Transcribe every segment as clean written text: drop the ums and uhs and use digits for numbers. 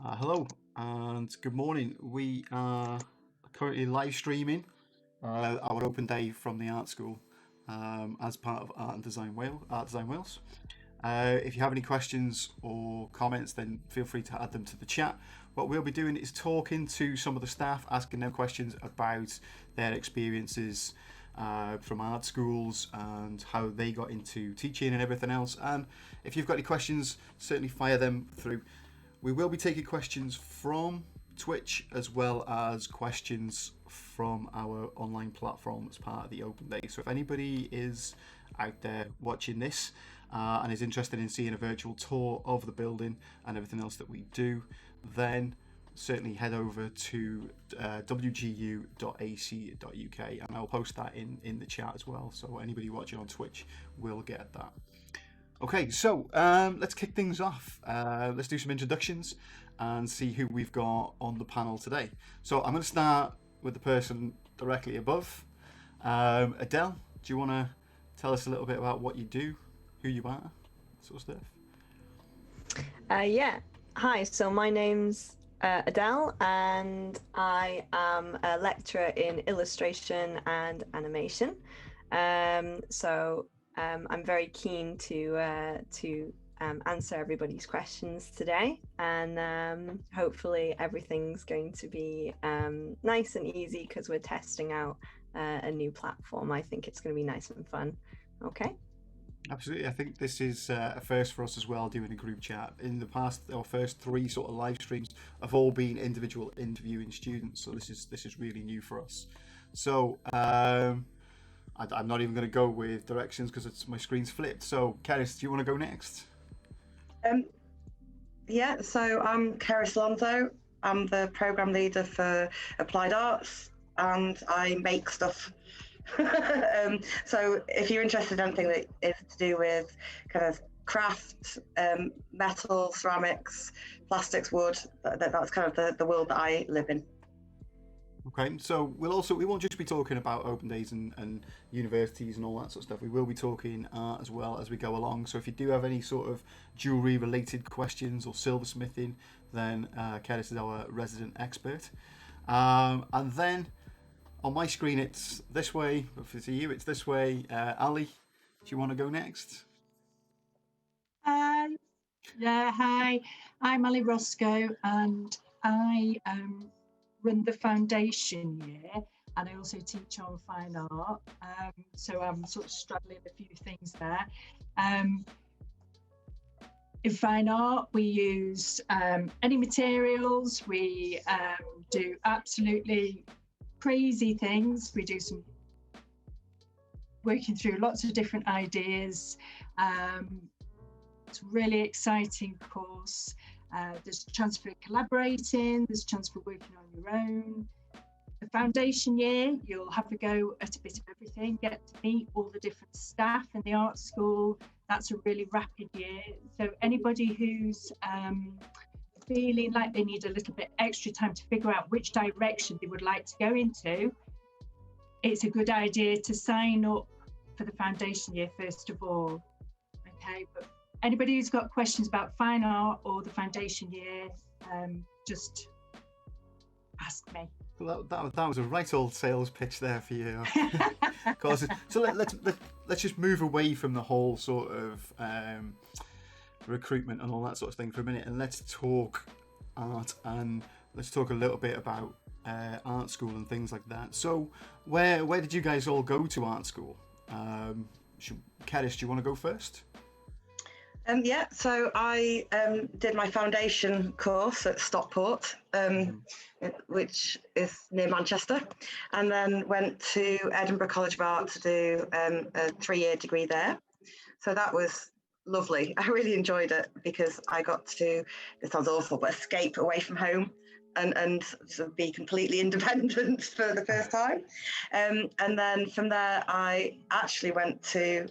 Hello and good morning. We are currently live streaming our open day from the art school as part of Art and Design Wales. If you have any questions or comments, then feel free to add them to the chat. What we'll be doing is talking to some of the staff, asking them questions about their experiences from art schools and how they got into teaching and everything else. And if you've got any questions, certainly fire them through. We will be taking questions from Twitch as well as questions from our online platform as part of the open day. So if anybody is out there watching this and is interested in seeing a virtual tour of the building and everything else that we do, then certainly head over to wgu.ac.uk and I'll post that in the chat as well. So anybody watching on Twitch will get that. Okay, so let's kick things off. Let's do some introductions and see who we've got on the panel today. So I'm going to start with the person directly above. Adele, do you want to tell us a little bit about what you do, who you are, sort of stuff? Yeah. Hi, so my name's Adele and I am a lecturer in illustration and animation. I'm very keen to answer everybody's questions today, and hopefully everything's going to be nice and easy because we're testing out a new platform. I think it's going to be nice and fun. Okay. Absolutely. I think this is a first for us as well, doing a group chat. In the past, our first three sort of live streams have all been individual interviewing students, so this is really new for us. So I'm not even going to go with directions because my screen's flipped. So, Keris, do you want to go next? Yeah, so I'm Keris Alonso. I'm the program leader for Applied Arts and I make stuff. So if you're interested in anything that is to do with kind of craft, metal, ceramics, plastics, wood, that's kind of the world that I live in. Okay, so we won't just be talking about open days and universities and all that sort of stuff. We will be talking art as well as we go along. So if you do have any sort of jewellery related questions or silversmithing, then Keris is our resident expert. And then on my screen it's this way, but for you it's this way. Ali, do you want to go next? Yeah, hi, I'm Ali Roscoe and I run the foundation year and I also teach on fine art, so I'm sort of straddling a few things there. In fine art we use any materials, we do absolutely crazy things, we do some working through lots of different ideas. It's a really exciting course. There's a chance for collaborating, there's a chance for working on your own. The foundation year, you'll have a go at a bit of everything, get to meet all the different staff in the art school. That's a really rapid year. So anybody who's feeling like they need a little bit extra time to figure out which direction they would like to go into, it's a good idea to sign up for the foundation year first of all. Okay, but anybody who's got questions about fine art or the foundation year, just ask me. Well, that was a right old sales pitch there for you. So let's just move away from the whole sort of recruitment and all that sort of thing for a minute, and let's talk art and let's talk a little bit about art school and things like that. So where did you guys all go to art school? Keris, do you want to go first? Yeah, so I did my foundation course at Stockport, which is near Manchester, and then went to Edinburgh College of Art to do a 3-year degree there. So that was lovely. I really enjoyed it because I got to, it sounds awful, but escape away from home and sort of be completely independent for the first time. And then from there, I actually went to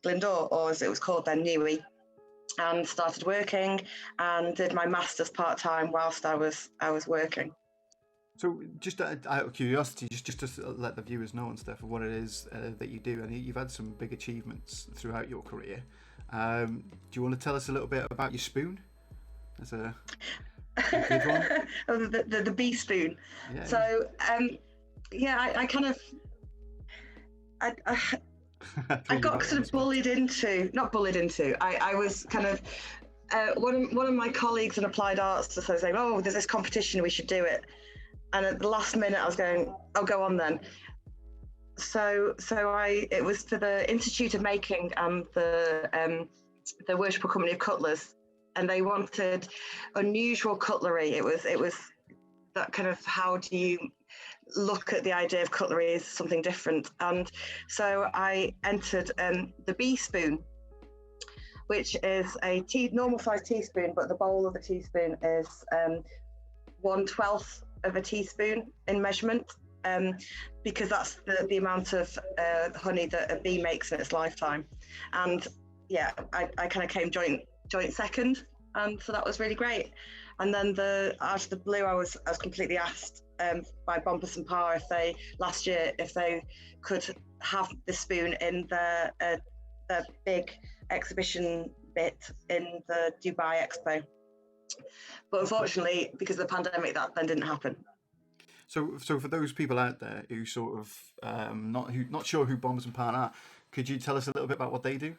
Glyndŵr, or as it was called then, Newey, and started working and did my master's part-time whilst I was working. So just out of curiosity, just to let the viewers know and stuff of what it is that you do, and you've had some big achievements throughout your career. Do you want to tell us a little bit about your spoon? Good one. The bee spoon. Yeah. So I kind of I got sort of not bullied into. I was kind of one of my colleagues in applied arts was saying, "Oh, there's this competition, we should do it." And at the last minute, I was going, "Oh, go on then." So it was for the Institute of Making and the Worshipful Company of Cutlers, and they wanted unusual cutlery. It was that kind of, how do you look at the idea of cutlery as something different? And so I entered the bee spoon, which is a normal size teaspoon, but the bowl of the teaspoon is 1/12 of a teaspoon in measurement, because that's the amount of honey that a bee makes in its lifetime. And yeah, I kind of came joint second, and so that was really great. And then out of the blue, I was completely asked by Bombus and Parr last year if they could have the spoon in their big exhibition bit in the Dubai Expo. But unfortunately, because of the pandemic, that then didn't happen. So for those people out there who sort of not sure who Bombus and Parr are, could you tell us a little bit about what they do?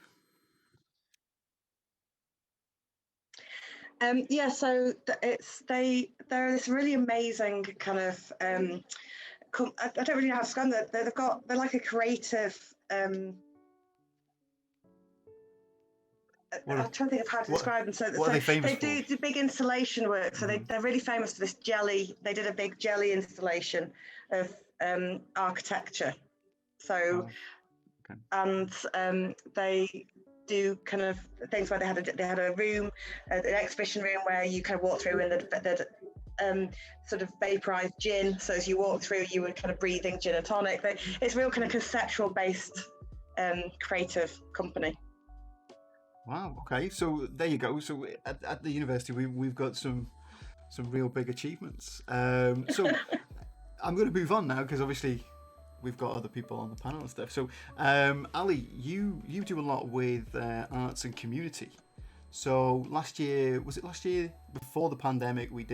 So they're this really amazing kind of I don't really know how to describe them. They're like a creative. I'm trying to think of how to describe them. So are they famous for? They do big installation work. So they're really famous for this jelly. They did a big jelly installation of architecture. So, and they do kind of things where they had a room, an exhibition room where you kind of walk through, and they'd sort of vaporized gin. So as you walk through, you were kind of breathing gin and tonic. It's real kind of conceptual based creative company. Wow. Okay. So there you go. So at the university, we've got some real big achievements. So I'm going to move on now, because obviously we've got other people on the panel and stuff. So Ali, you do a lot with arts and community. So last year before the pandemic, we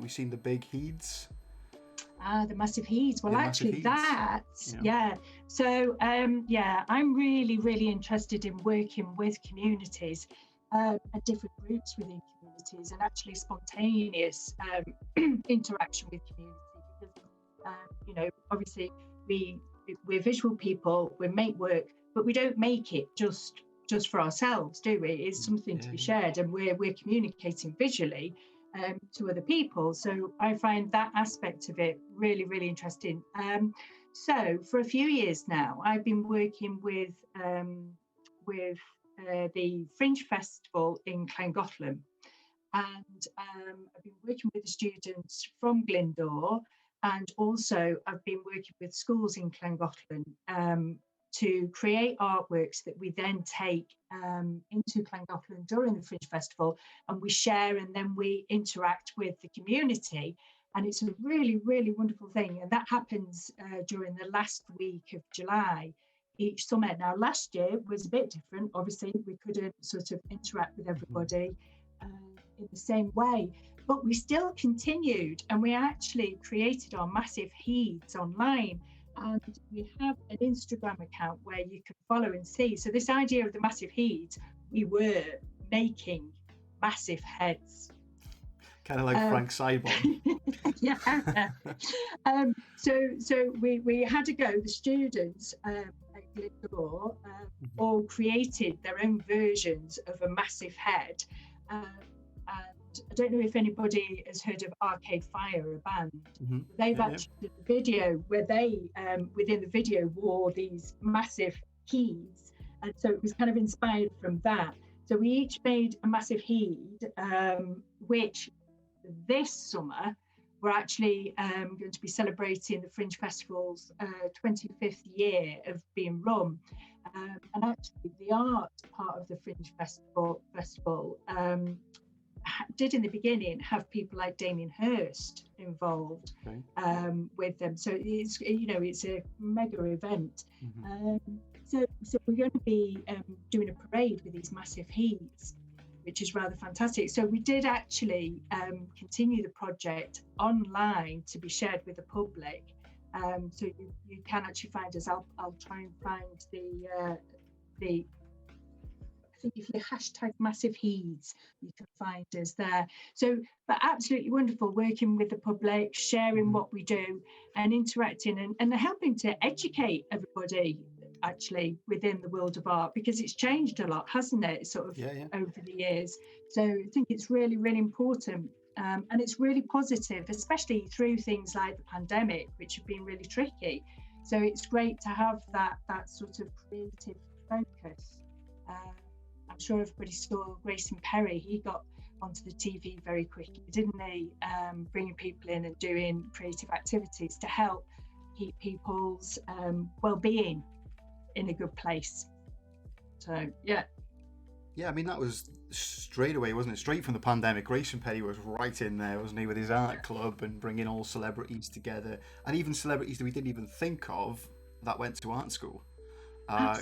seen the big Heeds. The massive Heeds. Well, actually, yeah. So, I'm really, really interested in working with communities and different groups within communities, and actually spontaneous interaction with community. Because, obviously, we're visual people, we make work, but we don't make it just for ourselves, do we? It's something to be shared, and we're communicating visually to other people. So I find that aspect of it really, really interesting. So for a few years now, I've been working with the Fringe Festival in Llangollen, and I've been working with the students from Glyndŵr, and also I've been working with schools in Llangollen to create artworks that we then take into Llangollen during the Fringe Festival, and we share, and then we interact with the community. And it's a really, really wonderful thing. And that happens during the last week of July each summer. Now, last year was a bit different. Obviously, we couldn't sort of interact with everybody in the same way, but we still continued, and we actually created our massive Heeds online. And we have an Instagram account where you can follow and see. So this idea of the massive Heeds, we were making massive heads. Kind of like Frank Sidebottom. Yeah. So we had to go, the students at Glyndŵr all created their own versions of a massive head. And I don't know if anybody has heard of Arcade Fire, a band. Mm-hmm. They've actually did a video where they, within the video, wore these massive Heeds. And so it was kind of inspired from that. So we each made a massive Heed, which this summer we're actually going to be celebrating the Fringe Festival's 25th year of being run. And actually the art part of the Fringe Festival did in the beginning have people like Damien Hirst involved with them. So it's, it's a mega event. Mm-hmm. So we're going to be doing a parade with these massive Heeds. which is rather fantastic. So we did actually continue the project online to be shared with the public. So you can actually find us. I'll try and find the I think if you hashtag massive heeds, you can find us there. So, but absolutely wonderful working with the public, sharing what we do and interacting and helping to educate everybody actually within the world of art, because it's changed a lot, hasn't it, sort of over the years. So I think it's really, really important. And it's really positive, especially through things like the pandemic, which have been really tricky. So it's great to have that sort of creative focus. I'm sure everybody saw Grayson Perry. He got onto the TV very quickly, didn't he? Bringing people in and doing creative activities to help keep people's well-being in a good place. So, yeah. Yeah, I mean, that was straight away, wasn't it? Straight from the pandemic, Grayson Perry was right in there, wasn't he, with his art club and bringing all celebrities together, and even celebrities that we didn't even think of that went to art school.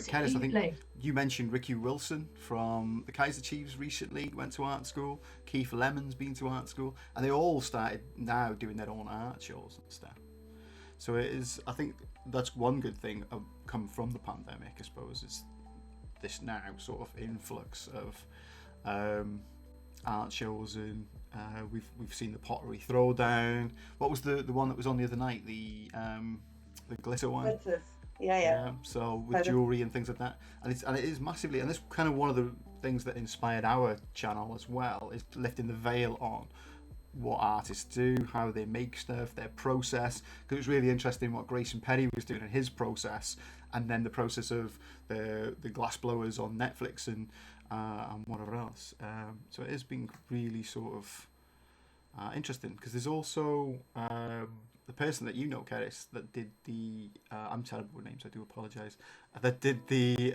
Kenneth, I think you mentioned Ricky Wilson from the Kaiser Chiefs recently went to art school. Keith Lemon's been to art school, and they all started now doing their own art shows and stuff. So it is, I think that's one good thing come from the pandemic, I suppose, is this now sort of influx of art shows, and we've seen the pottery throwdown. What was the one that was on the other night? The glitter one. Glitters. Yeah. So with jewelry and things like that, and it is massively, and this is kind of one of the things that inspired our channel as well, is lifting the veil on what artists do, how they make stuff, their process, because it was really interesting what Grayson Perry was doing in his process, and then the process of the glass blowers on Netflix and whatever else. So it has been really sort of interesting, because there's also the person that you know, Keris, that did the I'm terrible with names, I do apologise, that did the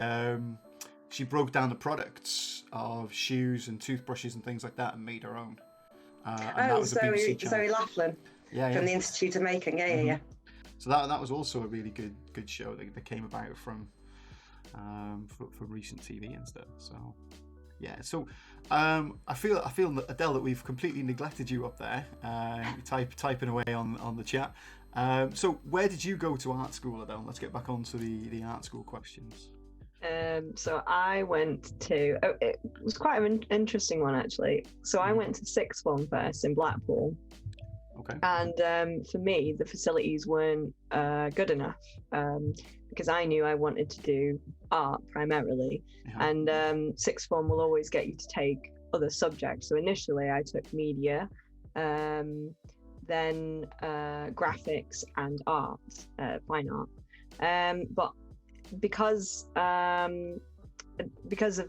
she broke down the products of shoes and toothbrushes and things like that and made her own. And that was Zoe Laughlin from the Institute of Making. Yeah. So that was also a really good show that came about from recent TV and stuff. So yeah, so I feel Adele that we've completely neglected you up there, typing away on the chat. So where did you go to art school, Adele? Let's get back onto the art school questions. So I went to, it was quite an interesting one actually. So I went to sixth form first in Blackpool. Okay. And for me, the facilities weren't good enough because I knew I wanted to do art primarily. And sixth form will always get you to take other subjects. So initially I took media, then graphics and art, fine art. But because of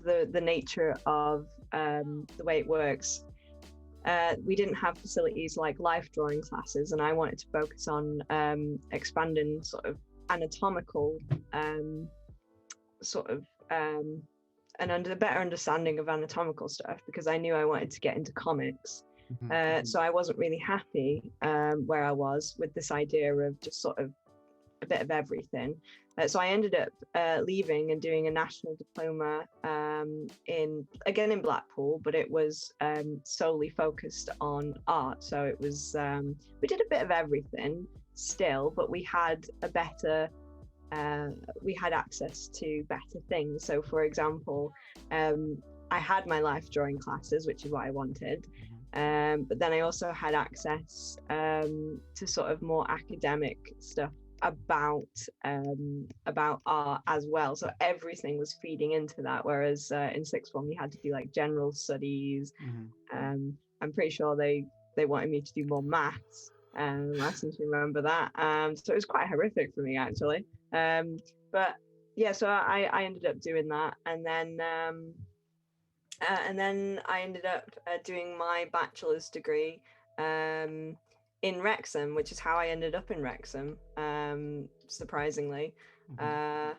the nature of the way it works, we didn't have facilities like life drawing classes, and I wanted to focus on expanding sort of anatomical a better understanding of anatomical stuff, because I knew I wanted to get into comics. So I wasn't really happy where I was with this idea of just sort of a bit of everything. So I ended up leaving and doing a national diploma in Blackpool, but it was solely focused on art. So it was we did a bit of everything still, but we had access to better things. So for example, I had my life drawing classes, which is what I wanted. But then I also had access to sort of more academic stuff about art as well. So everything was feeding into that. Whereas in sixth form, you had to do like general studies. I'm pretty sure they wanted me to do more maths. I seem to remember that. So it was quite horrific for me actually. But yeah, so I ended up doing that, and then I ended up doing my bachelor's degree in Wrexham, which is how I ended up in Wrexham, surprisingly. But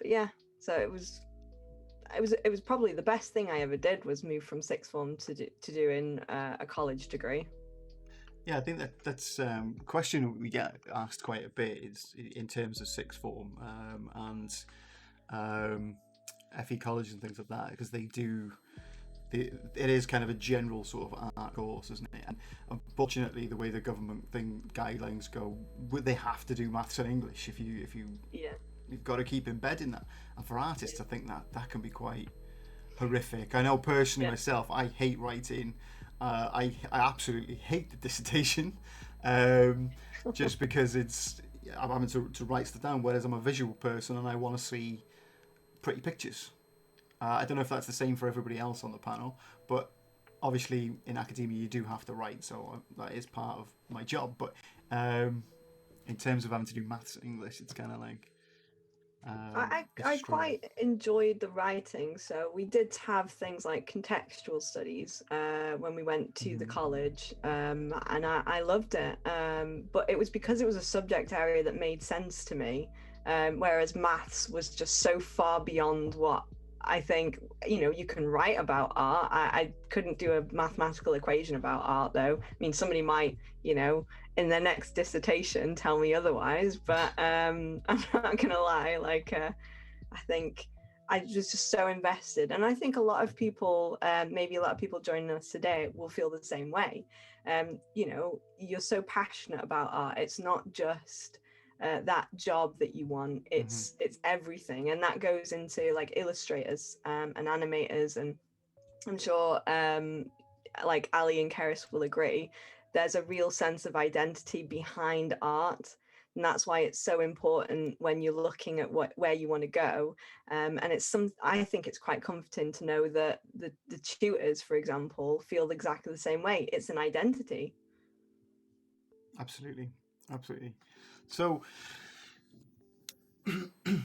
yeah, so it was probably the best thing I ever did, was move from sixth form to doing a college degree. Yeah, I think that's a question we get asked quite a bit, is in terms of sixth form and FE college and things like that, because they it is kind of a general sort of art course, isn't it? And unfortunately, the way the government guidelines go, they have to do maths and English if you Yeah. you've got to keep embedding that. And for artists, I think that can be quite horrific. I know personally myself, I hate writing. I absolutely hate the dissertation, just because I'm having to write stuff down. Whereas I'm a visual person and I want to see pretty pictures. I don't know if that's the same for everybody else on the panel, but obviously in academia you do have to write, so that is part of my job. But in terms of having to do maths and English, it's kind of like I quite enjoyed the writing. So we did have things like contextual studies when we went to the college, and I loved it. But it was because it was a subject area that made sense to me, whereas maths was just so far beyond what I think, you can write about art. I couldn't do a mathematical equation about art, though. I mean, somebody might, in their next dissertation tell me otherwise, but I'm not gonna lie, I think I was just so invested, and I think a lot of people, maybe a lot of people joining us today will feel the same way. You're so passionate about art. It's not just that job that you want, it's everything, and that goes into like illustrators and animators, and I'm sure like Ali and Keris will agree, there's a real sense of identity behind art, and that's why it's so important when you're looking at where you want to go. And I think it's quite comforting to know that the tutors, for example, feel exactly the same way. It's an identity. Absolutely. So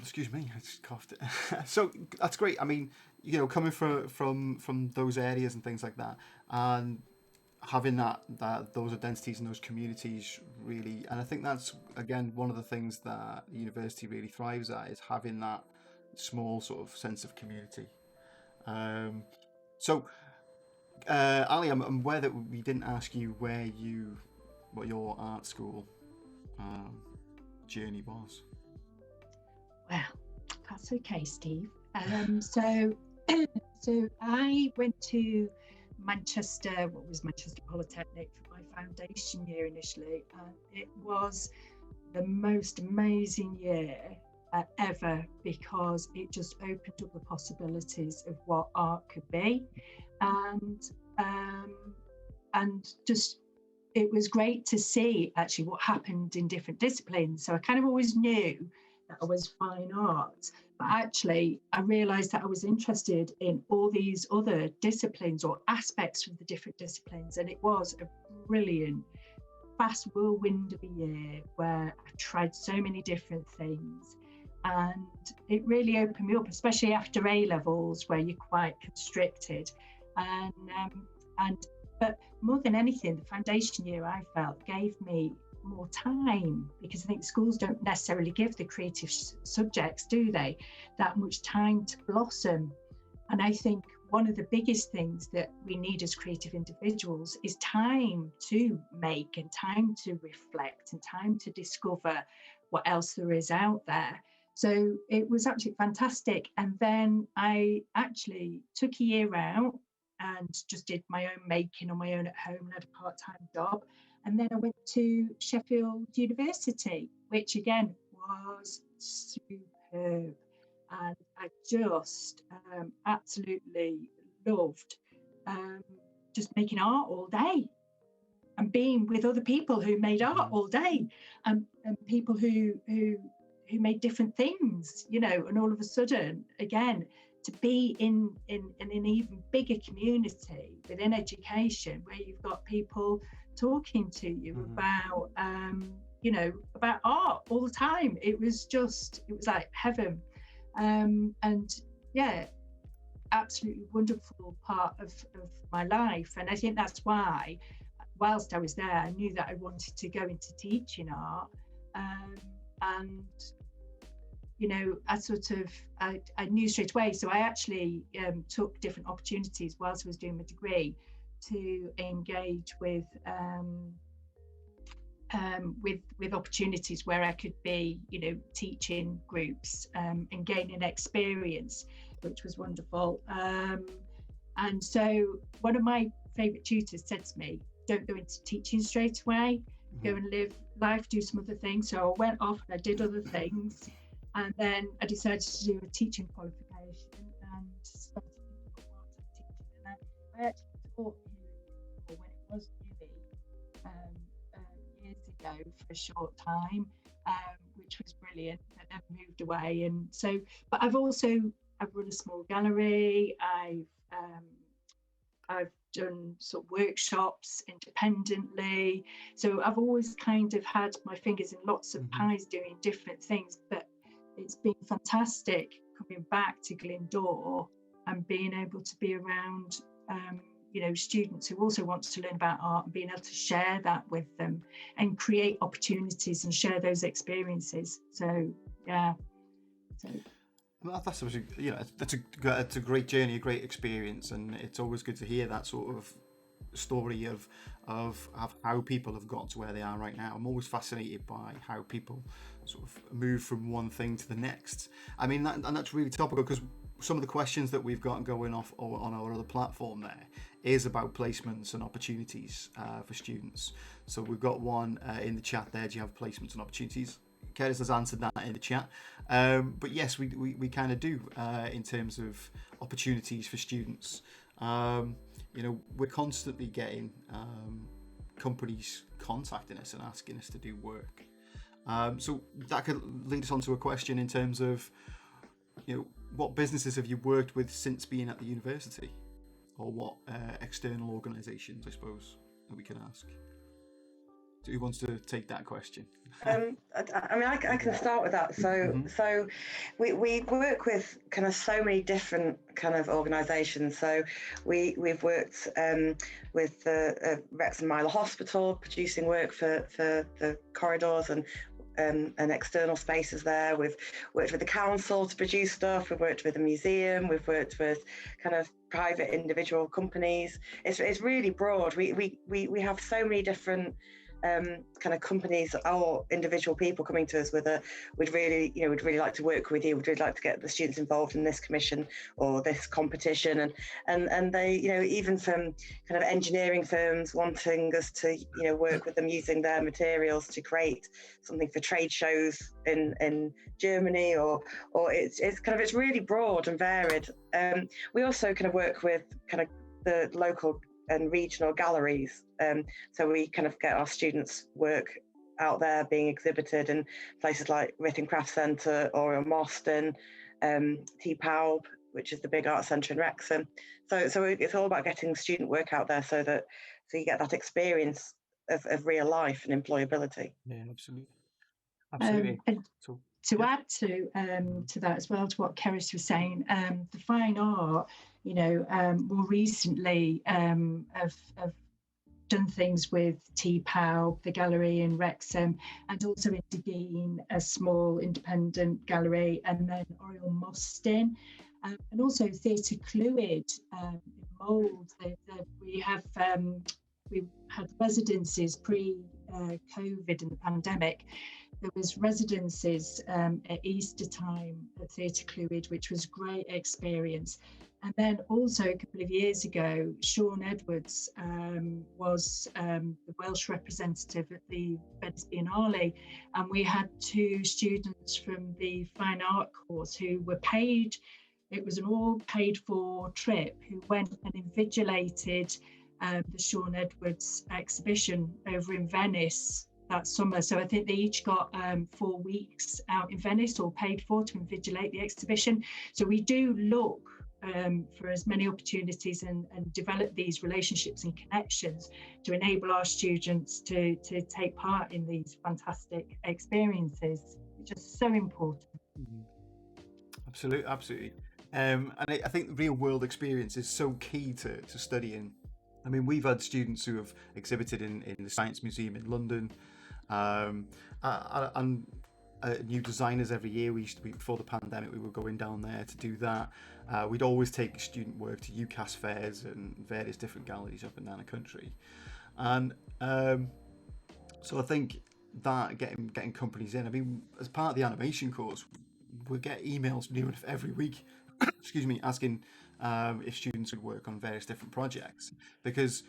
excuse me, I just coughed. So that's great. I mean, coming from those areas and things like that, and having that those identities and those communities really, and I think that's again one of the things that the university really thrives at, is having that small sort of sense of community. So Ali, I'm aware that we didn't ask you what your art school journey was. Well, that's okay, Steve. So I went to Manchester Polytechnic for my foundation year initially, and it was the most amazing year ever, because it just opened up the possibilities of what art could be, and just it was great to see actually what happened in different disciplines. So I kind of always knew that I was fine art, but actually I realized that I was interested in all these other disciplines or aspects of the different disciplines, and it was a brilliant fast whirlwind of a year where I tried so many different things, and it really opened me up, especially after A levels where you're quite constricted, but more than anything, the foundation year, I felt, gave me more time, because I think schools don't necessarily give the creative subjects, do they, that much time to blossom. And I think one of the biggest things that we need as creative individuals is time to make, and time to reflect, and time to discover what else there is out there. So it was absolutely fantastic. And then I actually took a year out and just did my own making on my own at home, and had a part-time job. And then I went to Sheffield University, which again was superb. And I just absolutely loved just making art all day, and being with other people who made art all day, and people who made different things, and all of a sudden, again, to be in an even bigger community within education, where you've got people talking to you about about art all the time. It was like heaven. And yeah, absolutely wonderful part of my life. And I think that's why, whilst I was there, I knew that I wanted to go into teaching art. And I knew straight away. So I actually took different opportunities whilst I was doing my degree to engage with opportunities where I could be, teaching groups and gaining experience, which was wonderful. And so one of my favourite tutors said to me, don't go into teaching straight away, go and live life, do some other things. So I went off and I did other things. And then I decided to do a teaching qualification and started thinking about part-time teaching. And I actually taught when it was uni years ago for a short time, which was brilliant. I never moved away. And so, but I've run a small gallery. I've done sort of workshops independently. So I've always kind of had my fingers in lots of pies doing different things, but it's been fantastic coming back to Glyndŵr and being able to be around students who also want to learn about art and being able to share that with them and create opportunities and share those experiences. So yeah. Well, that's a great journey, a great experience, and it's always good to hear that sort of story of how people have got to where they are right now. I'm always fascinated by how people sort of move from one thing to the next. I mean, that's really topical, because some of the questions that we've got going off on our other platform there is about placements and opportunities for students. So we've got one in the chat there. Do you have placements and opportunities? Curtis has answered that in the chat. But yes, we kind of do in terms of opportunities for students. We're constantly getting companies contacting us and asking us to do work. So that could lead us on to a question in terms of, what businesses have you worked with since being at the university? Or what external organisations, I suppose, that we can ask? So who wants to take that question? I can start with that. So we work with kind of so many different kind of organisations. So we've worked with the Wrexham Mile Hospital, producing work for the corridors and external spaces there. We've worked with the council to produce stuff. We've worked with the museum. We've worked with kind of private individual companies. It's really broad. We have so many different kind of companies or individual people coming to us with we'd really like to work with you, we'd really like to get the students involved in this commission or this competition, and they, even from kind of engineering firms wanting us to work with them using their materials to create something for trade shows in Germany, or it's really broad and varied. We also kind of work with kind of the local and regional galleries, so we kind of get our students' work out there being exhibited in places like Ritten Craft Centre, Oriel Moston, T Paub, which is the big art centre in Wrexham. So it's all about getting student work out there so you get that experience of real life and employability. Yeah, absolutely. And to add to that as well, to what Keris was saying, the fine art, more recently have done things with T Paub, the gallery in Wrexham, and also in Dean, a small independent gallery, and then Oriel Moston, and also Theatre Clwyd in Mould. We had residencies pre-COVID and the pandemic. There was residencies at Easter time at Theatre Clwyd, which was a great experience. And then also a couple of years ago, Sean Edwards was the Welsh representative at the Venice Biennale, and we had 2 students from the fine art course who were paid. It was an all paid for trip, who went and invigilated the Sean Edwards exhibition over in Venice that summer. So I think they each got 4 weeks out in Venice, all paid for, to invigilate the exhibition. So we do look for as many opportunities and develop these relationships and connections to enable our students to take part in these fantastic experiences, which is so important. Absolutely. And I think real world experience is so key to studying. I mean, we've had students who have exhibited in the Science Museum in London, and new designers every year. Before the pandemic, we were going down there to do that. We'd always take student work to UCAS fairs and various different galleries up and down the country. And so I think that getting companies in. I mean, as part of the animation course, we get emails near enough every week, excuse me, asking if students would work on various different projects, because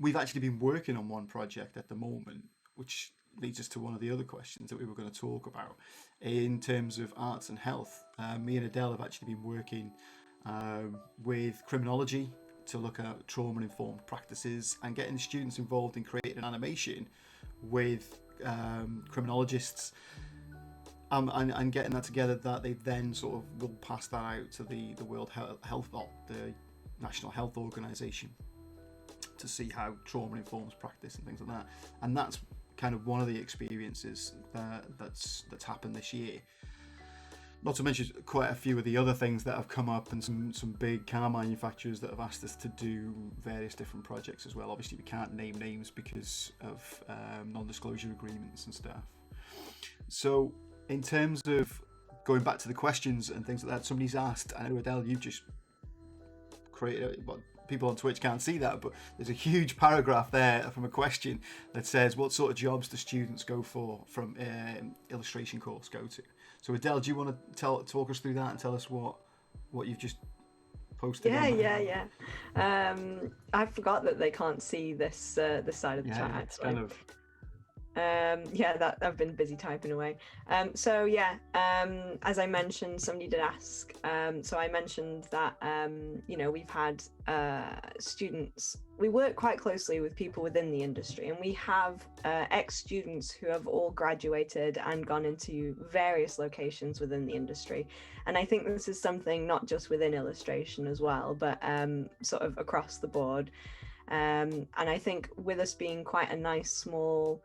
we've actually been working on one project at the moment, which leads us to one of the other questions that we were going to talk about in terms of arts and health. Me and Adele have actually been working with criminology to look at trauma-informed practices and getting the students involved in creating an animation with criminologists, and getting that together, that they then sort of will pass that out to the World Health, the National Health Organization, to see how trauma informs practice and things like that. And that's kind of one of the experiences that's happened this year. Not to mention quite a few of the other things that have come up, and some big car manufacturers that have asked us to do various different projects as well. Obviously we can't name names because of non-disclosure agreements and stuff. So in terms of going back to the questions and things like that, somebody's asked, I know Adele, you've just created, well, people on Twitch can't see that, but there's a huge paragraph there from a question that says, what sort of jobs do students go for from illustration course go to? So Adele, do you want to talk us through that and tell us what you've just posted? Yeah. I forgot that they can't see this side of the chat. It's kind of... that I've been busy typing away. As I mentioned, somebody did ask. So I mentioned that we've had students. We work quite closely with people within the industry, and we have ex-students who have all graduated and gone into various locations within the industry. And I think this is something not just within illustration as well, but sort of across the board. And I think with us being quite a nice small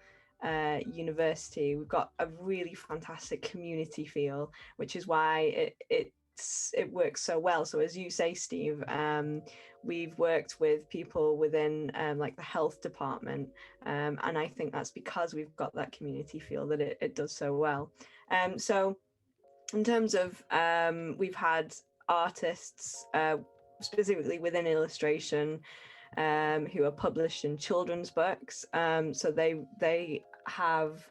university, we've got a really fantastic community feel, which is why it works so well. So as you say, Steve, we've worked with people within like the health department, and I think that's because we've got that community feel that it does so well. So in terms of we've had artists specifically within illustration who are published in children's books. So they have,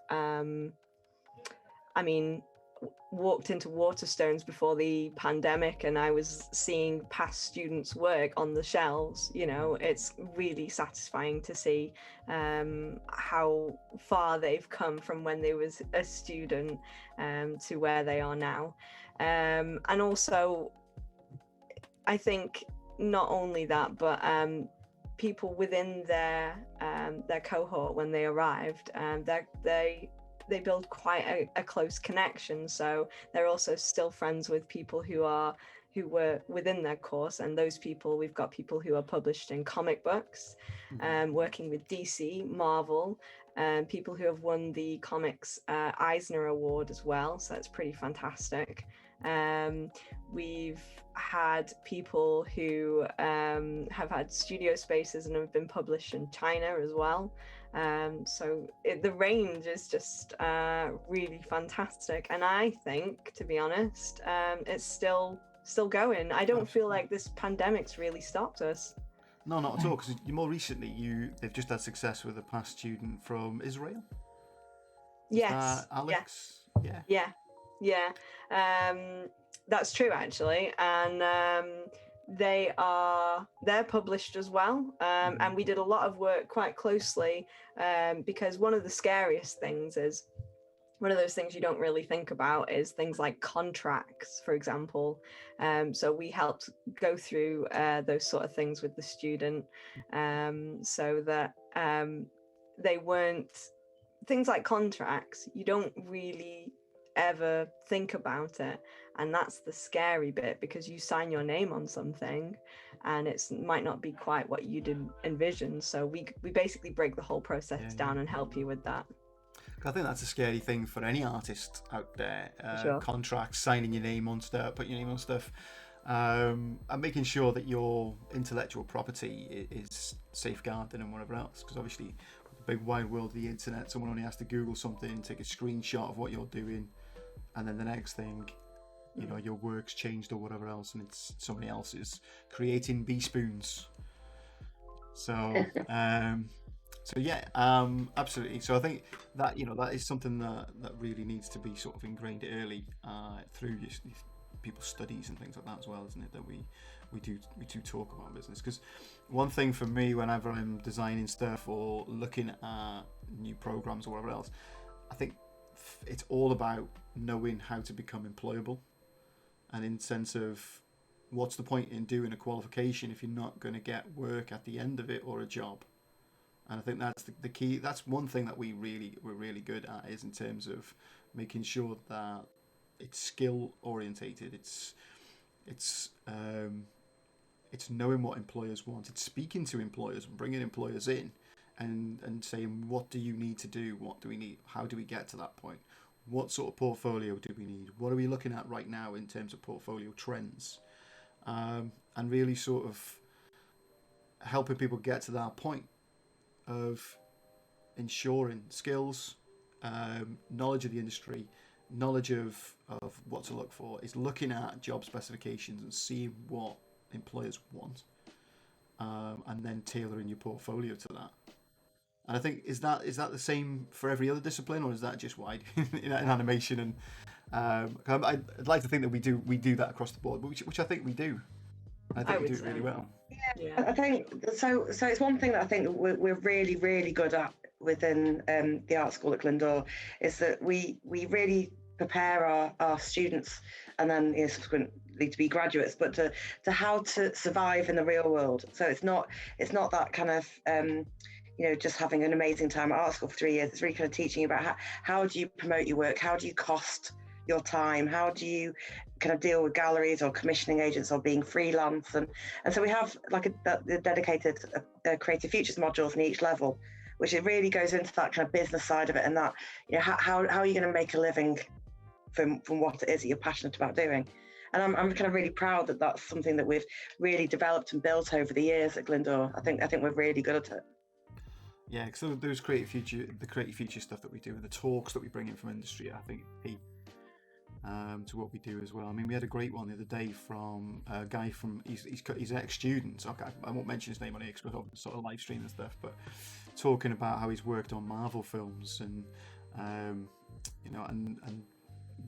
walked into Waterstones before the pandemic, and I was seeing past students' work on the shelves. It's really satisfying to see how far they've come from when they was a student to where they are now. And also, I think not only that, but people within their cohort when they arrived, they build quite a close connection. So they're also still friends with people who were within their course, and those people, we've got people who are published in comic books, working with DC, Marvel, people who have won the Comics Eisner Award as well. So that's pretty fantastic. We've had people who have had studio spaces and have been published in China as well. So the range is just really fantastic, and I think, to be honest, it's still going. I don't feel like this pandemic's really stopped us. No, not at all, because more recently they've just had success with a past student from Israel. Yes. Alex. Yeah. That's true, actually, and they're published as well, and we did a lot of work quite closely, because one of the scariest things is, one of those things you don't really think about is things like contracts, for example. So we helped go through those sort of things with the student, so that they weren't, things like contracts, you don't really ever think about it, and that's the scary bit, because you sign your name on something and it might not be quite what you did envision. So we basically break the whole process down and help you with that. I think that's a scary thing for any artist out there. Sure. Contracts, signing your name on stuff, putting your name on stuff, and making sure that your intellectual property is safeguarded and whatever else, because obviously with the big wide world of the internet, someone only has to Google something, take a screenshot of what you're doing, and then the next thing, your work's changed or whatever else, and it's somebody else's creating bee spoons. So absolutely. So I think that that is something that really needs to be sort of ingrained early through people's studies and things like that as well, isn't it? That we we do talk about business. Because one thing for me, whenever I'm designing stuff or looking at new programs or whatever else, I think it's all about knowing how to become employable, and in sense of what's the point in doing a qualification if you're not going to get work at the end of it or a job. And I think that's the key. That's one thing that we're really good at, is in terms of making sure that it's skill orientated. It's knowing what employers want. It's speaking to employers and bringing employers in, and saying, what do you need to do? What do we need? How do we get to that point? What sort of portfolio do we need? What are we looking at right now in terms of portfolio trends? And really sort of helping people get to that point of ensuring skills, knowledge of the industry, knowledge of what to look for, is looking at job specifications and seeing what employers want, and then tailoring your portfolio to that. And I think, is that the same for every other discipline, or is that just wide in animation? And I'd like to think that we do that across the board, which I think we do. I think we do it really well. Yeah. I think so. So it's one thing that I think we're really, really good at within the art school at Glyndŵr, is that we really prepare our students, and then subsequently to be graduates, but to how to survive in the real world. So it's not that kind of just having an amazing time at art school for 3 years. It's really kind of teaching you about how do you promote your work, how do you cost your time, how do you kind of deal with galleries or commissioning agents or being freelance, and so we have like a dedicated creative futures modules in each level, which it really goes into that kind of business side of it, and that how are you going to make a living from what it is that you're passionate about doing. And I'm kind of really proud that that's something that we've really developed and built over the years at Glyndŵr. I think we're really good at it. Yeah, because those the creative future stuff that we do, and the talks that we bring in from industry, I think key to what we do as well. I mean, we had a great one the other day from a guy from he's an ex-student. Okay, I won't mention his name on here because we're sort of live stream and stuff, but talking about how he's worked on Marvel films and and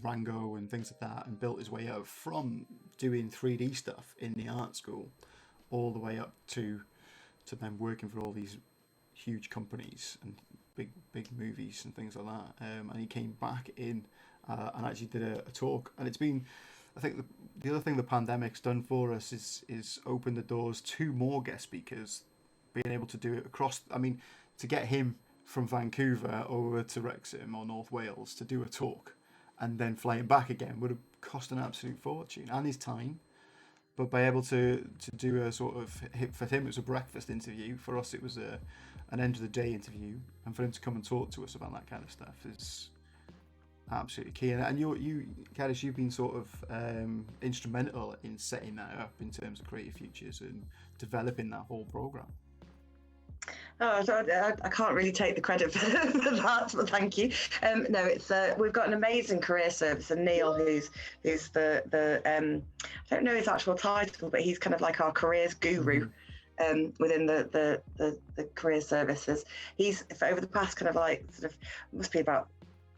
Rango and things like that, and built his way up from doing 3D stuff in the art school all the way up to then working for all these huge companies and big movies and things like that. And he came back in and actually did a talk. And it's been, I think the other thing the pandemic's done for us is open the doors to more guest speakers, being able to do it across. I mean, to get him from Vancouver over to Wrexham or North Wales to do a talk and then flying back again would have cost an absolute fortune and his time. But by able to do a sort of, for him it was a breakfast interview, for us it was an end of the day interview, and for him to come and talk to us about that kind of stuff is absolutely key. And you Kaddish, you've been sort of instrumental in setting that up in terms of Creative Futures and developing that whole program. Oh, I can't really take the credit for that, but thank you. No, it's we've got an amazing career service, and Neil, who's the I don't know his actual title, but he's kind of like our careers guru. Within the career services. He's, over the past kind of like sort of, must be about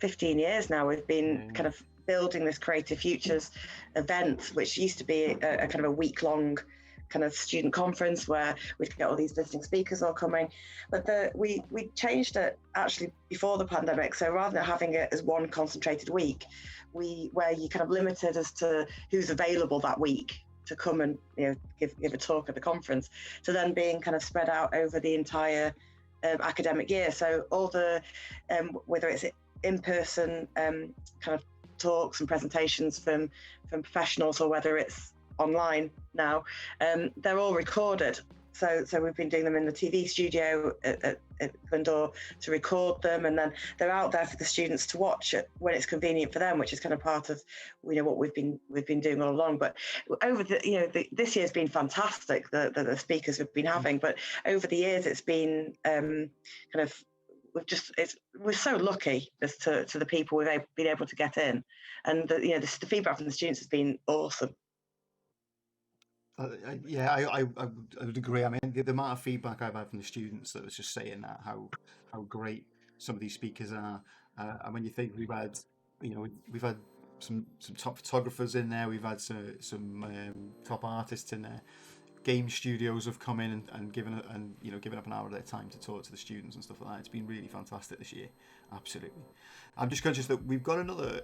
15 years now, we've been kind of building this Creative Futures event, which used to be a kind of a week-long kind of student conference where we'd get all these visiting speakers all coming. But we changed it actually before the pandemic. So rather than having it as one concentrated week, where you kind of limited as to who's available that week to come and give a talk at the conference, to then being kind of spread out over the entire academic year. So all the whether it's in-person kind of talks and presentations from professionals, or whether it's online now, they're all recorded. So we've been doing them in the TV studio at Glyndŵr to record them, and then they're out there for the students to watch it when it's convenient for them, which is kind of part of what we've been doing all along. But over this year's been fantastic, the speakers we've been having, but over the years it's been kind of we're so lucky as to the people we've been able to get in, and the feedback from the students has been awesome. I would agree. I mean, the amount of feedback I've had from the students that was just saying that how great some of these speakers are, and when you think we've had some top photographers in there. We've had some top artists in there. Game studios have come in and given up an hour of their time to talk to the students and stuff like that. It's been really fantastic this year, absolutely. I'm just conscious that we've got another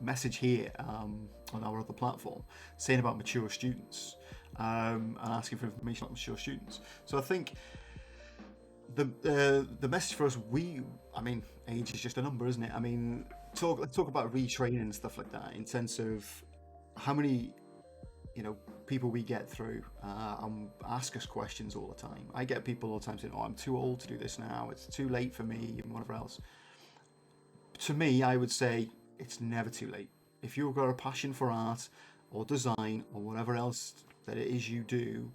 message here on our other platform saying about mature students and asking for information on mature students. So I think the message for us, age is just a number, isn't it? I mean, let's talk about retraining and stuff like that in sense of how many people we get through ask us questions all the time. I get people all the time saying, "Oh, I'm too old to do this now. It's too late for me," and whatever else. To me, I would say it's never too late. If you've got a passion for art or design or whatever else that it is you do,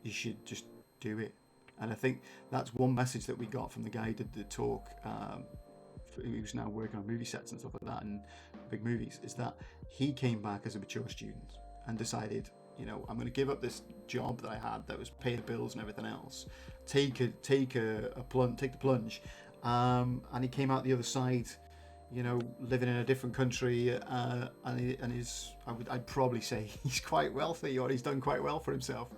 you should just do it. And I think that's one message that we got from the guy who did the talk, who's now working on movie sets and stuff like that and big movies, is that he came back as a mature student and decided, I'm going to give up this job that I had that was paying the bills and everything else, take the plunge, and he came out the other side, living in a different country, I'd probably say he's quite wealthy, or he's done quite well for himself,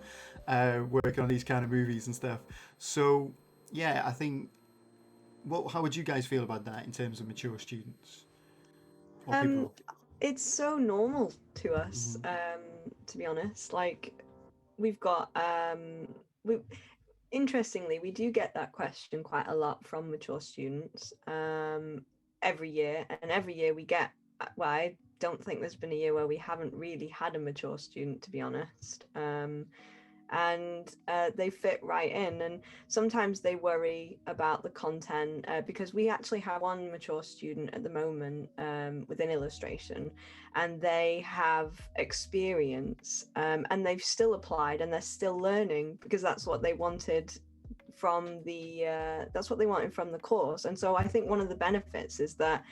working on these kind of movies and stuff. So yeah, I think, how would you guys feel about that in terms of mature students? It's so normal to us, to be honest. Like, we've got interestingly, we do get that question quite a lot from mature students every year, and every year we get, well, I don't think there's been a year where we haven't really had a mature student, to be honest. And they fit right in, and sometimes they worry about the content because we actually have one mature student at the moment within illustration, and they have experience, and they've still applied and they're still learning because that's what they wanted from the course. And so I think one of the benefits is that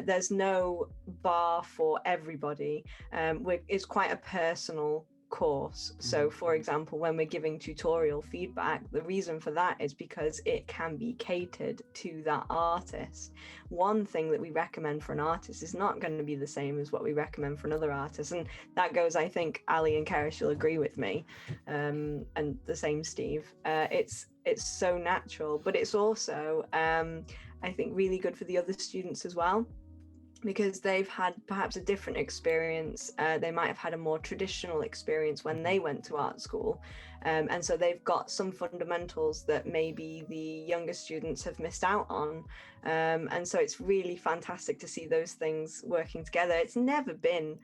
there's no bar for everybody. It's quite a personal course. So for example, when we're giving tutorial feedback, the reason for that is because it can be catered to that artist. One thing that we recommend for an artist is not going to be the same as what we recommend for another artist, and that goes, I think Ali and Keris, you'll agree with me, and the same Steve. It's so natural, but it's also I think really good for the other students as well, because they've had perhaps a different experience. They might have had a more traditional experience when they went to art school. And so they've got some fundamentals that maybe the younger students have missed out on. And so it's really fantastic to see those things working together. It's never been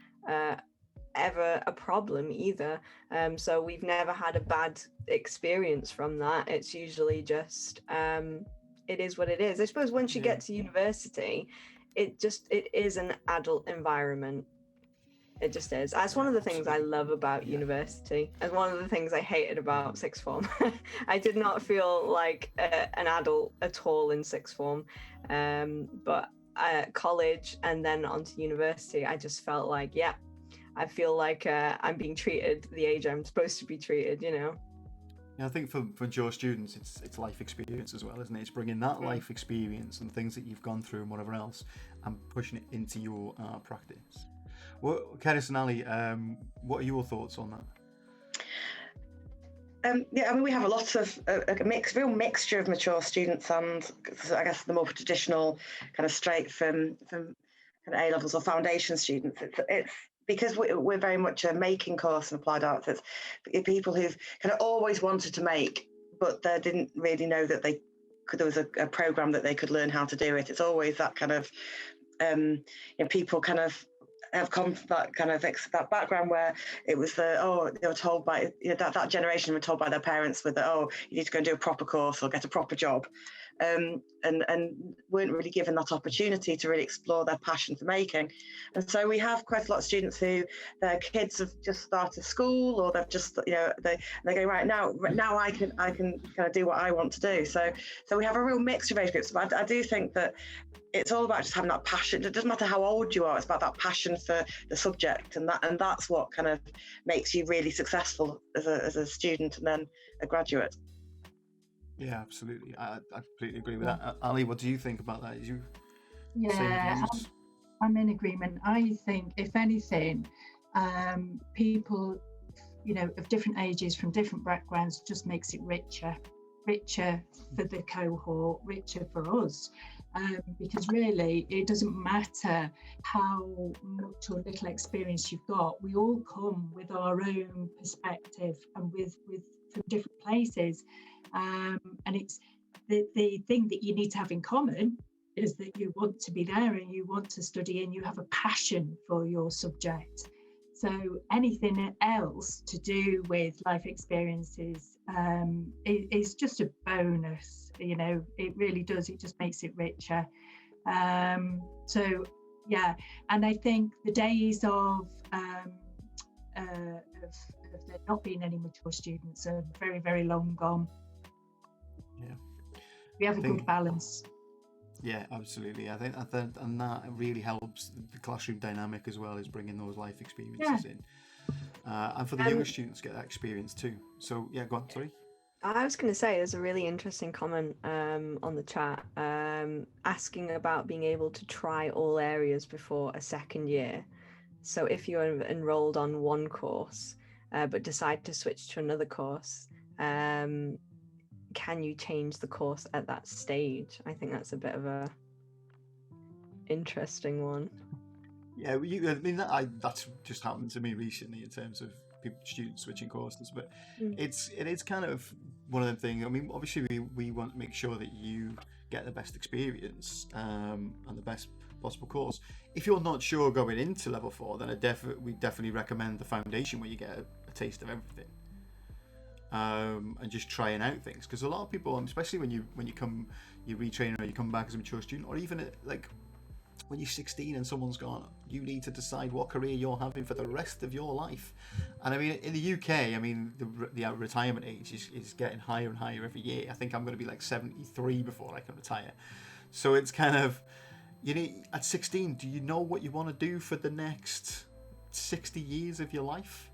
ever a problem either. So we've never had a bad experience from that. It's usually just, it is what it is. I suppose once you get to university, it is an adult environment. It just is. That's one of the things I love about university, and one of the things I hated about sixth form. I did not feel like an adult at all in sixth form, but college and then onto university, I just felt like, I feel like I'm being treated the age I'm supposed to be treated, Yeah, I think for mature students, it's life experience as well, isn't it? It's bringing that life experience and things that you've gone through and whatever else, and pushing it into your practice. Well, Keris and Ali, what are your thoughts on that? We have a lot of real mixture of mature students and, I guess, the more traditional kind of straight from kind of A levels or foundation students. It's because we're very much a making course in applied arts. It's people who've kind of always wanted to make, but they didn't really know that there was a program that they could learn how to do it. It's always that kind of people kind of have come from that kind of that background where it was they were told by that generation were told by their parents with you need to go and do a proper course or get a proper job, and weren't really given that opportunity to really explore their passion for making. And so we have quite a lot of students who their kids have just started school, or they've just they go, right now I can kind of do what I want to do. So we have a real mix of age groups, but I do think that it's all about just having that passion. It doesn't matter how old you are, it's about that passion for the subject, and that's what kind of makes you really successful as a student and then a graduate. Yeah, absolutely. I completely agree with that. Ali, what do you think about that? I'm in agreement. I think, if anything, people, of different ages, from different backgrounds, just makes it richer for the cohort, richer for us. Because really, it doesn't matter how much or little experience you've got. We all come with our own perspective and with from different places. And it's the thing that you need to have in common is that you want to be there and you want to study and you have a passion for your subject. So anything else to do with life experiences is just a bonus. It really does. It just makes it richer. So yeah, and I think the days of there not being any mature students are very, very long gone. Yeah, we have a good balance. Yeah, absolutely. I think and that really helps the classroom dynamic as well, is bringing those life experiences in, and for the younger students get that experience too. So yeah, go on. Sorry. I was going to say, there's a really interesting comment on the chat asking about being able to try all areas before a second year. So if you're enrolled on one course but decide to switch to another course, can you change the course at that stage? I think that's a bit of a interesting one. Yeah, that's just happened to me recently in terms of students switching courses, but it is kind of one of them things. I mean, obviously we want to make sure that you get the best experience and the best possible course. If you're not sure going into level 4, then we definitely recommend the foundation, where you get a taste of everything. And just trying out things, because a lot of people, especially when you retrain or you come back as a mature student, or even like when you're 16 and someone's gone, you need to decide what career you're having for the rest of your life. And I mean, in the UK, I mean, the retirement age is getting higher and higher every year. I think I'm going to be like 73 before I can retire. So it's kind of, at 16, do you know what you want to do for the next 60 years of your life?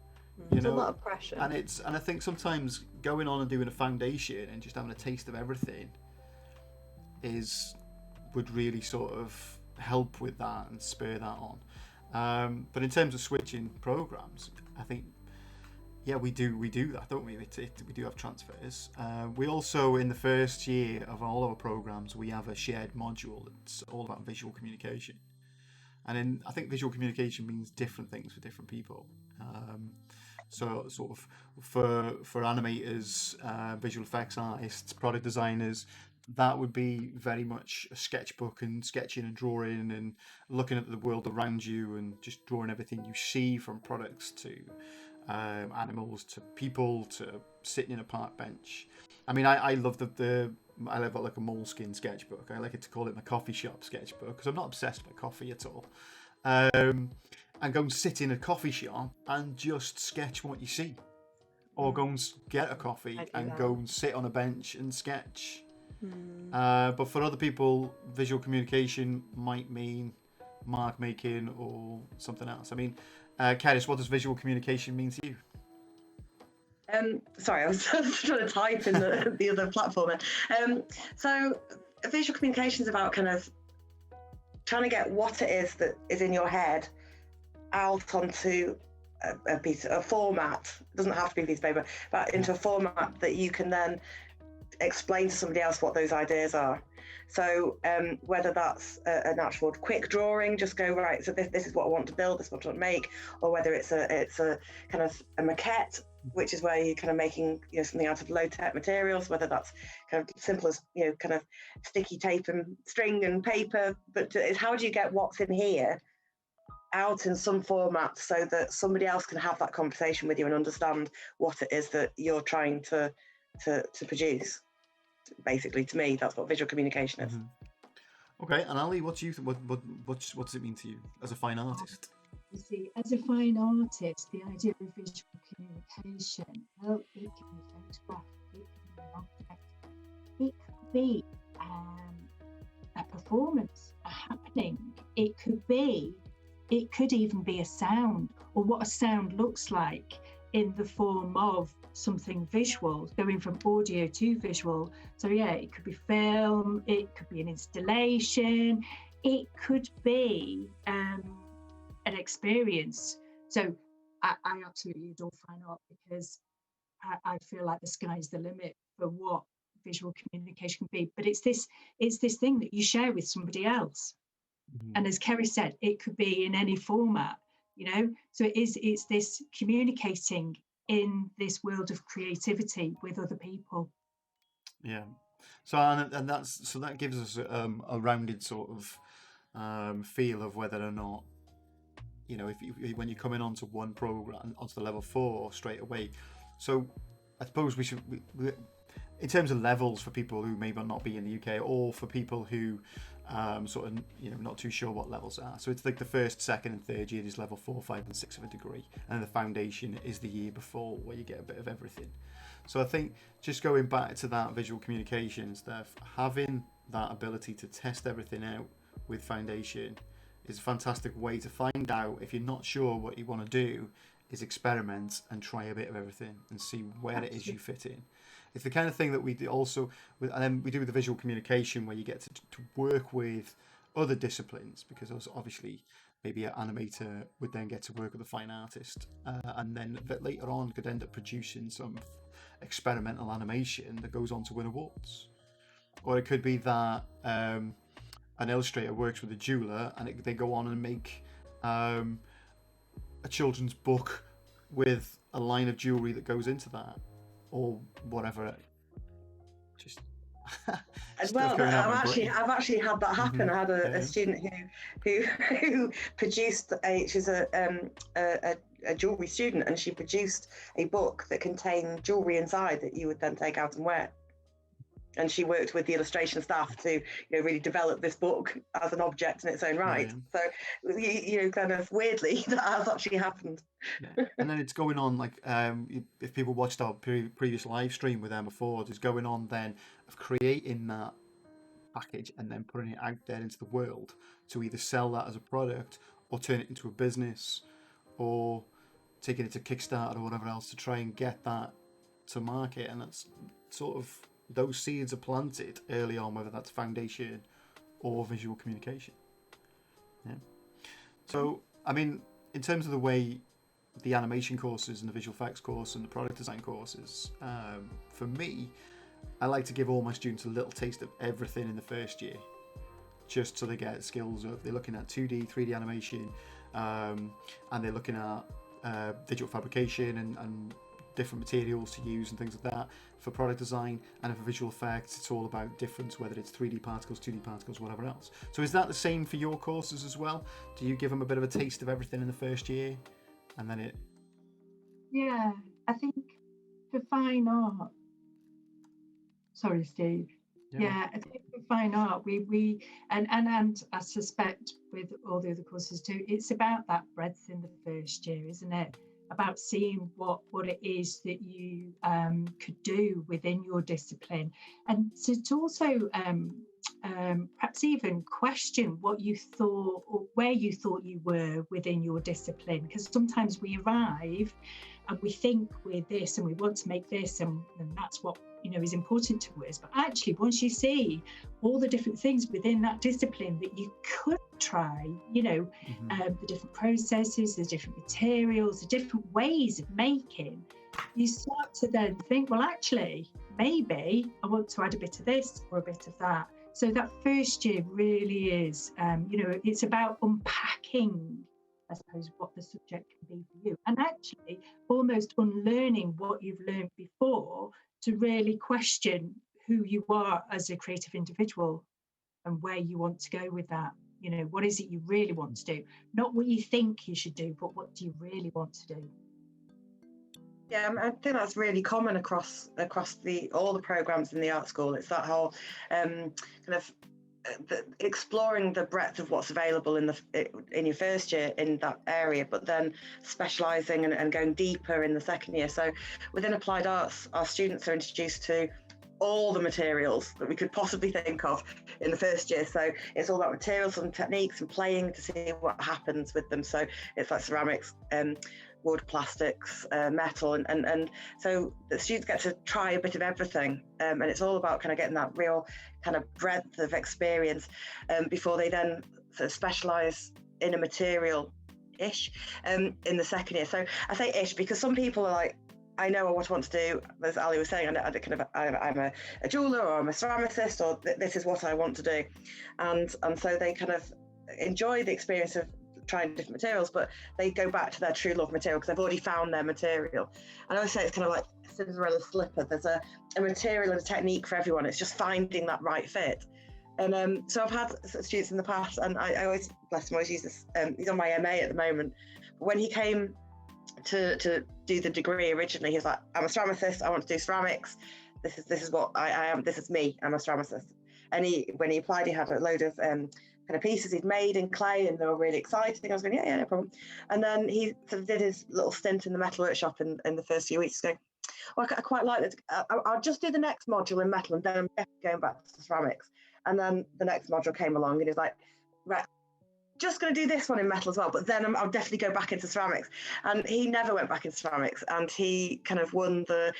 There's a lot of pressure, and I think sometimes going on and doing a foundation and just having a taste of everything would really sort of help with that and spur that on. But in terms of switching programs, I think we do that, don't we? We do have transfers. We also, in the first year of all our programs, we have a shared module that's all about visual communication, and I think visual communication means different things for different people. So sort of for animators, visual effects artists, product designers, that would be very much a sketchbook and sketching and drawing and looking at the world around you and just drawing everything you see, from products to animals to people to sitting in a park bench. I mean, I love I love like a Moleskine sketchbook. I like it to call it my coffee shop sketchbook, because I'm not obsessed by coffee at all. And go and sit in a coffee shop and just sketch what you see, or go and get a coffee and go and sit on a bench and sketch. But for other people, visual communication might mean mark making or something else. I mean, Keris, what does visual communication mean to you? Sorry, I was trying to type in the other platform. So visual communication is about kind of trying to get what it is that is in your head out onto a format. It doesn't have to be a piece of paper, but into a format that you can then explain to somebody else what those ideas are. So whether that's an actual quick drawing, just go, right, so this is what I want to build, this is what I want to make, or whether it's a kind of a maquette, which is where you're kind of making something out of low-tech materials, whether that's kind of simple as kind of sticky tape and string and paper, but it's how do you get what's in here out in some format so that somebody else can have that conversation with you and understand what it is that you're trying to produce. Basically, to me, that's what visual communication is. Okay, and Ali, what do you think? What does it mean to you as a fine artist? You see, as a fine artist, the idea of visual communication, well, it can be photographed, it can be an object, it could be a performance, a happening, it could even be a sound, or what a sound looks like in the form of something visual, going from audio to visual. So yeah, it could be film, it could be an installation, it could be an experience. So I absolutely adore fine art because I feel like the sky's the limit for what visual communication can be. But it's this thing that you share with somebody else. And as Kerry said, it could be in any format, so it's this communicating in this world of creativity with other people. Yeah. So and that gives us a rounded sort of feel of whether or not, if when you're coming onto one program, onto the level 4 straight away. So I suppose we should, in terms of levels for people who may not be in the UK, or for people who sort of not too sure what levels are. So it's like the first, second, and third year is level 4, 5, and 6 of a degree, and the foundation is the year before, where you get a bit of everything. So I think just going back to that visual communication stuff, having that ability to test everything out with foundation is a fantastic way to find out. If you're not sure what you want to do, is experiment and try a bit of everything and see where it is you fit in. It's the kind of thing that we do also with, and then we do with the visual communication, where you get to work with other disciplines, because obviously maybe an animator would then get to work with a fine artist, and then a bit later on could end up producing some experimental animation that goes on to win awards. Or it could be that an illustrator works with a jeweler, and they go on and make a children's book with a line of jewelry that goes into that, or whatever. Just well, I've actually had that happen. Mm-hmm. I had a student who produced she's a jewelry student, and she produced a book that contained jewelry inside that you would then take out and wear. And she worked with the illustration staff to really develop this book as an object in its own right. Yeah. So kind of weirdly that has actually happened. Yeah. And then it's going on, like if people watched our previous live stream with Emma Ford, is going on then of creating that package and then putting it out there into the world to either sell that as a product or turn it into a business, or taking it to Kickstarter or whatever else to try and get that to market. And that's sort of, those seeds are planted early on, whether that's foundation or visual communication. Yeah. So, I mean, in terms of the way the animation courses and the visual effects course and the product design courses, for me, I like to give all my students a little taste of everything in the first year, just so they get skills of, they're looking at 2D, 3D animation, and they're looking at digital fabrication and different materials to use and things like that. For product design and for visual effects, it's all about difference, whether it's 3D particles, 2D particles, whatever else. So is that the same for your courses as well? Do you give them a bit of a taste of everything in the first year, and then it? Yeah, I think for fine art. Sorry, Steve. Yeah, I think for fine art, we and I suspect with all the other courses too, it's about that breadth in the first year, isn't it? About seeing what it is that you could do within your discipline, and to also perhaps even question what you thought or where you thought you were within your discipline, because sometimes we arrive and we think we're this and we want to make this and that's what is important to us. But actually, once you see all the different things within that discipline that you could try, the different processes, the different materials, the different ways of making, you start to then think, well, actually, maybe I want to add a bit of this or a bit of that. So that first year really is, it's about unpacking, I suppose, what the subject can be for you, and actually almost unlearning what you've learned before to really question who you are as a creative individual and where you want to go with that. What is it you really want to do? Not what you think you should do, but what do you really want to do? Yeah, I think that's really common across all the programs in the art school. It's that whole kind of exploring the breadth of what's available in your first year in that area, but then specialising and going deeper in the second year. So within applied arts, our students are introduced to all the materials that we could possibly think of in the first year. So it's all about materials and techniques and playing to see what happens with them. So it's like ceramics, wood, plastics, metal, and so the students get to try a bit of everything, and it's all about kind of getting that real kind of breadth of experience before they then sort of specialise in a material ish in the second year. So I say ish because some people are like, I know what I want to do, as Ali was saying, I'm a jeweler or I'm a ceramicist, or this is what I want to do, and so they kind of enjoy the experience of trying different materials, but they go back to their true love material because they've already found their material. And I always say it's kind of like Cinderella's slipper. There's a material and a technique for everyone. It's just finding that right fit. And so I've had students in the past, and I always, bless him, always use this. He's on my MA at the moment. But when he came to do the degree originally, he was like, I'm a ceramicist, I want to do ceramics. This is what I am. This is me. I'm a ceramicist. And when he applied, he had a load of kind of pieces he'd made in clay, and they were really exciting. I was going, yeah, no problem. And then he sort of did his little stint in the metal workshop in the first few weeks, going, well, I quite like this. I'll just do the next module in metal, and then I'm definitely going back to ceramics. And then the next module came along, and he was like, right, just going to do this one in metal as well, but then I'll definitely go back into ceramics. And he never went back into ceramics, and he kind of won the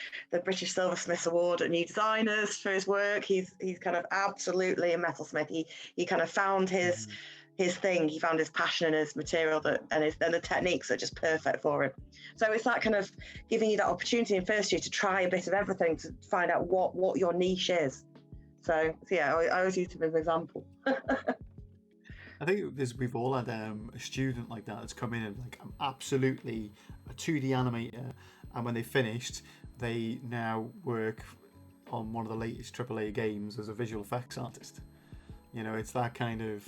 British Silversmiths Award at New Designers for his work. He's kind of absolutely a metalsmith. He kind of found his thing. He found his passion and his material and the techniques are just perfect for him. So it's that kind of giving you that opportunity in first year to try a bit of everything to find out what your niche is. So yeah, I always use him as an example. I think we've all had a student like that that's come in and like, I'm absolutely a 2D animator, and when they finished, they now work on one of the latest AAA games as a visual effects artist. You know, it's that kind of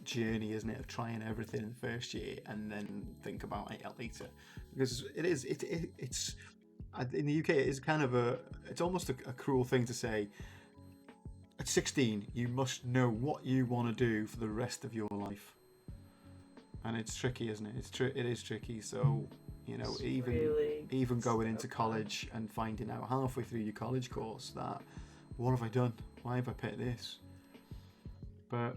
journey, isn't it, of trying everything in the first year and then think about it later. Because it's in the UK, it is kind of it's almost a cruel thing to say. At 16, you must know what you want to do for the rest of your life, and it's tricky, isn't it? It is tricky. So, you know, even going into college and finding out halfway through your college course that, what have I done? Why have I picked this? But,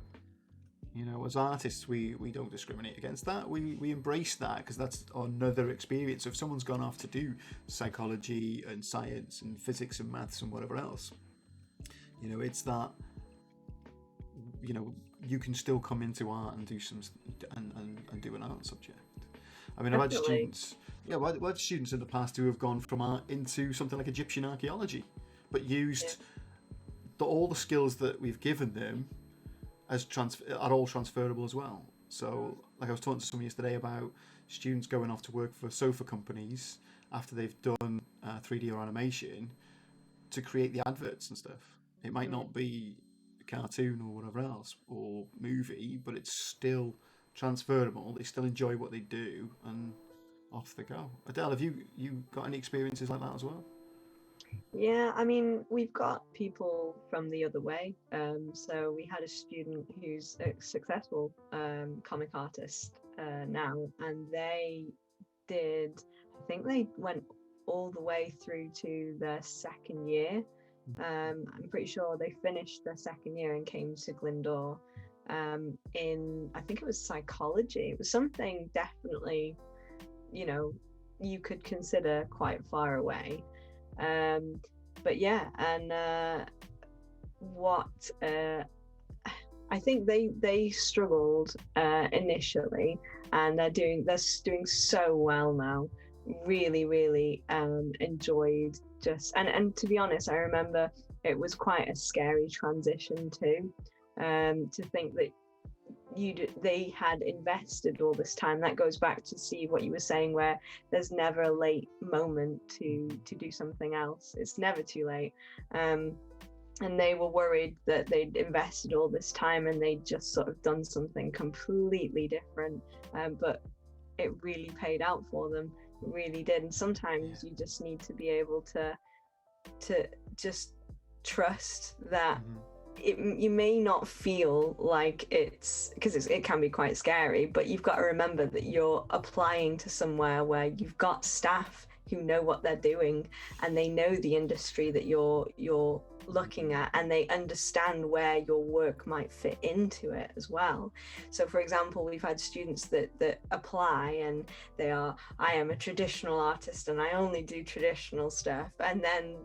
you know, as artists, we don't discriminate against that. We embrace that because that's another experience. So if someone's gone off to do psychology and science and physics and maths and whatever else, you know, it's that, you know, you can still come into art and do and do an art subject. I mean, Definitely. I've had students in the past who have gone from art into something like Egyptian archaeology, but used all the skills that we've given them are all transferable as well. So, like I was talking to someone yesterday about students going off to work for sofa companies after they've done 3D or animation to create the adverts and stuff. It might not be a cartoon or whatever else or movie, but it's still transferable. They still enjoy what they do, and off they go. Adele, have you got any experiences like that as well? Yeah, I mean, we've got people from the other way. So we had a student who's a successful comic artist now, and they did, I think they went all the way through to their second year. I'm pretty sure they finished their second year and came to Glyndŵr in, I think it was psychology. It was something definitely, you know, you could consider quite far away. But yeah, and what I think they struggled initially, and they're doing so well now. Really enjoyed and to be honest, I remember it was quite a scary transition too, to think that they had invested all this time. That goes back to see what you were saying, where there's never a late moment to do something else. It's never too late. And they were worried that they'd invested all this time and they'd just sort of done something completely different, but it really paid out for them. It really did. And sometimes you just need to be able to just trust that you may not feel like it's, because it can be quite scary, but you've got to remember that you're applying to somewhere where you've got staff who know what they're doing and they know the industry that you're looking at, and they understand where your work might fit into it as well. So for example, we've had students that apply and they are, I am a traditional artist and I only do traditional stuff, and then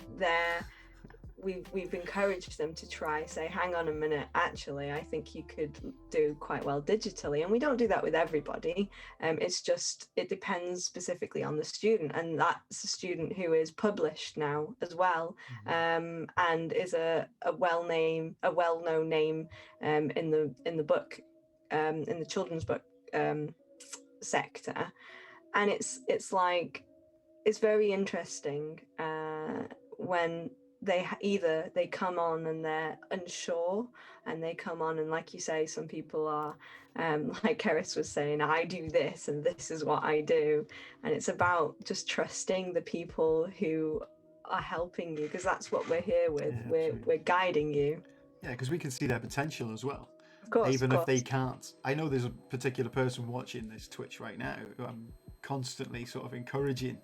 we've encouraged them to try, say, hang on a minute, actually I think you could do quite well digitally. And we don't do that with everybody. It's just, it depends specifically on the student, and that's a student who is published now as well, and is a well-known name in the book, in the children's book sector. And it's like, it's very interesting when they come on and they're unsure, and they come on and, like you say, some people are like Keris was saying, I do this and this is what I do. And it's about just trusting the people who are helping you, because that's what we're here with. We're guiding you. Yeah, because we can see their potential as well. Of course, even if they can't. I know there's a particular person watching this Twitch right now who I'm constantly sort of encouraging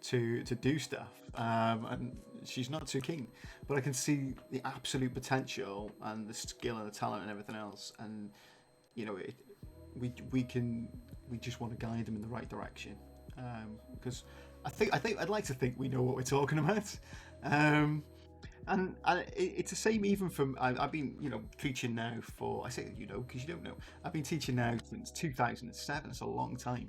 to do stuff, and she's not too keen, but I can see the absolute potential and the skill and the talent and everything else, and you know, we just want to guide them in the right direction, because I think I'd like to think we know what we're talking about, and it's the same even from, I've been, teaching now for, I say because you don't know, I've been teaching now since 2007. It's a long time.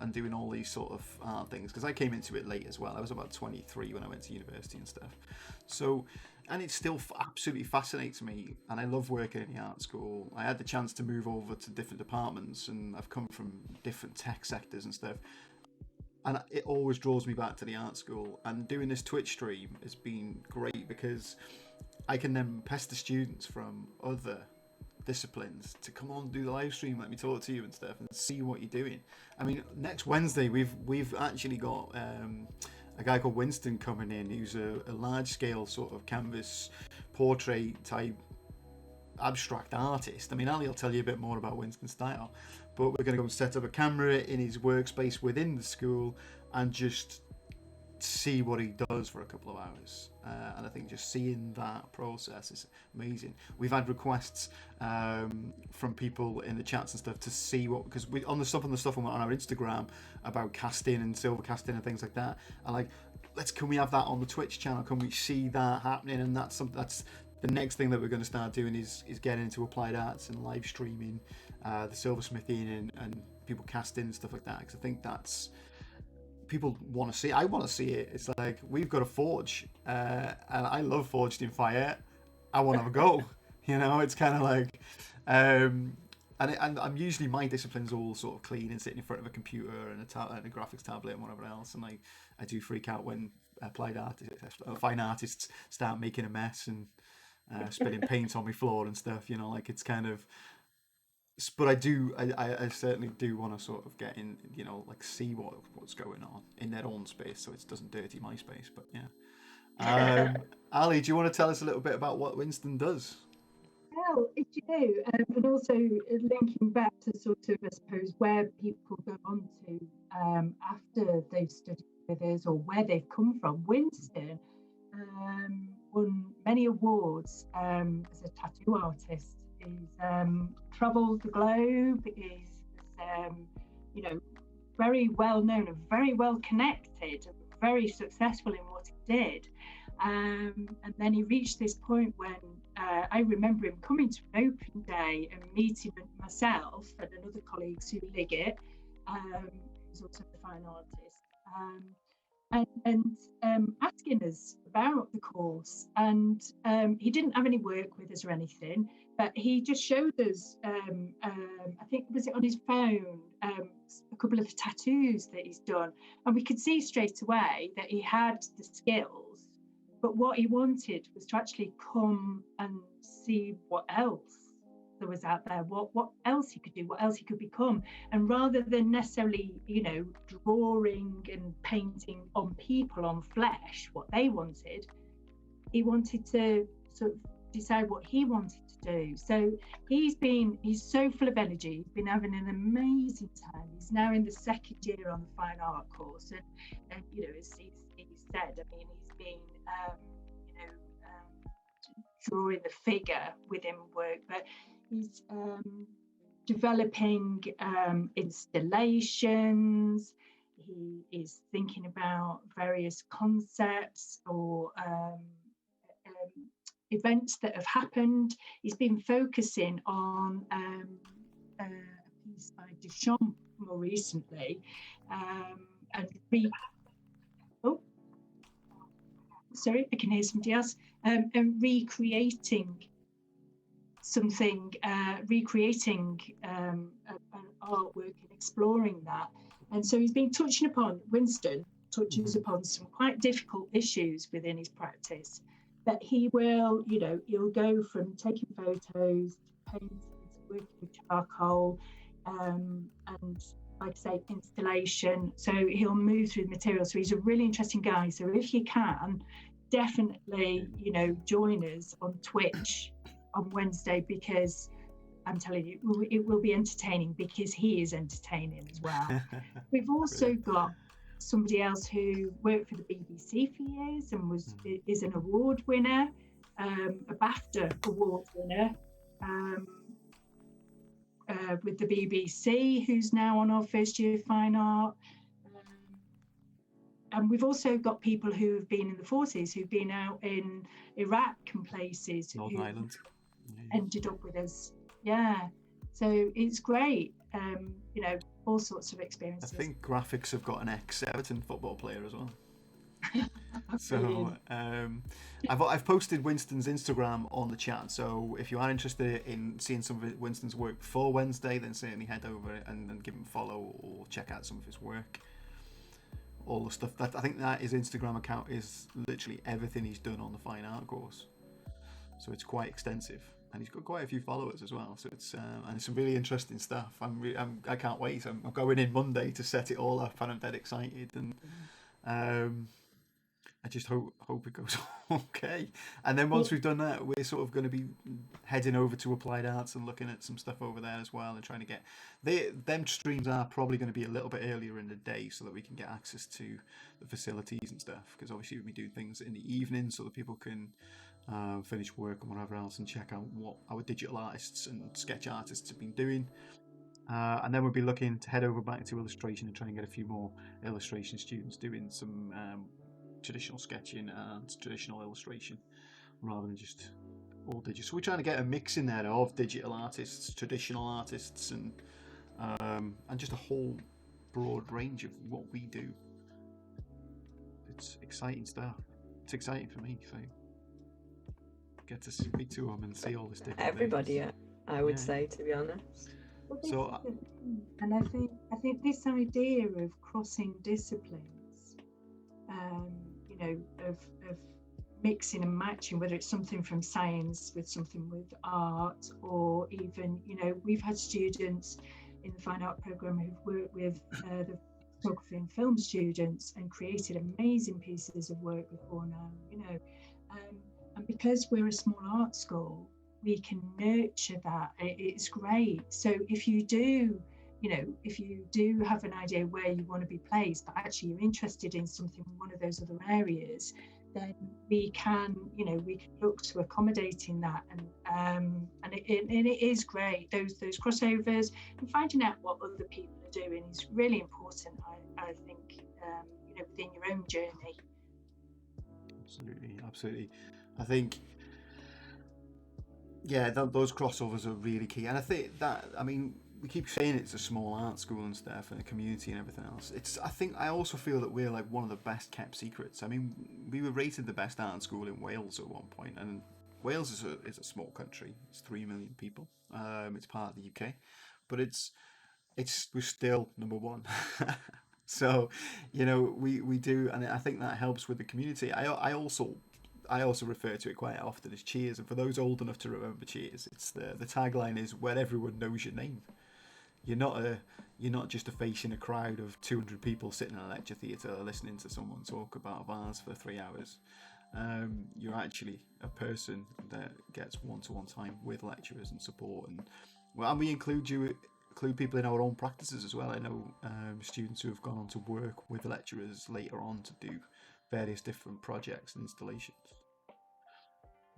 And doing all these sort of art things, because I came into it late as well. I was about 23 when I went to university and stuff. So, and it still absolutely fascinates me, and I love working in the art school. I had the chance to move over to different departments, and I've come from different tech sectors and stuff. And it always draws me back to the art school. And doing this Twitch stream has been great, because I can then pester students from other disciplines to come on and do the live stream, let me talk to you and stuff, and see what you're doing. I mean, next Wednesday we've actually got a guy called Winston coming in, who's a large scale sort of canvas portrait type abstract artist. I mean, Ali will tell you a bit more about Winston's style, but we're going to go and set up a camera in his workspace within the school and just see what he does for a couple of hours, and I think just seeing that process is amazing. We've had requests from people in the chats and stuff to see what, because we on the stuff on our Instagram about casting and silver casting and things like that, and like, can we have that on the Twitch channel? Can we see that happening? And that's the next thing that we're going to start doing is getting into applied arts and live streaming the silversmithing and people casting and stuff like that, because I think that's, people want to see. I want to see it. It's like, we've got a forge, and I love forged in fire. I want to have a go. It's kind of like, and I'm usually, my discipline's all sort of clean and sitting in front of a computer and a graphics tablet and whatever else. And like, I do freak out when applied artists, fine artists start making a mess and spilling paint on my floor and stuff. Like, it's kind of. But I certainly do want to sort of get in, like, see what's going on in their own space, so it doesn't dirty my space. But yeah, Ali, do you want to tell us a little bit about what Winston does? Well, if you do, and also linking back to sort of, I suppose, where people go on to after they've studied with us, or where they've come from. Winston won many awards as a tattoo artist. He's travelled the globe, is very well known and very well connected, and very successful in what he did. And then he reached this point when I remember him coming to an open day and meeting myself and another colleague, Sue Liggett, who's also a fine artist, and asking us about the course. And he didn't have any work with us or anything, but he just showed us, I think, was it on his phone, a couple of tattoos that he's done. And we could see straight away that he had the skills, but what he wanted was to actually come and see what else there was out there, what else he could do, what else he could become. And rather than necessarily, drawing and painting on people, on flesh, what they wanted, he wanted to sort of decide what he wanted to do. So he's so full of energy. He's been having an amazing time. He's now in the second year on the fine art course, and as he said, I mean, he's been drawing the figure within work, but he's developing installations. He is thinking about various concepts or events that have happened. He's been focusing on a piece by Duchamp more recently, and sorry, I can hear somebody else, and recreating something, recreating an artwork and exploring that. And so he's been touching upon, Winston touches upon some quite difficult issues within his practice, but he will, you know, he'll go from taking photos to painting to working with charcoal, and like I say, installation. So he'll move through the material. So he's a really interesting guy. So if you can, definitely, you know, join us on Twitch on Wednesday, because I'm telling you, it will be entertaining, because he is entertaining as well. We've also got somebody else who worked for the BBC for years and is an award winner, a BAFTA award winner, with the BBC, who's now on our first year of fine art. And we've also got people who have been in the forces, who've been out in Iraq and places, Northern Ireland, ended up with us. Yeah, so it's great. You know, all sorts of experiences. I think graphics have got an ex-Everton football player as well. So I've posted Winston's Instagram on the chat, so if you are interested in seeing some of Winston's work before Wednesday, then certainly head over and give him a follow or check out some of his work. All the stuff that I think that his Instagram account is literally everything he's done on the fine art course, so it's quite extensive, and he's got quite a few followers as well. So it's and it's some really interesting stuff. I can't wait. I'm going in Monday to set it all up, and I'm dead excited, and I just hope it goes okay. And then once we've done that, we're sort of going to be heading over to Applied Arts and looking at some stuff over there as well, and trying to get them streams are probably going to be a little bit earlier in the day so that we can get access to the facilities and stuff, because obviously we do things in the evening so that people can finish work and whatever else and check out what our digital artists and sketch artists have been doing. And then we'll be looking to head over back to illustration and try and get a few more illustration students doing some traditional sketching and traditional illustration rather than just all digital. So we're trying to get a mix in there of digital artists, traditional artists, and just a whole broad range of what we do. It's exciting stuff. It's exciting for me, so get to speak to them and see all this different everybody things. I would say, to be honest. Well, So and I think this idea of crossing disciplines, you know, of mixing and matching, whether it's something from science with something with art, or even, you know, we've had students in the fine art program who've worked with the photography and film students and created amazing pieces of work before now, you know, and because we're a small art school, we can nurture that. It's great. So if you do, you know, if you do have an idea where you want to be placed, but actually you're interested in something in one of those other areas, then we can, you know, we can look to accommodating that. And it is great. Those crossovers and finding out what other people are doing is really important, I think, you know, within your own journey. Absolutely. I think, yeah, those crossovers are really key. And I think that, I mean, we keep saying it's a small art school and stuff and a community and everything else. I also feel that we're like one of the best kept secrets. I mean, we were rated the best art school in Wales at one point, and Wales is a small country. It's 3 million people. It's part of the UK, but we're still number one. So, you know, we do, and I think that helps with the community. I also refer to it quite often as Cheers, and for those old enough to remember Cheers, it's the tagline is where everyone knows your name. You're not just a face in a crowd of 200 people sitting in a lecture theatre listening to someone talk about vase for 3 hours. You're actually a person that gets one-to-one time with lecturers and support, and we include people in our own practices as well. I know students who have gone on to work with lecturers later on to do various different projects and installations.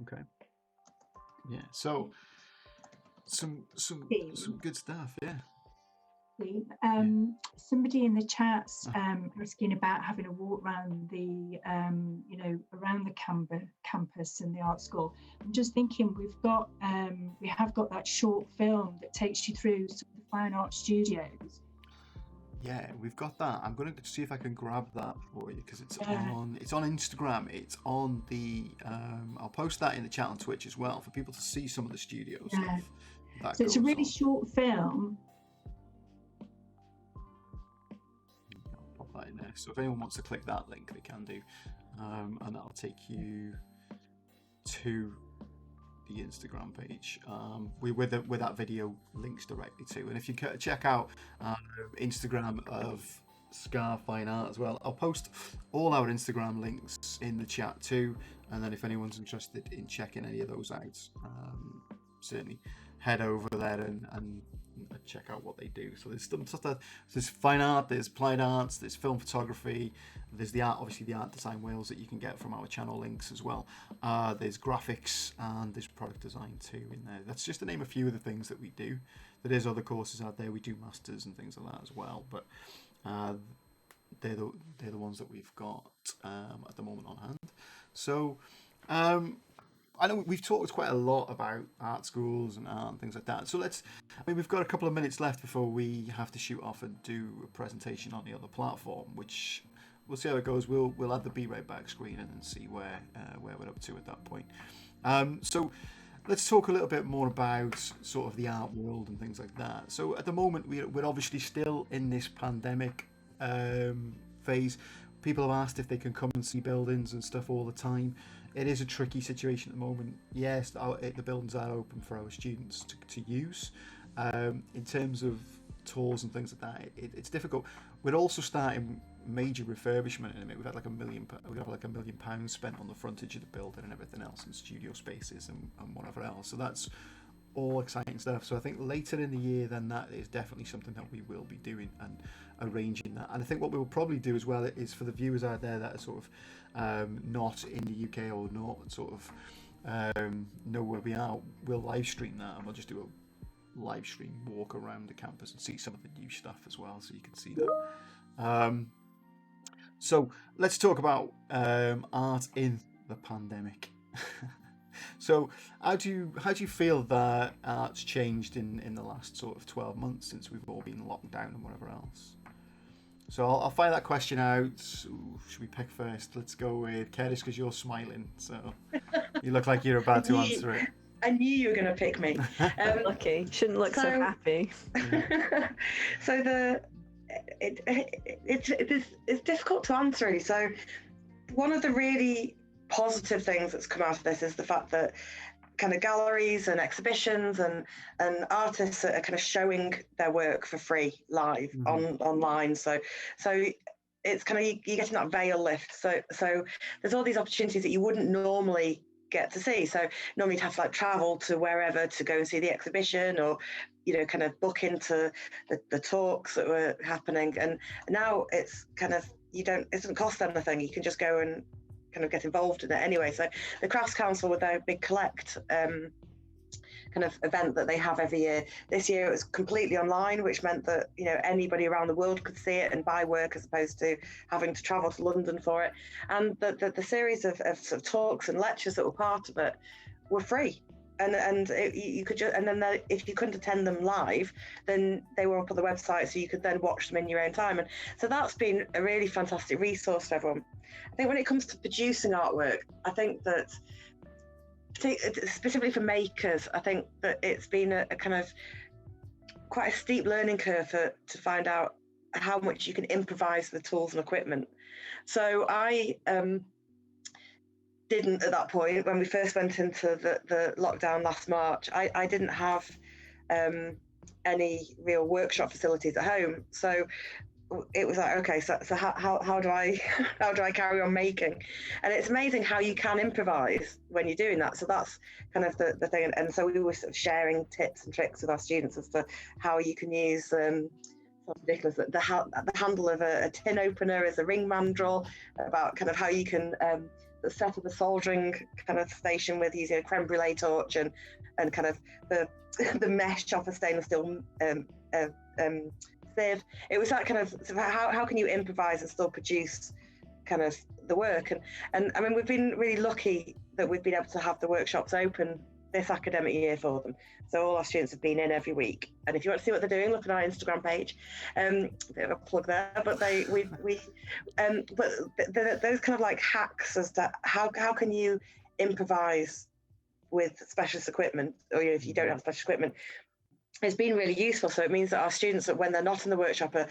Okay. Yeah. So some good stuff. Yeah. Somebody in the chat's asking about having a walk around the around the campus and the art school. I'm just thinking we have got that short film that takes you through some of the fine art studios. Yeah, we've got that. I'm going to see if I can grab that for you because it's on Instagram. It's on the I'll post that in the chat on Twitch as well for people to see some of the studio stuff. So it's a really short film. I'll pop that in there. So if anyone wants to click that link, they can do, and that'll take you to the Instagram page with that video links directly to. And if you check out Instagram of Scar Fine Art as well, I'll post all our Instagram links in the chat too, and then if anyone's interested in checking any of those out, certainly head over there and check out what they do. So there's fine art, there's applied arts, there's film photography, there's the art, obviously the Art Design Wales that you can get from our channel links as well. There's graphics and there's product design too in there. That's just to name a few of the things that we do. There is other courses out there. We do masters and things like that as well, but they're the ones that we've got at the moment on hand. So I know we've talked quite a lot about art schools and art and things like that. So we've got a couple of minutes left before we have to shoot off and do a presentation on the other platform, which we'll see how it goes. We'll add the Be Right Back screen and see where we're up to at that point. So let's talk a little bit more about sort of the art world and things like that. So at the moment, we're obviously still in this pandemic phase. People have asked if they can come and see buildings and stuff all the time. It is a tricky situation at the moment. Yes, the buildings are open for our students to use. In terms of tours and things like that, it's difficult. We're also starting major refurbishment in a minute. We've had like £1 million spent on the frontage of the building and everything else, and studio spaces and whatever else. So that's all exciting stuff. So I think later in the year, then that is definitely something that we will be doing and arranging that. And I think what we will probably do as well is for the viewers out there that are sort of not in the UK or not sort of know where we are, we'll live stream that and we'll just do a live stream walk around the campus and see some of the new stuff as well, so you can see that. So let's talk about art in the pandemic. So how do you feel that art's changed in the last sort of 12 months since we've all been locked down and whatever else? So I'll fire that question out. Ooh, should we pick first? Let's go with Keris because you're smiling. So you look like you're about to answer it. I knew you were going to pick me. Lucky. Shouldn't look so happy. So it's difficult to answer really. So one of the really positive things that's come out of this is the fact that kind of galleries and exhibitions and artists are kind of showing their work for free live online. So it's kind of you're getting that veil lift. So there's all these opportunities that you wouldn't normally get to see. So normally you'd have to like travel to wherever to go and see the exhibition, or kind of book into the talks that were happening. And now it's kind of it doesn't cost anything. You can just go and kind of get involved in it anyway. So the Crafts Council, with their big collect kind of event that they have every year, this year it was completely online, which meant that anybody around the world could see it and buy work as opposed to having to travel to London for it. And the series of sort of talks and lectures that were part of it were free. You could just, and then if you couldn't attend them live, then they were up on the website, so you could then watch them in your own time. And so that's been a really fantastic resource for everyone. I think when it comes to producing artwork, I think that specifically for makers, I think that it's been a kind of quite a steep learning curve to find out how much you can improvise with tools and equipment. So I didn't at that point, when we first went into the lockdown last March, I didn't have any real workshop facilities at home. So it was like, okay, so how do I carry on making? And it's amazing how you can improvise when you're doing that. So that's kind of the thing. And so we were sort of sharing tips and tricks with our students as to how you can use ridiculous, the handle of a tin opener as a ring mandrel, about kind of how you can set up a soldering kind of station with using a creme brulee torch and kind of the the mesh off a stainless steel sieve. It was that kind of how can you improvise and still produce kind of the work, and I mean, we've been really lucky that we've been able to have the workshops open this academic year for them. So all our students have been in every week, and if you want to see what they're doing, look at our Instagram page. Bit of a plug there, but those kind of like hacks as to how can you improvise with specialist equipment, or if you don't have special equipment, it's been really useful. So it means that our students, when they're not in the workshop at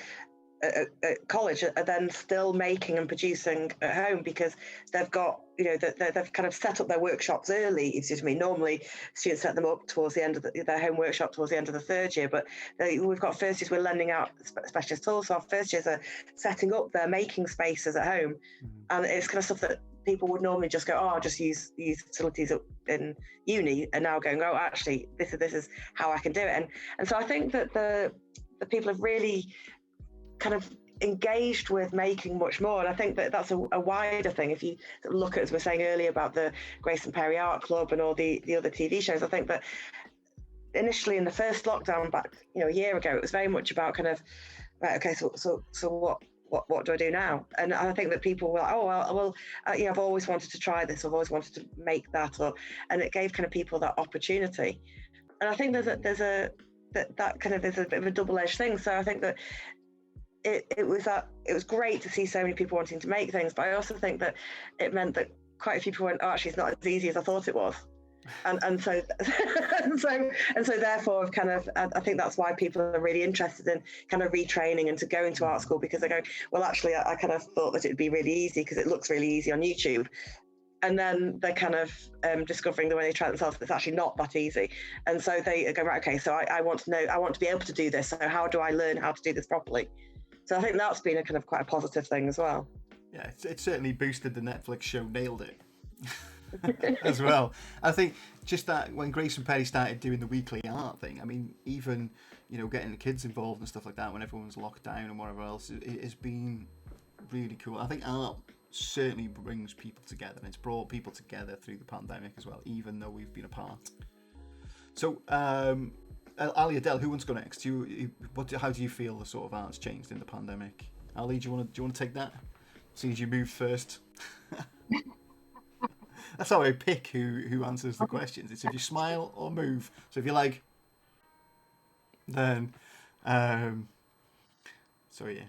college, are then still making and producing at home, because they've got, they've kind of set up their workshops early. Excuse me. Normally, students set them up towards the end of their home workshop towards the end of the third year. But we've got first years, we're lending out specialist tools. So our first years are setting up their making spaces at home, and it's kind of stuff that people would normally just go, oh, I'll just use facilities in uni, and now going, oh, actually, this is how I can do it. And so I think that the people have really kind of engaged with making much more, and I think that that's a wider thing. If you look at, as we were saying earlier, about the Grace and Perry Art Club and all the other TV shows, I think that initially in the first lockdown back a year ago, it was very much about kind of, right, okay, so what do I do now? And I think that people were like, oh well, I've always wanted to try this, I've always wanted to make that, and it gave kind of people that opportunity. And I think there's a bit of a double-edged thing. So I think that it was great to see so many people wanting to make things, but I also think that it meant that quite a few people went, oh, actually, it's not as easy as I thought it was. And so therefore, kind of, I think that's why people are really interested in kind of retraining and to go into art school, because they go, well, actually, I kind of thought that it'd be really easy because it looks really easy on YouTube. And then they're kind of discovering that when they try it themselves, it's actually not that easy. And so they go, right, okay, so I want to know, I want to be able to do this. So how do I learn how to do this properly? So I think that's been a kind of quite a positive thing as well. Yeah, it certainly boosted the Netflix show Nailed It as well. I think just that when Grace and Perry started doing the weekly art thing, I mean, even, getting the kids involved and stuff like that when everyone's locked down and whatever else, it has been really cool. I think art certainly brings people together, and it's brought people together through the pandemic as well, even though we've been apart. So, Ali, Adele, who wants to go next? How do you feel the sort of art's changed in the pandemic? Ali, do you want to take that? Seeing as you moved first. That's how I pick who answers the questions. It's if you smile or move. So if you like, then so yeah.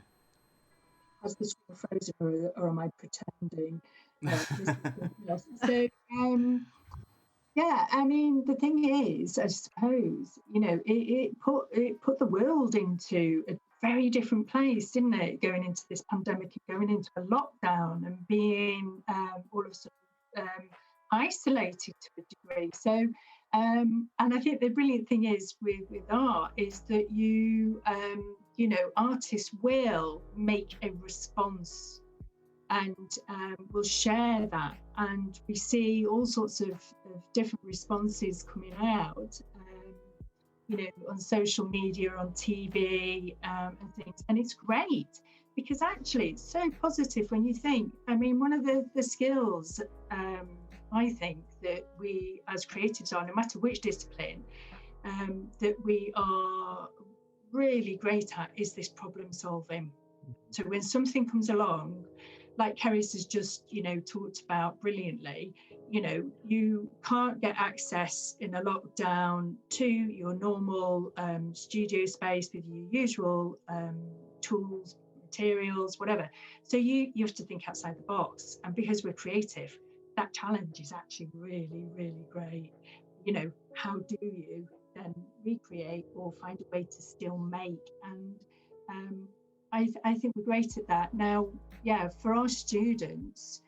Has the screen frozen, or am I pretending? So yeah, I mean, the thing is, I suppose, it put the world into a very different place, didn't it? Going into this pandemic and going into a lockdown and being all of a sudden isolated to a degree. So, and I think the brilliant thing is with art is that artists will make a response and we'll share that, and we see all sorts of different responses coming out, on social media, on TV, and things, and it's great because actually it's so positive when you think. I mean, one of the skills I think that we as creatives are, no matter which discipline, that we are really great at is this problem solving. So when something comes along, like Keris has just, talked about brilliantly, you can't get access in a lockdown to your normal studio space with your usual tools, materials, whatever. So you have to think outside the box. And because we're creative, that challenge is actually really, really great. How do you then recreate or find a way to still make? And I think we're great at that. Now, yeah, for our students,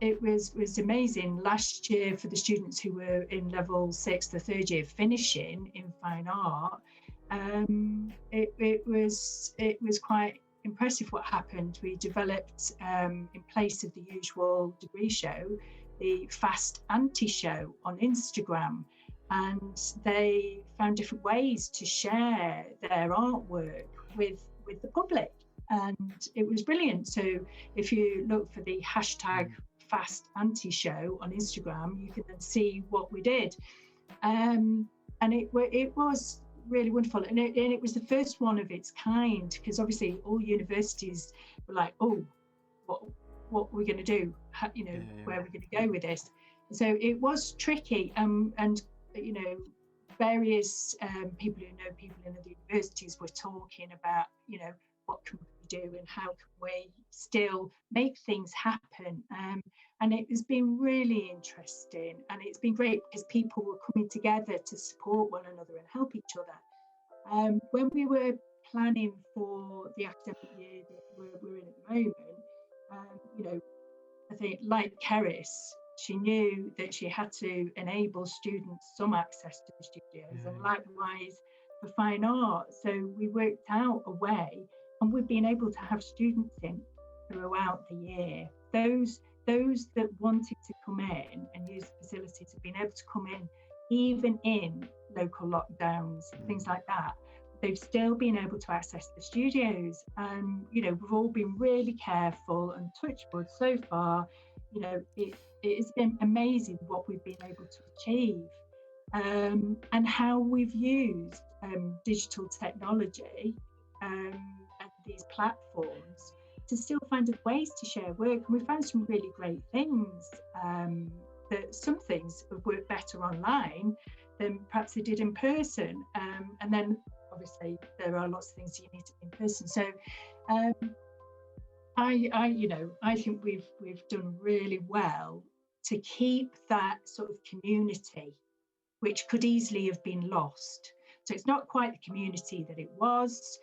it was amazing last year for the students who were in level 6, the third year finishing in fine art. It was quite impressive what happened. We developed, in place of the usual degree show, the Fast Anti-Show on Instagram, and they found different ways to share their artwork with the public. and it was brilliant. So if you look for the hashtag Fast Anti Show on Instagram, you can then see what we did. And it was really wonderful, and it was the first one of its kind, because obviously all universities were like, oh, what are we going to do? How, where are we going to go with this? So it was tricky, and various people who know people in other universities were talking about, what can we do and how can we still make things happen. And it has been really interesting, and it's been great because people were coming together to support one another and help each other. When we were planning for the academic year that we're in at the moment, I think, like Keris, she knew that she had to enable students some access to the studios, and likewise for fine art. So we worked out a way, and we've been able to have students in throughout the year. Those that wanted to come in and use the facilities have been able to come in, even in local lockdowns, things like that. They've still been able to access the studios, and we've all been really careful, and touch wood, so far, it has been amazing what we've been able to achieve, and how we've used digital technology and these platforms to still find ways to share work. And we found some really great things, that some things have worked better online than perhaps they did in person, and then obviously there are lots of things you need to be in person. So I think we've done really well to keep that sort of community, which could easily have been lost. So it's not quite the community that it was,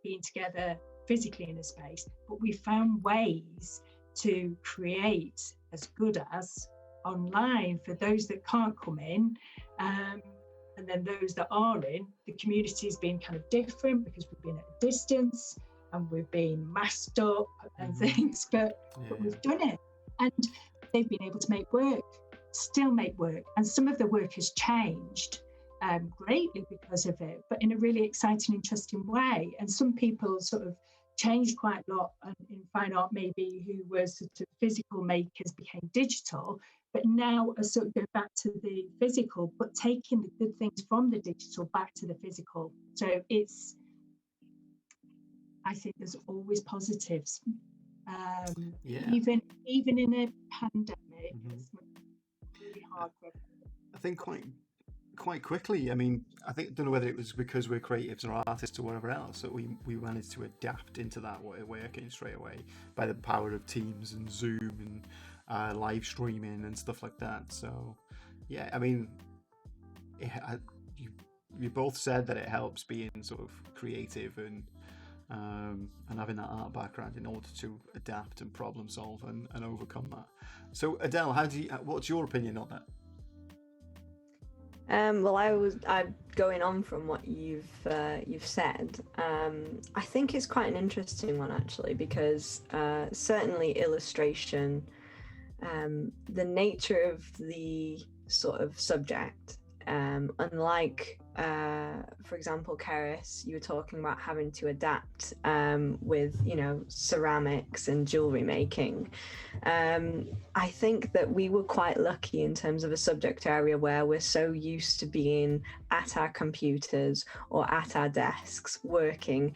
being together physically in a space, but we found ways to create as good as online for those that can't come in, and then those that are in, the community's been kind of different because we've been at a distance and we've been masked up and things, but we've done it, and they've been able to still make work, and some of the work has changed greatly because of it, but in a really exciting, interesting way. And some people sort of changed quite a lot in fine art, maybe, who were sort of physical makers became digital, but now are sort of going back to the physical, but taking the good things from the digital back to the physical. So I think there's always positives, even in a pandemic. It's really hard for everyone. I think quite quickly. I mean, I don't know whether it was because we're creatives or artists or whatever else that we managed to adapt into that way of working straight away by the power of Teams and Zoom and live streaming and stuff like that. So yeah, I mean, you both said that it helps being sort of creative and having that art background in order to adapt and problem solve and overcome that. So Adele, what's your opinion on that? Well, I'm going on from what you've said. I think it's quite an interesting one, actually, because certainly illustration, the nature of the sort of subject, unlike, for example, Keris, you were talking about having to adapt with, ceramics and jewelry making. I think that we were quite lucky in terms of a subject area where we're so used to being at our computers or at our desks working.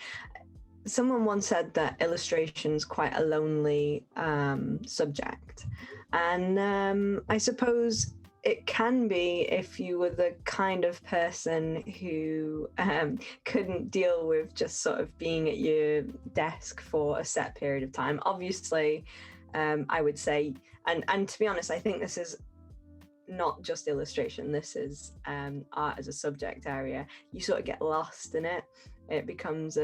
Someone once said that illustration's quite a lonely subject, and I suppose it can be if you were the kind of person who couldn't deal with just sort of being at your desk for a set period of time. Obviously, I would say, and to be honest, I think this is not just illustration, this is art as a subject area. You sort of get lost in it. It becomes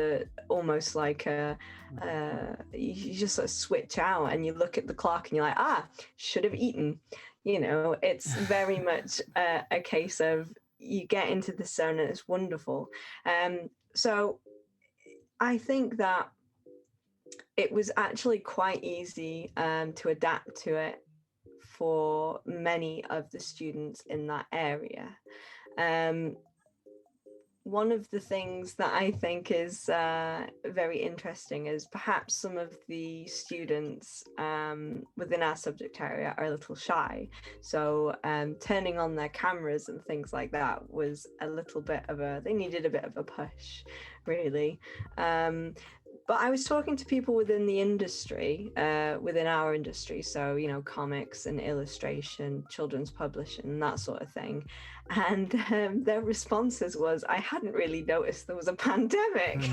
almost like you just sort of switch out and you look at the clock and you're like, should have eaten. It's very much a case of you get into the zone and it's wonderful. So I think that it was actually quite easy to adapt to it for many of the students in that area. one of the things that I think is very interesting is perhaps some of the students within our subject area are a little shy. So turning on their cameras and things like that was a little bit of they needed a bit of a push, really. But I was talking to people within the industry, within our industry, so, you know, comics and illustration, children's publishing, and that sort of thing. And their responses was, I hadn't really noticed there was a pandemic.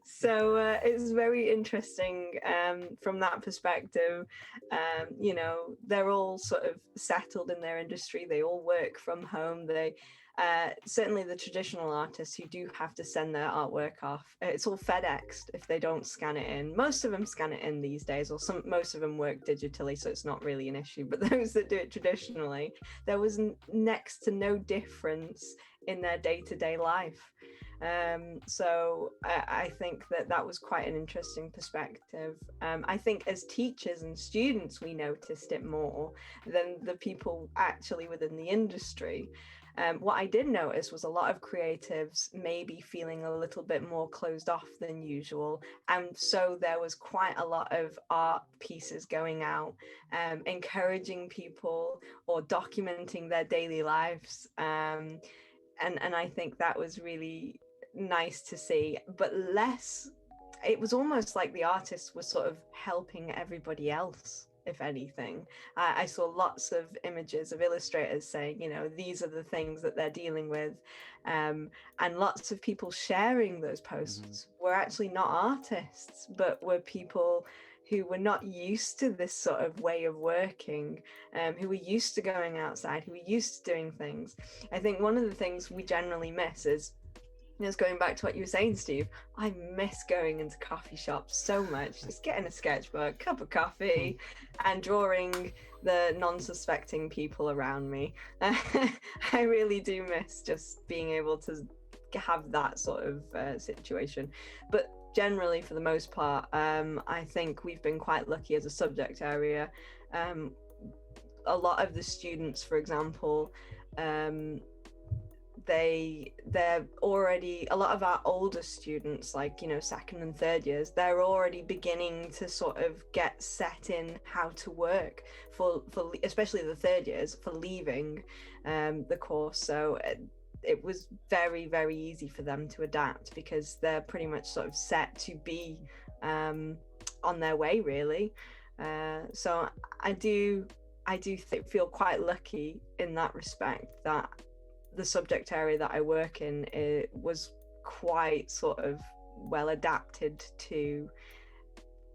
So it's very interesting from that perspective. You know, they're all sort of settled in their industry. They all work from home. They certainly the traditional artists who do have to send their artwork off, it's all FedExed if they don't scan it in. Most of them scan it in these days, or most of them work digitally, so it's not really an issue. But those that do it traditionally, there was next to no difference in their day-to-day life. So I think that was quite an interesting perspective. I think as teachers and students, we noticed it more than the people actually within the industry. What I did notice was a lot of creatives maybe feeling a little bit more closed off than usual. And so there was quite a lot of art pieces going out, encouraging people or documenting their daily lives. And I think that was really nice to see, but less, it was almost like the artists were sort of helping everybody else. If anything, I saw lots of images of illustrators saying, you know, these are the things that they're dealing with, and lots of people sharing those posts were actually not artists, but were people who were not used to this sort of way of working, who were used to going outside, who were used to doing things. I think one of the things we generally miss is, just going back to what you were saying, Steve, I miss going into coffee shops so much, just getting a sketchbook, cup of coffee, and drawing the non-suspecting people around me. I really do miss just being able to have that sort of situation. But generally, for the most part, I think we've been quite lucky as a subject area. A lot of the students, for example, they're already, a lot of our older students, like, you know, second and third years, they're already beginning to sort of get set in how to work for especially the third years, for leaving the course. So it was very, very easy for them to adapt because they're pretty much sort of set to be on their way, really. So I do feel quite lucky in that respect, that the subject area that I work in, it was quite sort of well adapted to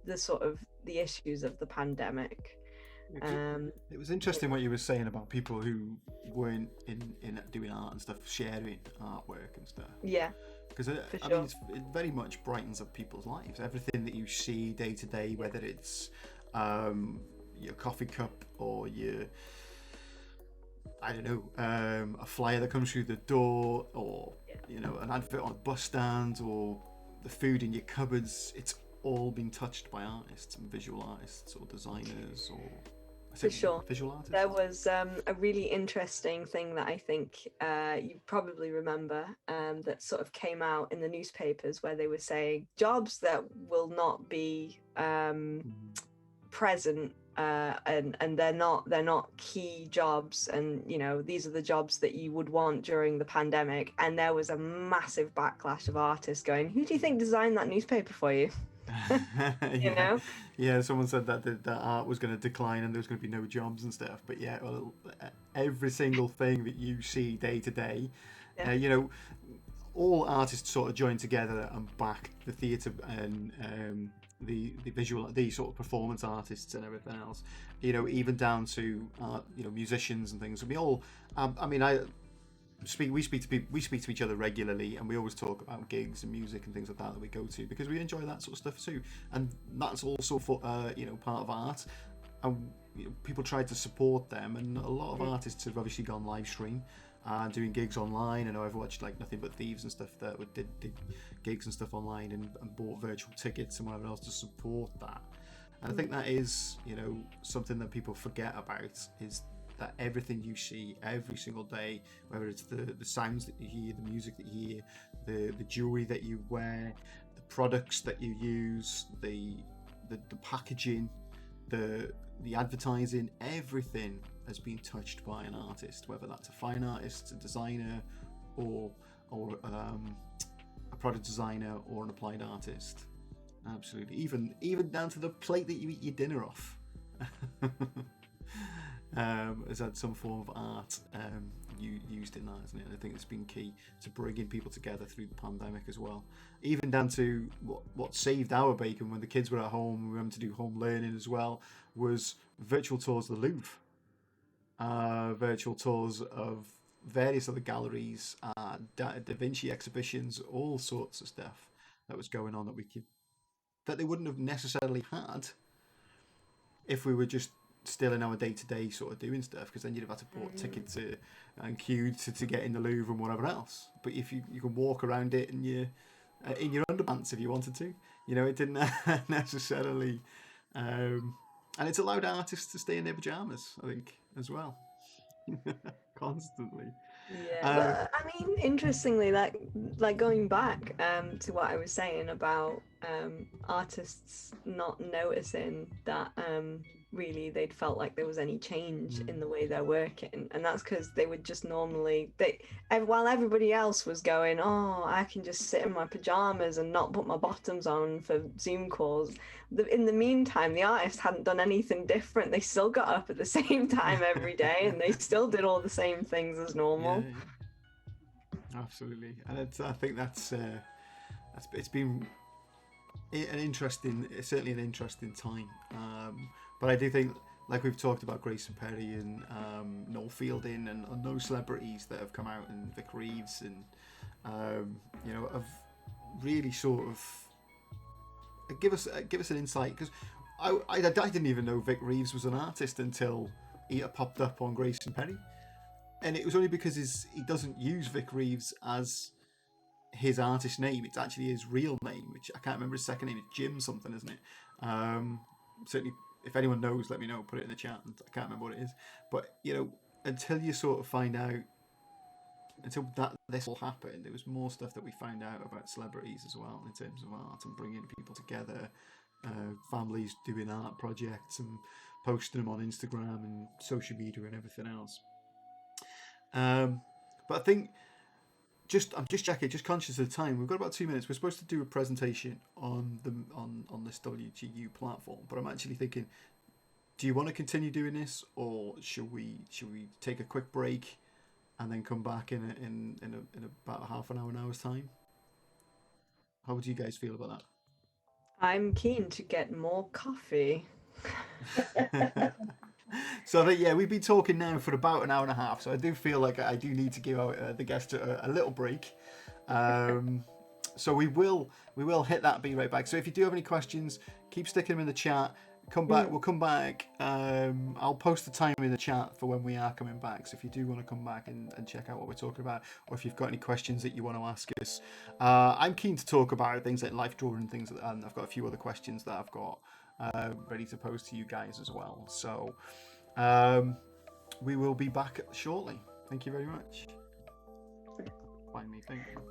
the sort of the issues of the pandemic. It was interesting what you were saying about people who weren't in doing art and stuff, sharing artwork and stuff. Yeah, because I mean, it very much brightens up people's lives. Everything that you see day to day, whether it's your coffee cup or your, I don't know, a flyer that comes through the door, or you know, an advert on a bus stand, or the food in your cupboards. It's all been touched by artists and visual artists or designers, or for sure visual artists. There was a really interesting thing that I think you probably remember, that sort of came out in the newspapers, where they were saying jobs that will not be present, and they're not key jobs, and you know, these are the jobs that you would want during the pandemic. And there was a massive backlash of artists going, who do you think designed that newspaper for you? You know? Yeah, someone said that art was going to decline and there was going to be no jobs and stuff. But yeah, well, every single thing that you see day to day, you know, all artists sort of join together and back the theatre and the visual, the sort of performance artists and everything else. You know, even down to you know, musicians and things. And we all, I mean, we speak to each other regularly, and we always talk about gigs and music and things like that we go to, because we enjoy that sort of stuff too, and that's also for you know, part of art. And you know, people try to support them, and a lot of artists have obviously gone live stream, doing gigs online. I know I've watched like Nothing But Thieves and stuff that did gigs and stuff online, and bought virtual tickets and whatever else to support that. And I think that is, you know, something that people forget about, is that everything you see every single day, whether it's the sounds that you hear, the music that you hear, the jewelry that you wear, the products that you use, the packaging, the advertising, everything has been touched by an artist, whether that's a fine artist, a designer, or a product designer, or an applied artist. Absolutely, even down to the plate that you eat your dinner off has had some form of art used in that, isn't it? And I think it's been key to bringing people together through the pandemic as well. Even down to what saved our bacon when the kids were at home and we were having to do home learning as well, was virtual tours of the Louvre, virtual tours of various other galleries, Da Vinci exhibitions, all sorts of stuff that was going on that they wouldn't have necessarily had if we were just still in our day-to-day sort of doing stuff, because then you'd have had to bought tickets and queued to get in the Louvre and whatever else. But if you can walk around it in your underpants if you wanted to, it didn't necessarily, and it's allowed artists to stay in their pajamas, I think, as well. Constantly. Yeah, but I mean, interestingly, like going back to what I was saying about artists not noticing that really they'd felt like there was any change in the way they're working, and that's because they would just normally while everybody else was going, oh, I can just sit in my pajamas and not put my bottoms on for Zoom calls. In the meantime, the artist hadn't done anything different. They still got up at the same time every day, and they still did all the same things as normal. Yeah. Absolutely, and I think it's been certainly an interesting time. But I do think, like we've talked about, Grayson Perry and Noel Fielding and those celebrities that have come out, and Vic Reeves, and have really sort of give us an insight, because I didn't even know Vic Reeves was an artist until he popped up on Grayson Perry, and it was only because he doesn't use Vic Reeves as his artist name. It's actually his real name, which I can't remember his second name. It's Jim something, isn't it? Certainly, if anyone knows, let me know. Put it in the chat. I can't remember what it is. But until you sort of find out, until this all happened, there was more stuff that we found out about celebrities as well, in terms of art and bringing people together, families doing art projects and posting them on Instagram and social media and everything else. But I think I'm just checking, just conscious of the time. We've got about 2 minutes. We're supposed to do a presentation on this WGU platform, but I'm actually thinking, do you want to continue doing this, or should we take a quick break and then come back in about half an hour's time? How would you guys feel about that? I'm keen to get more coffee. So I think, we've been talking now for about an hour and a half, so I do feel like I do need to give out the guests a little break. So we will hit that, be right back. So if you do have any questions, keep sticking them in the chat. Come back. We'll come back. I'll post the time in the chat for when we are coming back. So if you do want to come back and check out what we're talking about, or if you've got any questions that you want to ask us, I'm keen to talk about things like life drawing and things like that, and I've got a few other questions that I've got ready to pose to you guys as well. So we will be back shortly. Thank you very much. Find me. Thank you.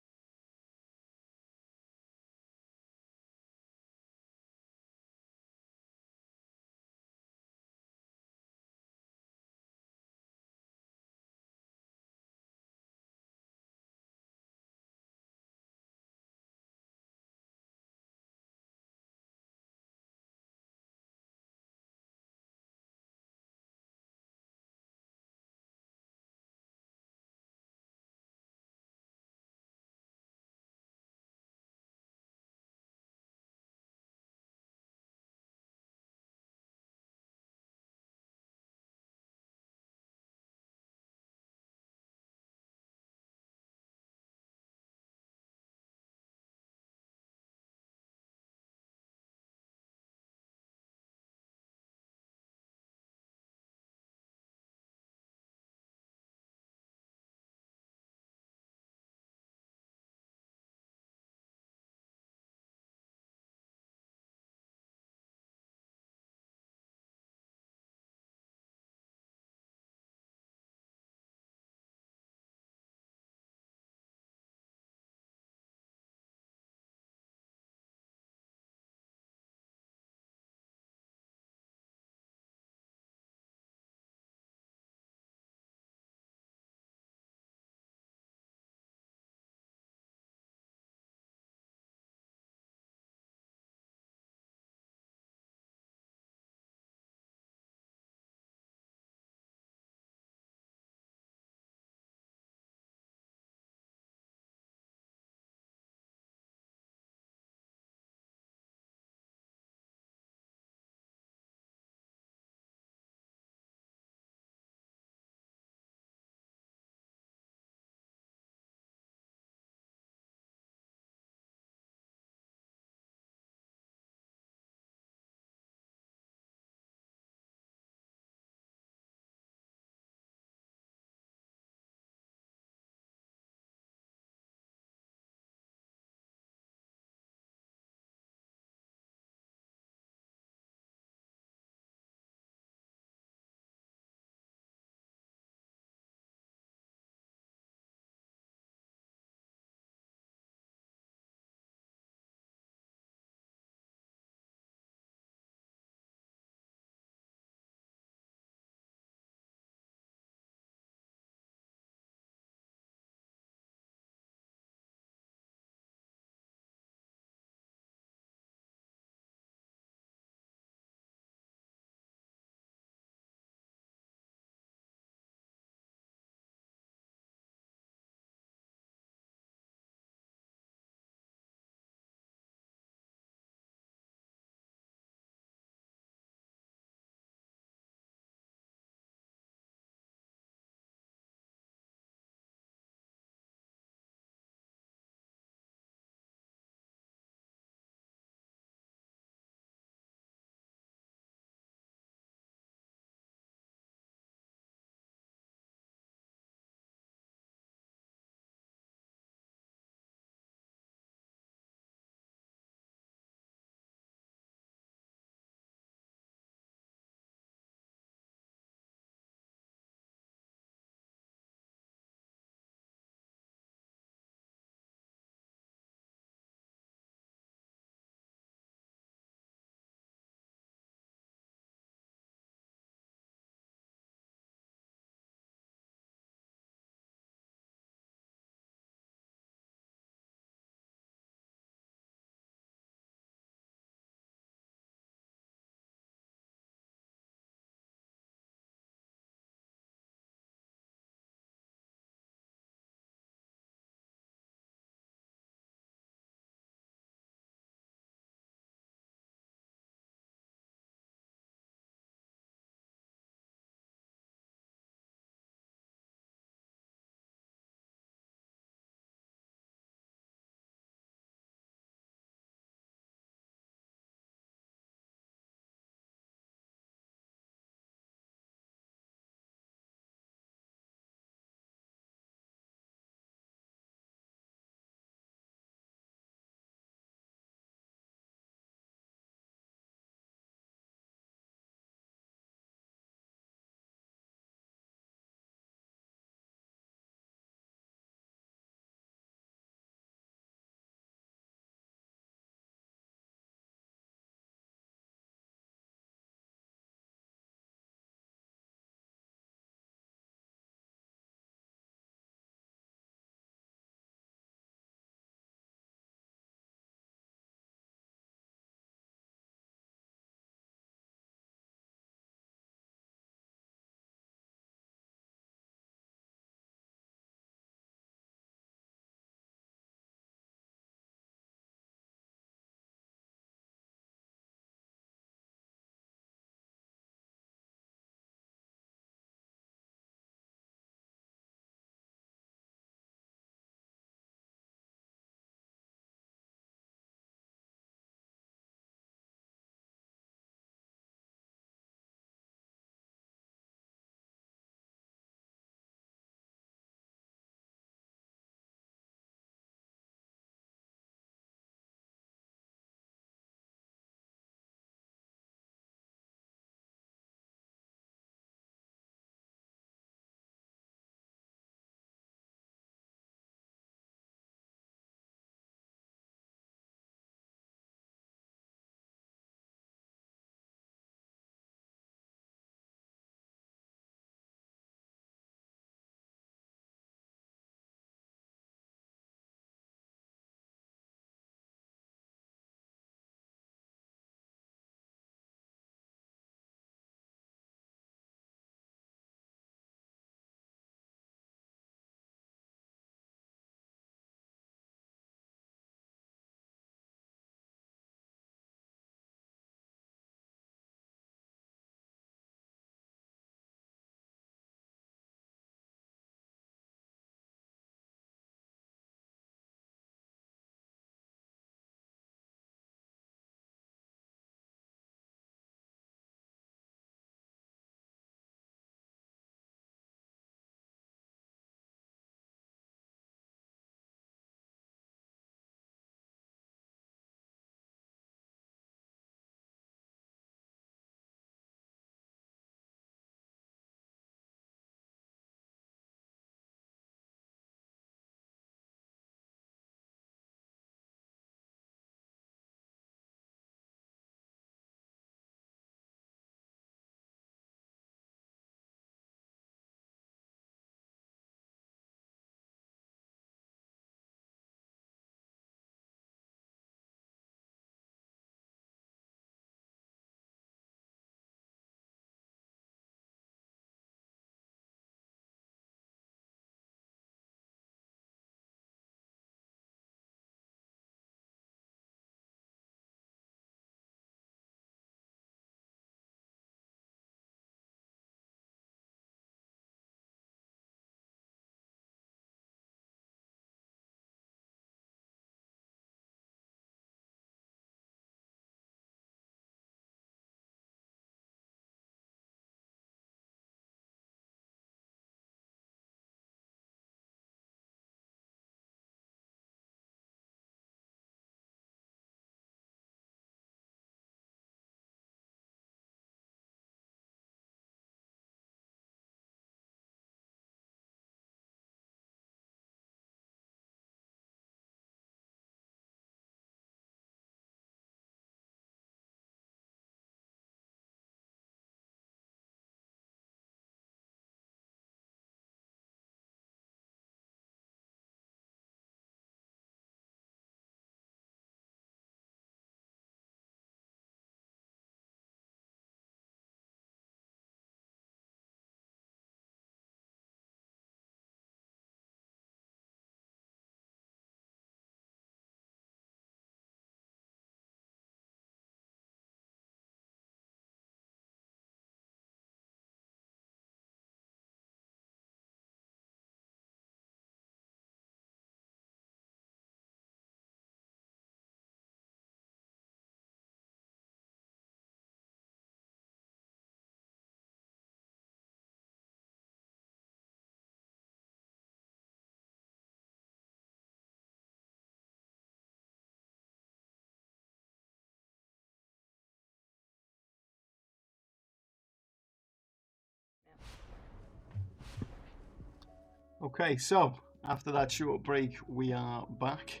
Okay, so after that short break, we are back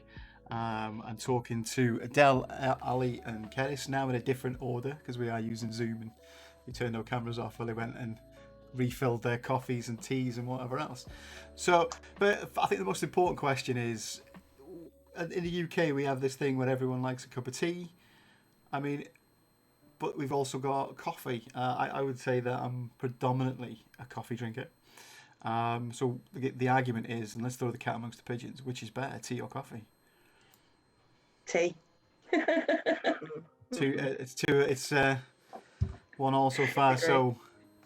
and talking to Adele, Ali, and Keris, now in a different order because we are using Zoom, and we turned our cameras off while they went and refilled their coffees and teas and whatever else. So, but I think the most important question is, in the UK, we have this thing where everyone likes a cup of tea. I mean, but we've also got coffee. I would say that I'm predominantly a coffee drinker. So the argument is, and let's throw the cat amongst the pigeons, which is better, tea or coffee? Tea. It's 1-1 so far. So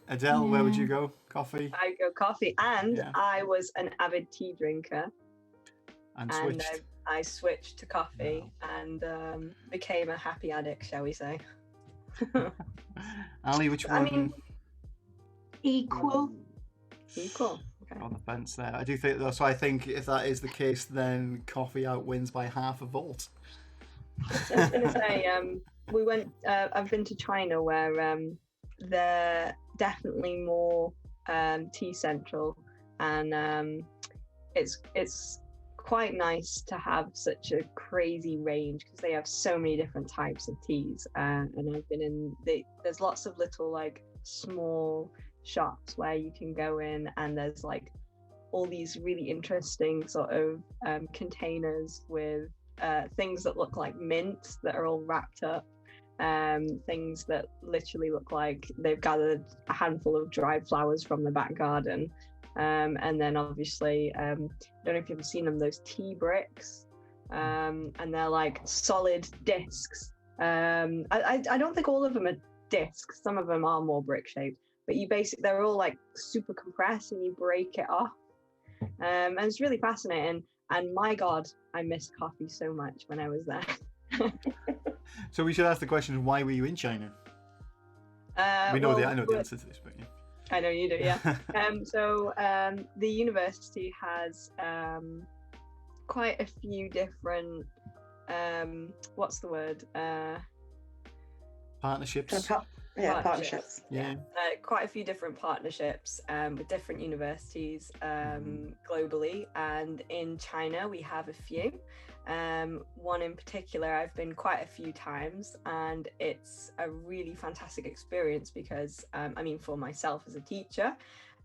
Adele, where would you go? Coffee? I go coffee, and Yeah. I was an avid tea drinker, And and switched. I switched to coffee and became a happy addict, shall we say? Ali, which I one? mean, Equal. equal. Okay. On the fence there. I do think though. So I think if that is the case, then coffee outwins by half a volt. I was going to say, we went. I've been to China, where they're definitely more tea central, and it's quite nice to have such a crazy range because they have so many different types of teas. And I've been in. There's lots of little like small shops where you can go in, and there's like all these really interesting sort of containers with things that look like mint that are all wrapped up, things that literally look like they've gathered a handful of dried flowers from the back garden, and then obviously I don't know if you've seen them, those tea bricks, and they're like solid discs. I don't think all of them are discs, some of them are more brick shaped, but they're all like super compressed and you break it off, and it's really fascinating. And my god, I missed coffee so much when I was there. So we should ask the question: why were you in China? I know the answer to this, but yeah. I know you do, yeah. So the university has quite a few different what's the word? Partnerships. Partnerships. Yeah. Quite a few different partnerships with different universities globally, and in China we have a few. One in particular I've been quite a few times, and it's a really fantastic experience because I mean, for myself as a teacher,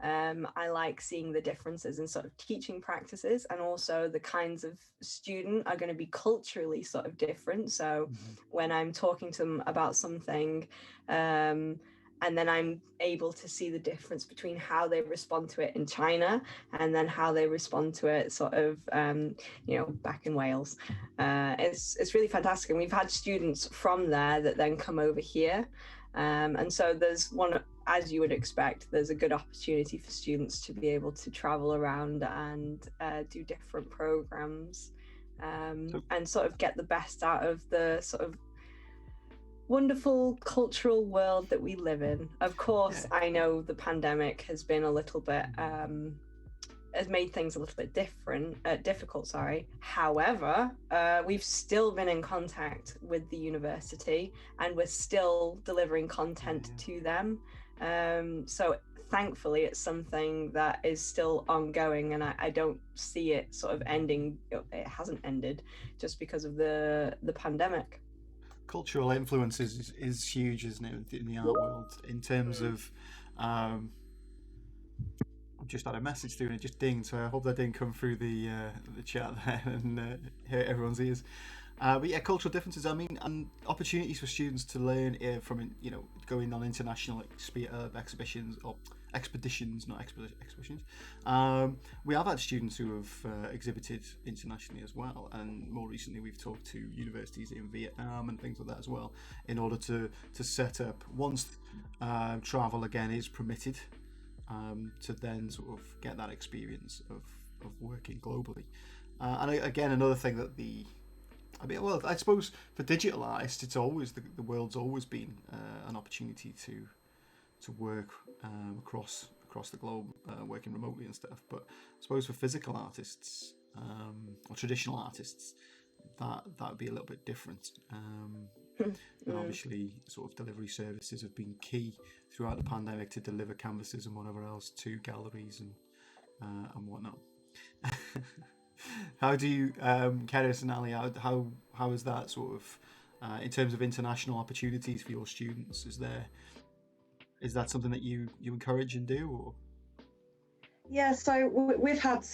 I like seeing the differences in sort of teaching practices, and also the kinds of student are going to be culturally sort of different. So when I'm talking to them about something, and then I'm able to see the difference between how they respond to it in China and then how they respond to it sort of, back in Wales. It's really fantastic. And we've had students from there that then come over here. And so there's one, as you would expect, there's a good opportunity for students to be able to travel around and do different programs, and sort of get the best out of the sort of wonderful cultural world that we live in. Of course, I know the pandemic has been a little bit has made things a little bit difficult. However, we've still been in contact with the university, and we're still delivering content to them. So thankfully, it's something that is still ongoing, and I don't see it sort of ending. It hasn't ended just because of the pandemic. Cultural influence is huge, isn't it, in the art world, in terms of I've just had a message through and it just dinged, so I hope that didn't come through the chat there and hurt everyone's ears. But yeah, cultural differences, I mean, and opportunities for students to learn from, going on international exhibitions or expeditions, not expeditions. We have had students who have exhibited internationally as well, and more recently we've talked to universities in Vietnam and things like that as well, in order to set up, once travel again is permitted, to then sort of get that experience of working globally. And again, another thing that I suppose for digital artists, it's always the world's always been an opportunity to work across the globe, working remotely and stuff. But I suppose for physical artists or traditional artists, that would be a little bit different. And obviously, sort of delivery services have been key throughout the pandemic to deliver canvases and whatever else to galleries and whatnot. How do you, Keris and Ali, how is that sort of, in terms of international opportunities for your students? Is that something that you encourage and do, or? Yeah, so we've had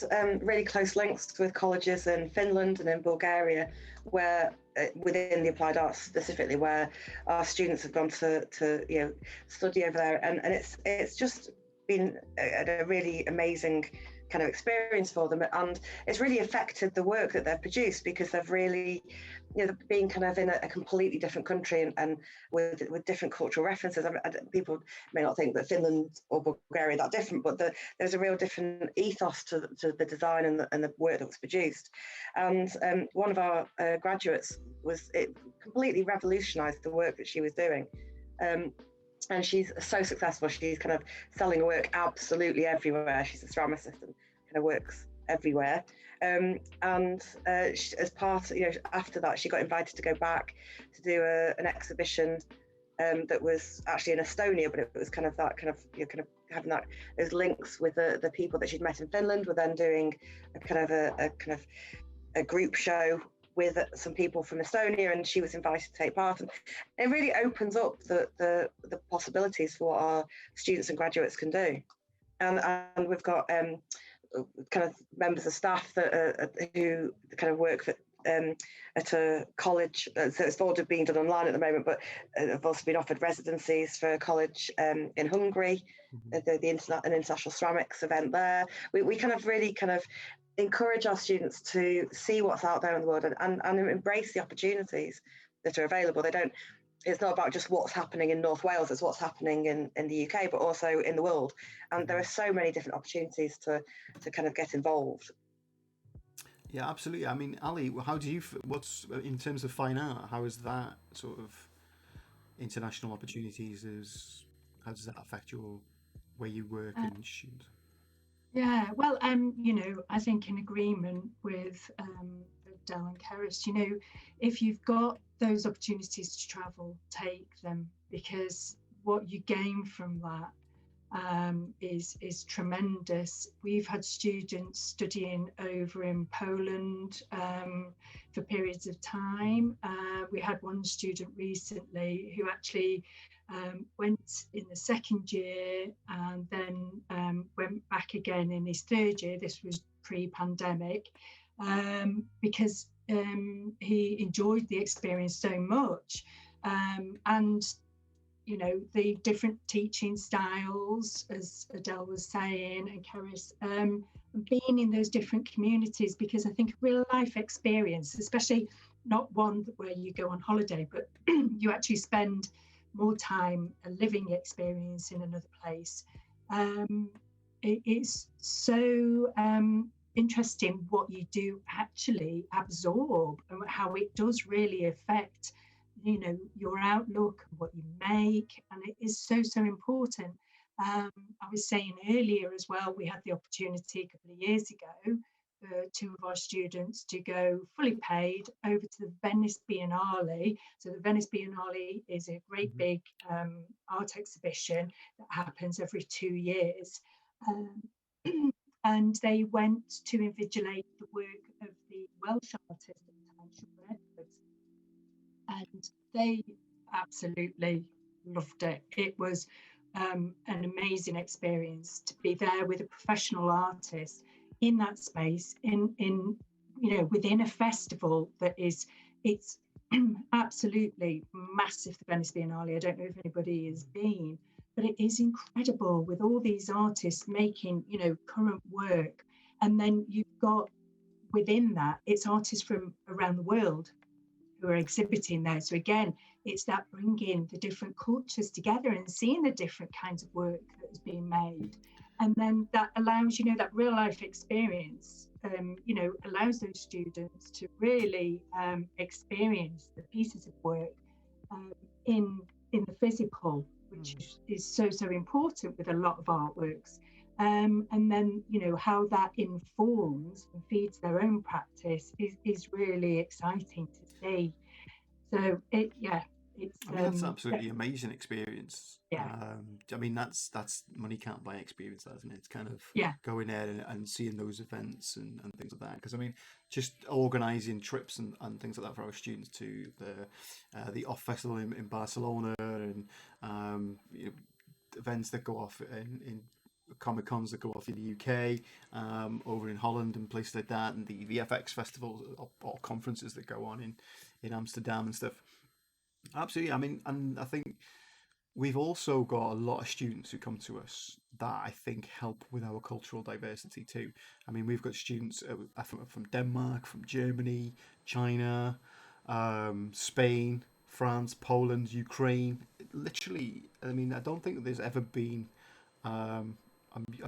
really close links with colleges in Finland and in Bulgaria, where within the applied arts specifically, where our students have gone to study over there, and it's just been a really amazing kind of experience for them, and it's really affected the work that they've produced, because they've really, being kind of in a completely different country and with different cultural references. People may not think that Finland or Bulgaria are that different, but there's a real different ethos to the design and the work that was produced. And one of our graduates it completely revolutionised the work that she was doing. And she's so successful. She's kind of selling her work absolutely everywhere. She's a ceramicist and kind of works everywhere. As part, after that, she got invited to go back to do an exhibition that was actually in Estonia, but it was kind of that kind of having those links with the people that she'd met in Finland. Were then doing a group show with some people from Estonia, and she was invited to take part. And it really opens up the possibilities for what our students and graduates can do. And we've got kind of members of staff that who kind of work at a college. So it's all being done online at the moment, but have also been offered residencies for a college in Hungary, an international ceramics event there. We kind of really kind of encourage our students to see what's out there in the world and embrace the opportunities that are available. It's not about just what's happening in North Wales, it's what's happening in the UK, but also in the world. And there are so many different opportunities to kind of get involved. Yeah, absolutely. I mean, Ali, what's in terms of fine art, how is that sort of international opportunities, how does that affect your where you work and students? Yeah, well, I think in agreement with Del and Keris, if you've got those opportunities to travel, take them, because what you gain from that is tremendous. We've had students studying over in Poland for periods of time. We had one student recently who actually went in the second year and then went back again in his third year. This was pre-pandemic, because he enjoyed the experience so much. And the different teaching styles, as Adele was saying, and Keris, being in those different communities, because I think real life experience, especially not one where you go on holiday, but you actually spend more time a living experience in another place. It's so interesting what you do actually absorb and how it does really affect your outlook and what you make, and it is so important. I was saying earlier as well, we had the opportunity a couple of years ago for two of our students to go fully paid over to the Venice Biennale. So the Venice Biennale is a great big art exhibition that happens every 2 years. And they went to invigilate the work of the Welsh artist at the time, Siobhan Edwards. And they absolutely loved it. It was an amazing experience to be there with a professional artist in that space, in within a festival that it's absolutely massive. The Venice Biennale, I don't know if anybody has been, but it is incredible with all these artists making current work, and then you've got within that it's artists from around the world who are exhibiting there. So again, it's that bringing the different cultures together and seeing the different kinds of work that is being made. And then that allows, that real life experience, allows those students to really experience the pieces of work in the physical, which is so important with a lot of artworks. And then, how that informs and feeds their own practice is really exciting to see. So It's I mean, that's an absolutely amazing experience. Yeah. I mean, that's money can't buy experience, isn't it? It's kind of Yeah. going there and seeing those events and things like that. Because I mean, just organising trips and things like that for our students to the off festival in Barcelona and you know, events that go off in Comic Cons that go off in the UK, over in Holland and places like that, and the VFX festivals or conferences that go on in Amsterdam and stuff. Absolutely. I mean, and I think we've also got a lot of students who come to us that I think help with our cultural diversity too. I mean, we've got students from Denmark, from Germany, China, Spain, France, Poland, Ukraine. Literally, I mean, I don't think there's ever been.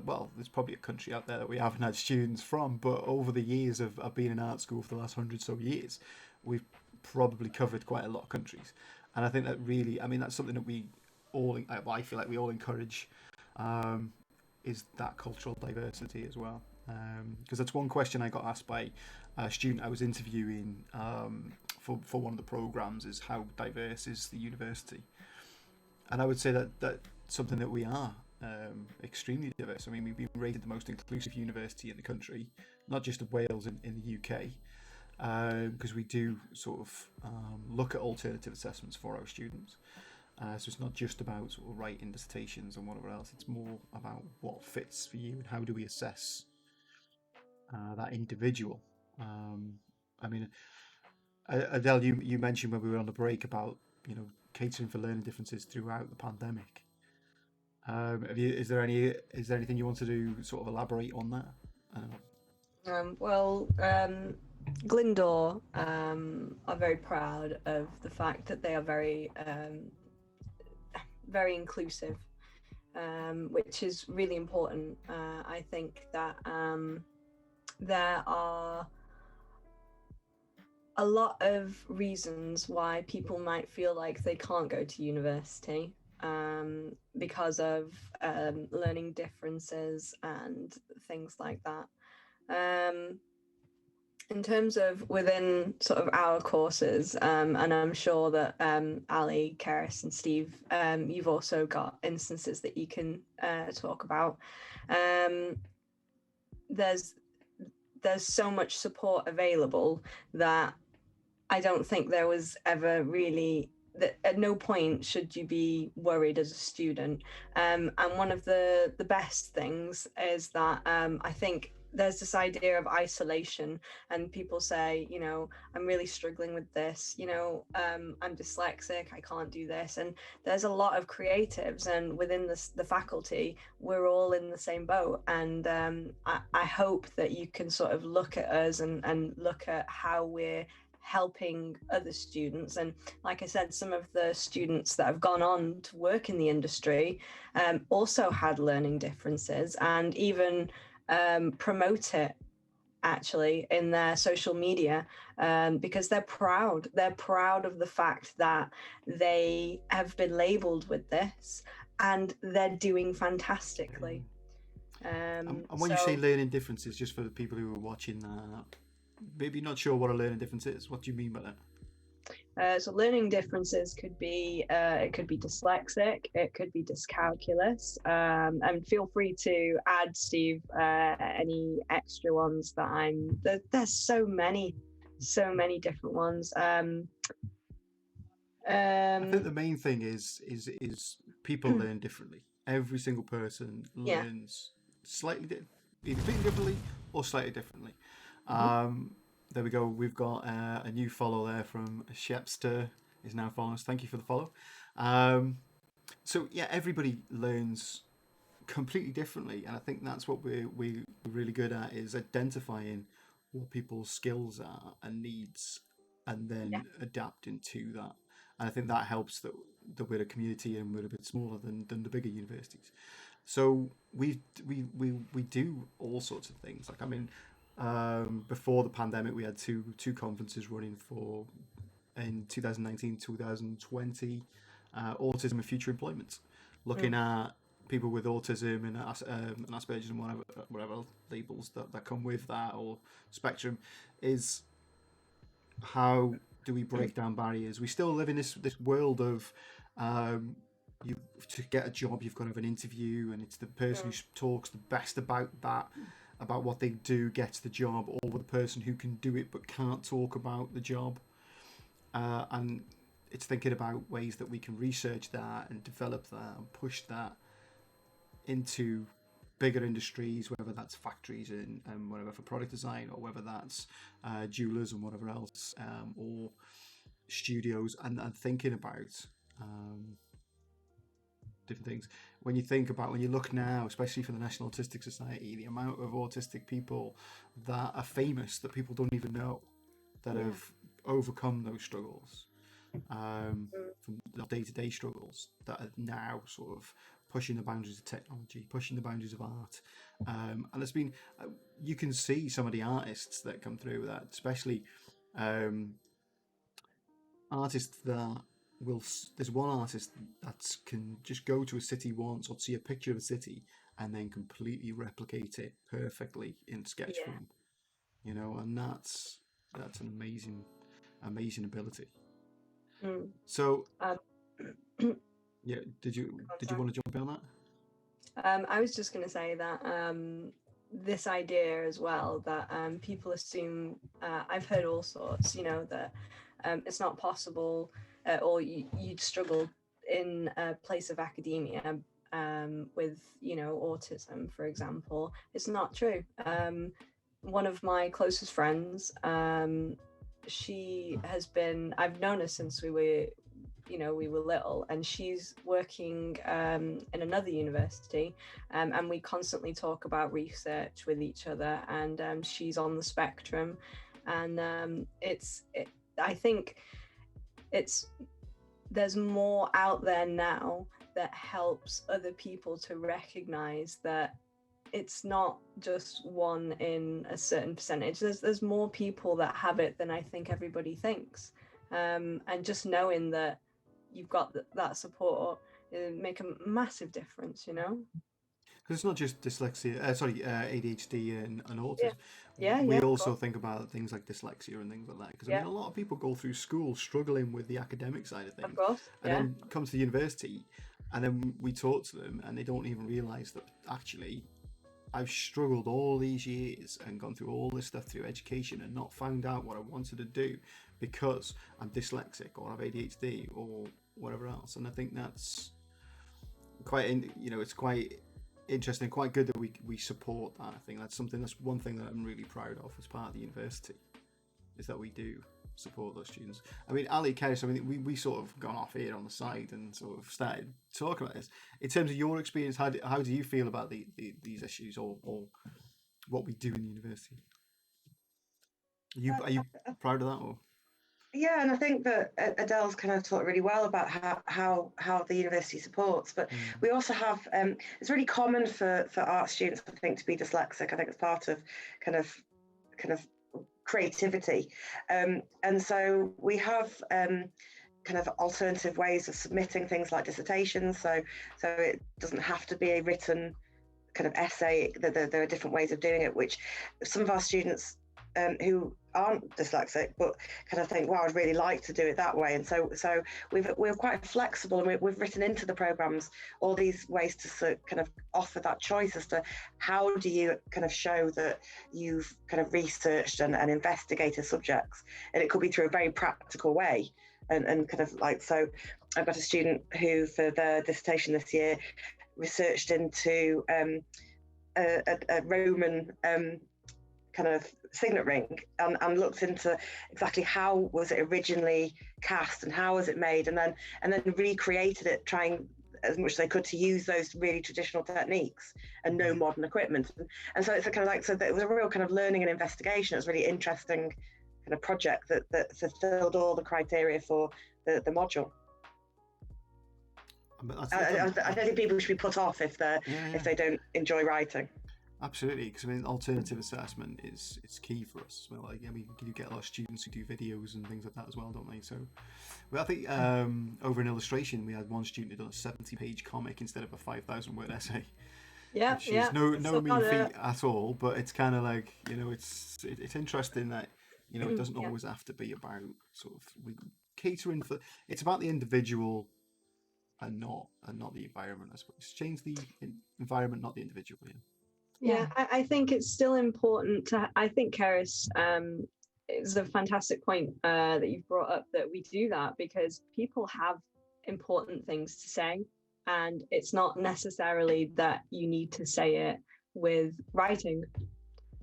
Well, there's probably a country out there that we haven't had students from, but over the years of being in art school for the last 100 so years, we've probably covered quite a lot of countries. And I think that really, I mean, that's something that we all, I feel like we all encourage, is that cultural diversity as well. Because that's one question I got asked by a student I was interviewing for one of the programs, is how diverse is the university? And I would say that that's something that we are, extremely diverse. I mean, we've been rated the most inclusive university in the country, not just of Wales in the UK, because we do sort of look at alternative assessments for our students. So it's not just about sort of writing dissertations and whatever else. It's more about what fits for you and how do we assess that individual. I mean, Adele, you mentioned when we were on the break about catering for learning differences throughout the pandemic. Is there anything you want to do sort of elaborate on that? Well, Glyndor are very proud of the fact that they are very very inclusive, which is really important. I think that there are a lot of reasons why people might feel like they can't go to university, because of learning differences and things like that. In terms of within sort of our courses, and I'm sure that Ali, Keris, and Steve, you've also got instances that you can talk about. There's so much support available that I don't think there was ever really, that at no point should you be worried as a student. And one of the best things is that I think there's this idea of isolation, and people say, I'm really struggling with this, I'm dyslexic, I can't do this. And there's a lot of creatives, and within the faculty, we're all in the same boat. And I hope that you can sort of look at us and look at how we're helping other students. And like I said, some of the students that have gone on to work in the industry also had learning differences, and even promote it actually in their social media, because they're proud of the fact that they have been labeled with this, and they're doing fantastically. And when you say learning differences, just for the people who are watching maybe not sure what a learning difference is, what do you mean by that? So learning differences could be it could be dyslexic, it could be dyscalculus, and feel free to add, Steve, any extra ones that there's so many different ones. I think the main thing is people learn differently. Every single person learns slightly, either completely differently or slightly differently. There we go. We've got a new follow there from Shepster is now following us. Thank you for the follow. So yeah, everybody learns completely differently, and I think that's what we're really good at, is identifying what people's skills are and needs, and then adapting to that. And I think that helps that we're a community and we're a bit smaller than the bigger universities. So we do all sorts of things. Like, I mean, before the pandemic, we had two conferences running for in 2019, 2020, autism and future employment, looking at people with autism and Asperger's and whatever labels that come with that, or spectrum, is how do we break down barriers? We still live in this world of you to get a job, you've got to have an interview, and it's the person who talks the best about that, about what they do, gets the job, or the person who can do it but can't talk about the job. And it's thinking about ways that we can research that and develop that and push that into bigger industries, whether that's factories and whatever for product design, or whether that's jewelers and whatever else, or studios, and thinking about different things. When you look now, especially for the National Autistic Society, the amount of autistic people that are famous that people don't even know that have overcome those struggles, from the day-to-day struggles, that are now sort of pushing the boundaries of technology, pushing the boundaries of art, and it's been you can see some of the artists that come through that, especially artists that will. There's one artist that can just go to a city once or see a picture of a city and then completely replicate it perfectly in sketch form, and that's an amazing ability. So yeah, did you want to jump in on that? I was just going to say that this idea as well, that people assume, I've heard all sorts, that it's not possible, or you'd struggle in a place of academia with autism, for example. It's not true. One of my closest friends, she has been, I've known her since we were little, and she's working in another university, and we constantly talk about research with each other, and she's on the spectrum, and I think there's more out there now that helps other people to recognize that it's not just one in a certain percentage. There's more people that have it than I think everybody thinks, and just knowing that you've got that support, make a massive difference, Because it's not just dyslexia, ADHD and autism. Yeah, we also think about things like dyslexia and things like that. Because I mean, a lot of people go through school struggling with the academic side of things, of course, and then come to the university, and then we talk to them, and they don't even realise that actually I've struggled all these years and gone through all this stuff through education and not found out what I wanted to do because I'm dyslexic or I have ADHD or whatever else. And I think that's quite, it's quite interesting, quite good that we support that. I think that's one thing that I'm really proud of as part of the university, is that we do support those students. I mean, Ali, Keris, I mean, we sort of gone off here on the side and sort of started talking about this. In terms of your experience, how do you feel about these issues or what we do in the university? Are you proud of that? Or? Yeah, and I think that Adele's kind of talked really well about how the university supports, but we also have, it's really common for art students, I think, to be dyslexic. I think it's part of kind of creativity, and so we have kind of alternative ways of submitting things like dissertations, so it doesn't have to be a written kind of essay. There are different ways of doing it, which some of our students who aren't dyslexic but kind of think, wow, I'd really like to do it that way, and so we're quite flexible, and we've written into the programs all these ways to kind of offer that choice as to how do you kind of show that you've kind of researched and investigated subjects, and it could be through a very practical way, and kind of like, so I've got a student who for their dissertation this year researched into a Roman kind of signet ring, and looked into exactly how was it originally cast and how was it made, and then recreated it, trying as much as they could to use those really traditional techniques and no modern equipment. And so it's a kind of like, so it was a real kind of learning and investigation. It was a really interesting kind of project that fulfilled all the criteria for the module. I don't think people should be put off if they don't enjoy writing. Absolutely, because I mean, alternative assessment is key for us. Well, like, I mean, you get a lot of students who do videos and things like that as well, don't they? So, well, I think over in illustration, we had one student who done a 70-page comic instead of a 5,000-word essay. Yeah, no mean feat at all, but it's kind of like, it's interesting that You know, it doesn't Yeah. always have to be about sort of catering for. It's about the individual and not the environment, I suppose. Change the environment, not the individual. Yeah, I think it's still important to. I think Keris, is a fantastic point that you've brought up, that we do that because people have important things to say, and it's not necessarily that you need to say it with writing.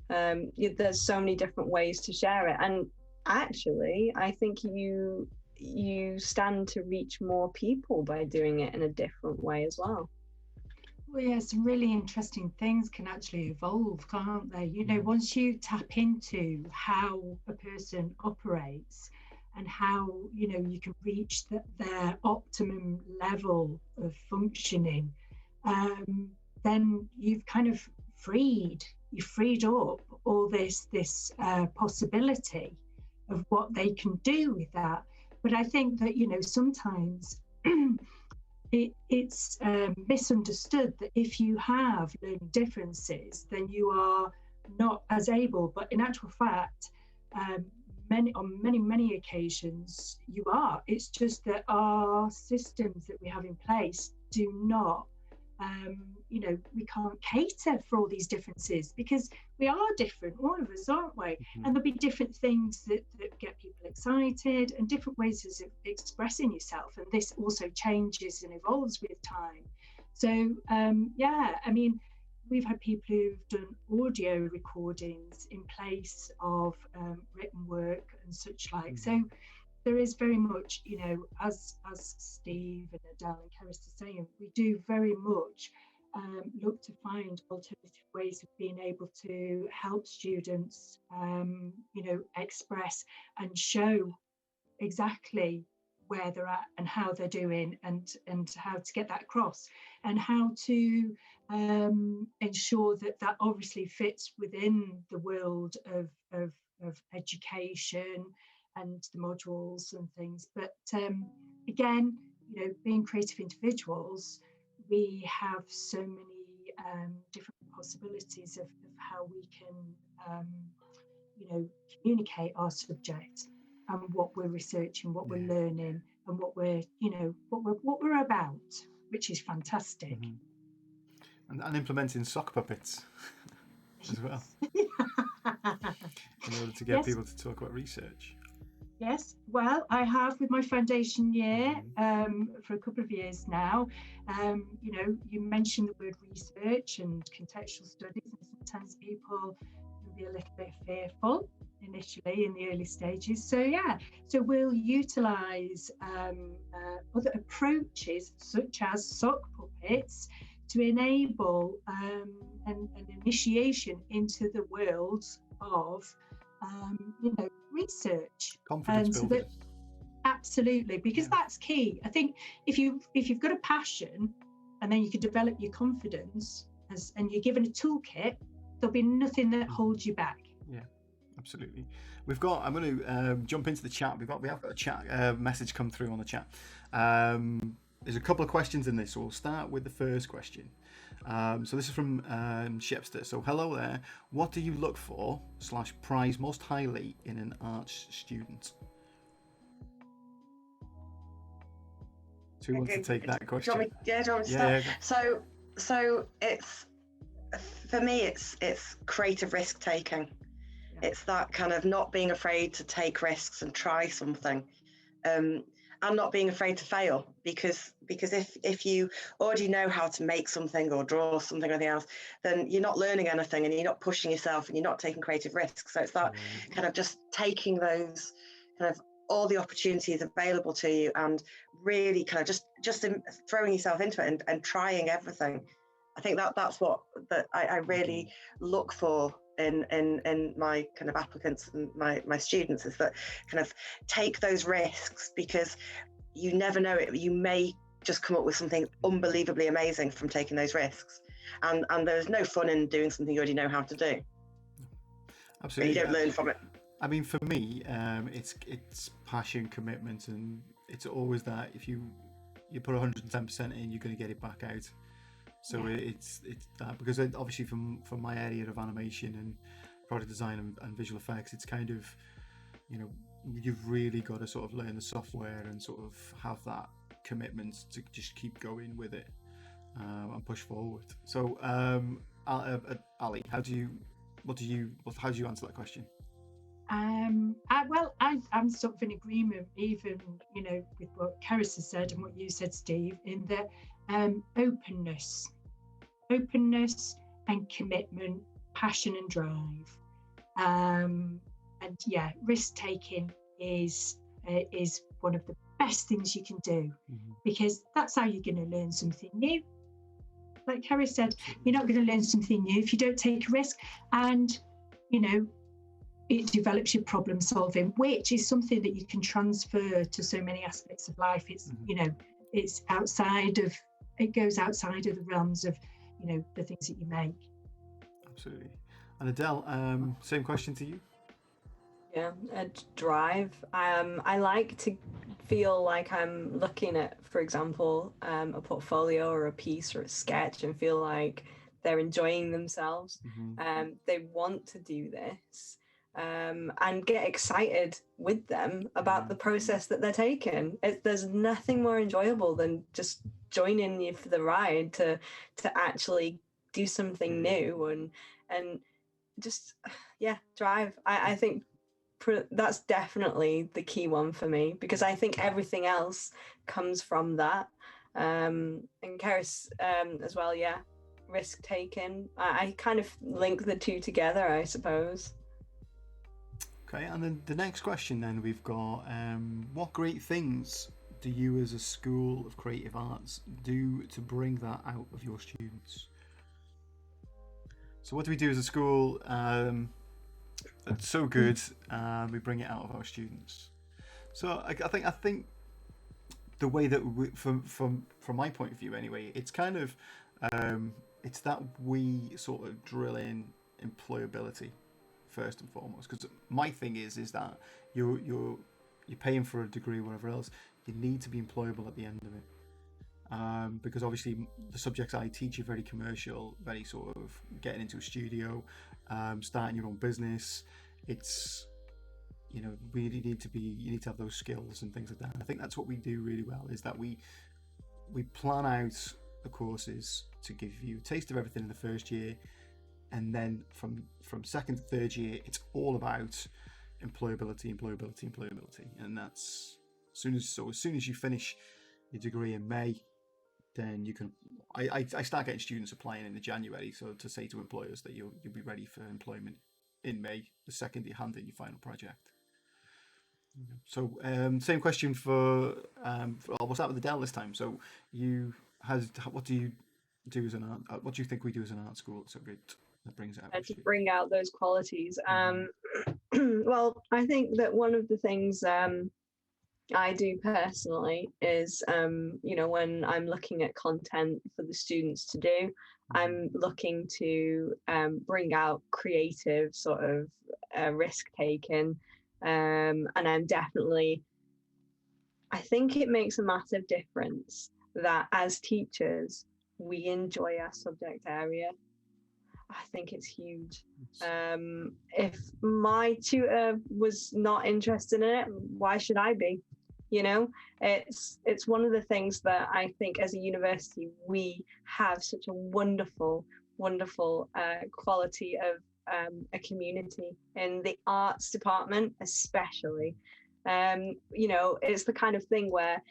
There's so many different ways to share it, and actually, I think you stand to reach more people by doing it in a different way as well. Well, yeah, some really interesting things can actually evolve, can't they? You know, once you tap into how a person operates and how, you know, you can reach their optimum level of functioning, then you've kind of freed up all this possibility of what they can do with that. But I think that, you know, sometimes it's misunderstood that if you have learning differences, then you are not as able. But in actual fact, on many occasions, you are. It's just that our systems that we have in place do not. You know, we can't cater for all these differences because we are different, all of us, aren't we? And there'll be different things that get people excited and different ways of expressing yourself. And this also changes and evolves with time. So, yeah, I mean, we've had people who've done audio recordings in place of written work and such like. So there is very much, you know, as Steve and Adele and Keris are saying, we do very much look to find alternative ways of being able to help students, you know, express and show exactly where they're at and how they're doing, and how to get that across, and how to ensure that obviously fits within the world of education and the modules and things. But again, you know, being creative individuals, we have so many different possibilities of how we can, you know, communicate our subject and what we're researching, what we're learning, and what we're, you know, what we're about, which is fantastic. And implementing sock puppets as well, in order to get people to talk about research. Yes, well, I have with my foundation year for a couple of years now. You know, you mentioned the word research and contextual studies, and sometimes people can be a little bit fearful initially in the early stages. So yeah, so we'll utilise other approaches such as sock puppets to enable an initiation into the world of you know, research. Confidence building. Absolutely, because that's key. I think if you've got a passion, and then you can develop your confidence, and you're given a toolkit, there'll be nothing that holds you back. Yeah, absolutely. I'm going to jump into the chat. We have got a chat message come through on the chat. There's a couple of questions in this, so we'll start with the first question. So this is from Shepster. So hello there. What do you look for / prize most highly in an arts student? Who wants to take that question? Do you want me to start? Yeah. So it's, for me, it's creative risk taking. Yeah. It's that kind of not being afraid to take risks and try something. And not being afraid to fail, because if you already know how to make something or draw something or anything else, then you're not learning anything and you're not pushing yourself and you're not taking creative risks. So it's that kind of just taking those kind of all the opportunities available to you and really kind of just throwing yourself into it and trying everything. I think that's what I really look for in my kind of applicants and my students, is that kind of take those risks, because you never know it. You may just come up with something unbelievably amazing from taking those risks, and there's no fun in doing something you already know how to do. Absolutely, but you don't learn from it. I mean, for me, it's passion, commitment, and it's always that if you put 110% in, you're going to get it back out. So it's that, because obviously from my area of animation and product design and visual effects, it's kind of you know, you've really got to sort of learn the software and sort of have that commitment to just keep going with it, and push forward. So, Ali, how do you answer that question? I'm sort of in agreement, even with what Keris has said and what you said, Steve, in that openness and commitment, passion and drive, and yeah, risk taking is one of the best things you can do, because that's how you're going to learn something new. Like Keris said, you're not going to learn something new if you don't take a risk, and it develops your problem solving, which is something that you can transfer to so many aspects of life. It's it's it goes outside of the realms of the things that you make. Absolutely. And Adele, same question to you. Yeah, a drive. I like to feel like I'm looking at, for example, a portfolio or a piece or a sketch, and feel like they're enjoying themselves. They want to do this, and get excited with them about the process that they're taking. There's nothing more enjoyable than just joining you for the ride to actually do something new and just drive. I think that's definitely the key one for me, because I think everything else comes from that. And Keris, as well, risk taking. I kind of link the two together, I suppose. Okay, and then the next question then we've got, what great things do you as a School of Creative Arts do to bring that out of your students? So what do we do as a school? It's so good, we bring it out of our students. So I think the way that from my point of view anyway, it's kind of it's that we sort of drill in employability first and foremost, because my thing is that you're paying for a degree or whatever else, you need to be employable at the end of it, because obviously the subjects I teach are very commercial, very sort of getting into a studio, starting your own business. It's really you need to have those skills and things like that. And I think that's what we do really well, is that we plan out the courses to give you a taste of everything in the first year, and then from second to third year it's all about employability, and that's as soon as you finish your degree in May, then you can. I start getting students applying in the January, so to say to employers that you'll be ready for employment in May, the second you hand in your final project. So same question for we'll start with Adele this time. So what do you do as an art? What do you think we do as an art school that's so good that brings out to bring out those qualities? Well, I think that one of the things I do personally is, when I'm looking at content for the students to do, I'm looking to bring out creative sort of risk taking, and I think it makes a massive difference that as teachers we enjoy our subject area. I think it's huge. If my tutor was not interested in it, why should I be? It's one of the things that I think as a university we have such a wonderful quality of a community in the arts department, especially. It's the kind of thing where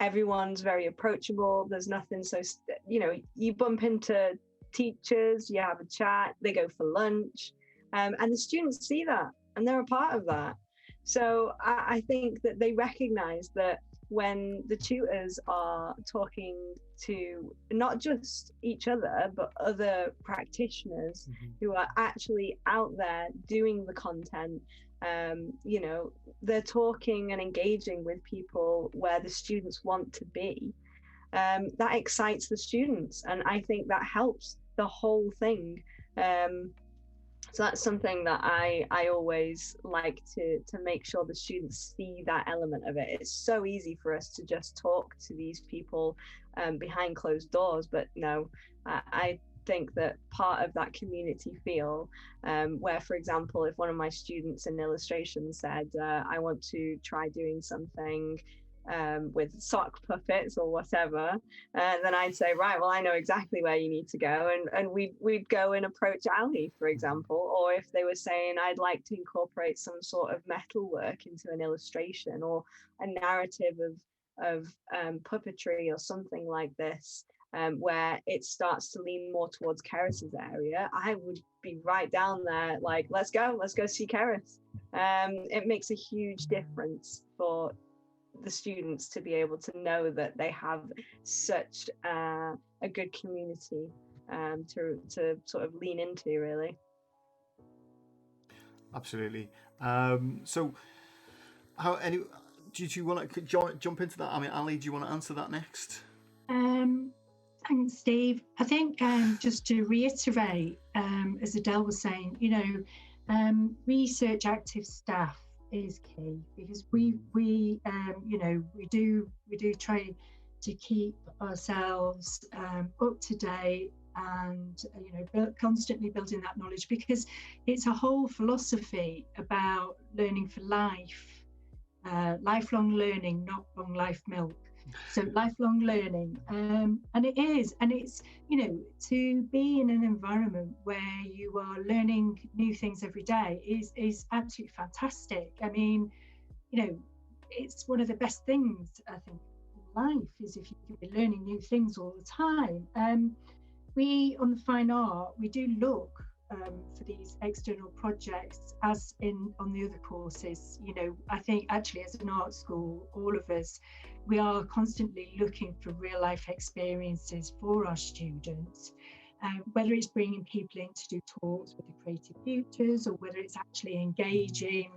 everyone's very approachable. There's nothing so you bump into teachers, you have a chat, they go for lunch, and the students see that and they're a part of that. So I think that they recognize that when the tutors are talking to not just each other but other practitioners who are actually out there doing the content, they're talking and engaging with people where the students want to be, that excites the students, and I think that helps the whole thing. So that's something that I always like to make sure the students see that element of it. It's so easy for us to just talk to these people behind closed doors, but no, I think that part of that community feel, where, for example, if one of my students in illustration said, I want to try doing something with sock puppets or whatever, then I'd say, right, well, I know exactly where you need to go, and we'd go and approach Ali, for example. Or if they were saying, I'd like to incorporate some sort of metal work into an illustration, or a narrative of puppetry or something like this, where it starts to lean more towards Keris's area, I would be right down there, like, let's go see Keris. It makes a huge difference for the students to be able to know that they have such a good community to sort of lean into, really. Absolutely. So, do you want to jump into that? I mean, Ali, do you want to answer that next? Thanks, Steve. I think just to reiterate, as Adele was saying, research active staff is key, because we do try to keep ourselves up to date, and constantly building that knowledge, because it's a whole philosophy about learning for life, lifelong learning, not long life milk. So lifelong learning, and it's to be in an environment where you are learning new things every day is absolutely fantastic. I mean, it's one of the best things, I think, in life, is if you can be learning new things all the time. We on the fine art, we do look for these external projects, as on the other courses. I think actually as an art school, all of us, we are constantly looking for real life experiences for our students, whether it's bringing people in to do talks with the creative futures, or whether it's actually engaging,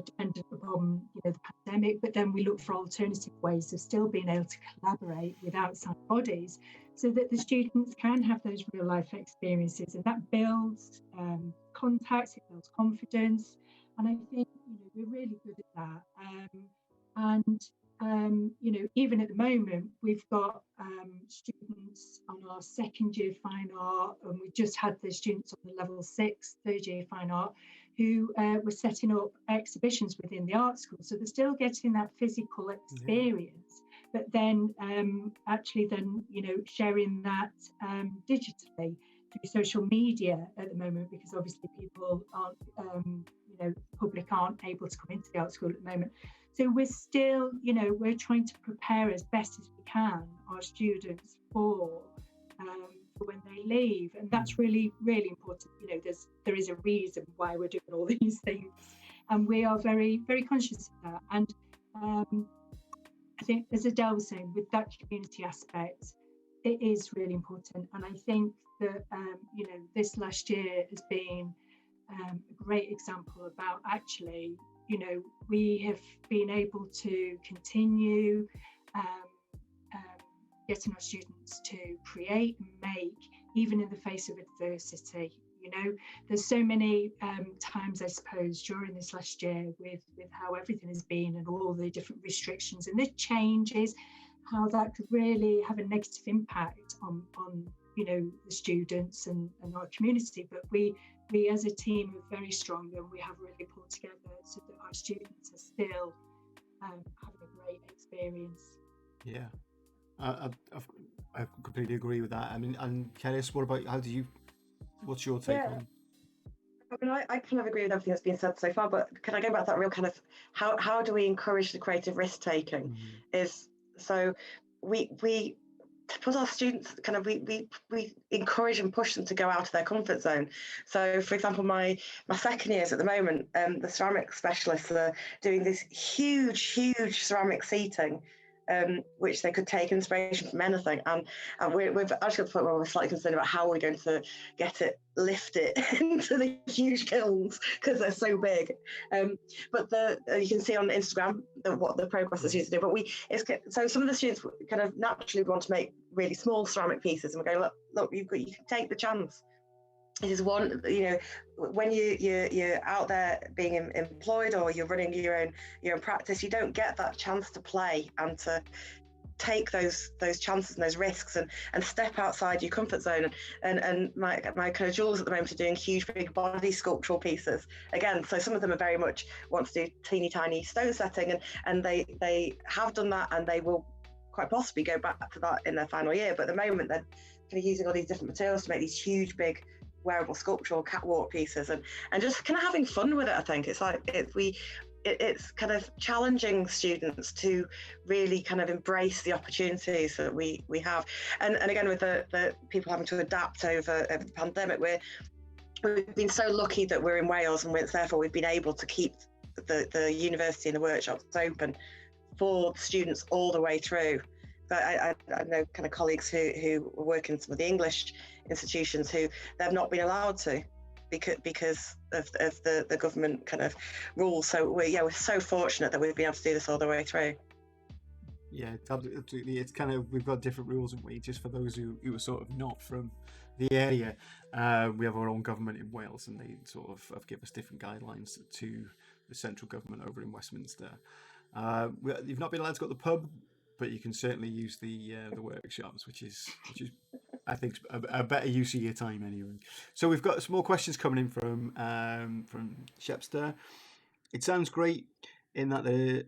dependent upon the pandemic. But then we look for alternative ways of still being able to collaborate with outside bodies, so that the students can have those real life experiences, and that builds contacts, it builds confidence, and I think we're really good at that. Even at the moment, we've got students on our second year fine art, and we just had the students on the level 6 third year fine art, who were setting up exhibitions within the art school. So they're still getting that physical experience, but then sharing that digitally through social media at the moment, because obviously people aren't, public aren't able to come into the art school at the moment. So we're still, we're trying to prepare as best as we can our students for when they leave, and that's really, really important. There is a reason why we're doing all these things, and we are very, very conscious of that. And I think, as Adele was saying, with that community aspect, it is really important. And I think that this last year has been a great example about actually, we have been able to continue getting our students to create and make, even in the face of adversity. There's so many times, I suppose, during this last year with how everything has been, and all the different restrictions and the changes, how that could really have a negative impact on the students and our community. But we as a team are very strong, and we have really pulled together so that our students are still having a great experience. Yeah, I completely agree with that. I mean, and Keris, what about what's your take on? I mean, I kind of agree with everything that's been said so far, but can I go back to that real kind of how do we encourage the creative risk taking? Is so we to put our students kind of we encourage and push them to go out of their comfort zone. So, for example, my second years at the moment, the ceramic specialists are doing this huge ceramic seating, which they could take inspiration from anything, and we've actually got to the point where we're slightly concerned about how we're going to lift it into the huge kilns, because they're so big. But you can see on Instagram what the progress the students do. But so some of the students kind of naturally want to make really small ceramic pieces, and we go, look, you can take the chance. It is one, when you're out there being employed, or you're running your own practice, you don't get that chance to play and to take those chances and those risks and step outside your comfort zone. And my kind of jewels at the moment are doing huge big body sculptural pieces again. So some of them are very much want to do teeny tiny stone setting, and they have done that, and they will quite possibly go back to that in their final year. But at the moment they're kind of using all these different materials to make these huge big wearable sculptural catwalk pieces, and just kind of having fun with it. I think it's like it's kind of challenging students to really kind of embrace the opportunities that we have. And again, with the people having to adapt over the pandemic, we've been so lucky that we're in Wales, and therefore we've been able to keep the university and the workshops open for students all the way through. But I know kind of colleagues who work in some of the English institutions who they've not been allowed to because of the government kind of rules. So we're so fortunate that we've been able to do this all the way through. Yeah, absolutely. It's kind of, we've got different rules, and we just for those who are sort of not from the area, we have our own government in Wales, and they sort of give us different guidelines to the central government over in Westminster. You've not been allowed to go to the pub, but you can certainly use the workshops, which is I think a better use of your time anyway. So we've got some more questions coming in from Shepster. It sounds great in that there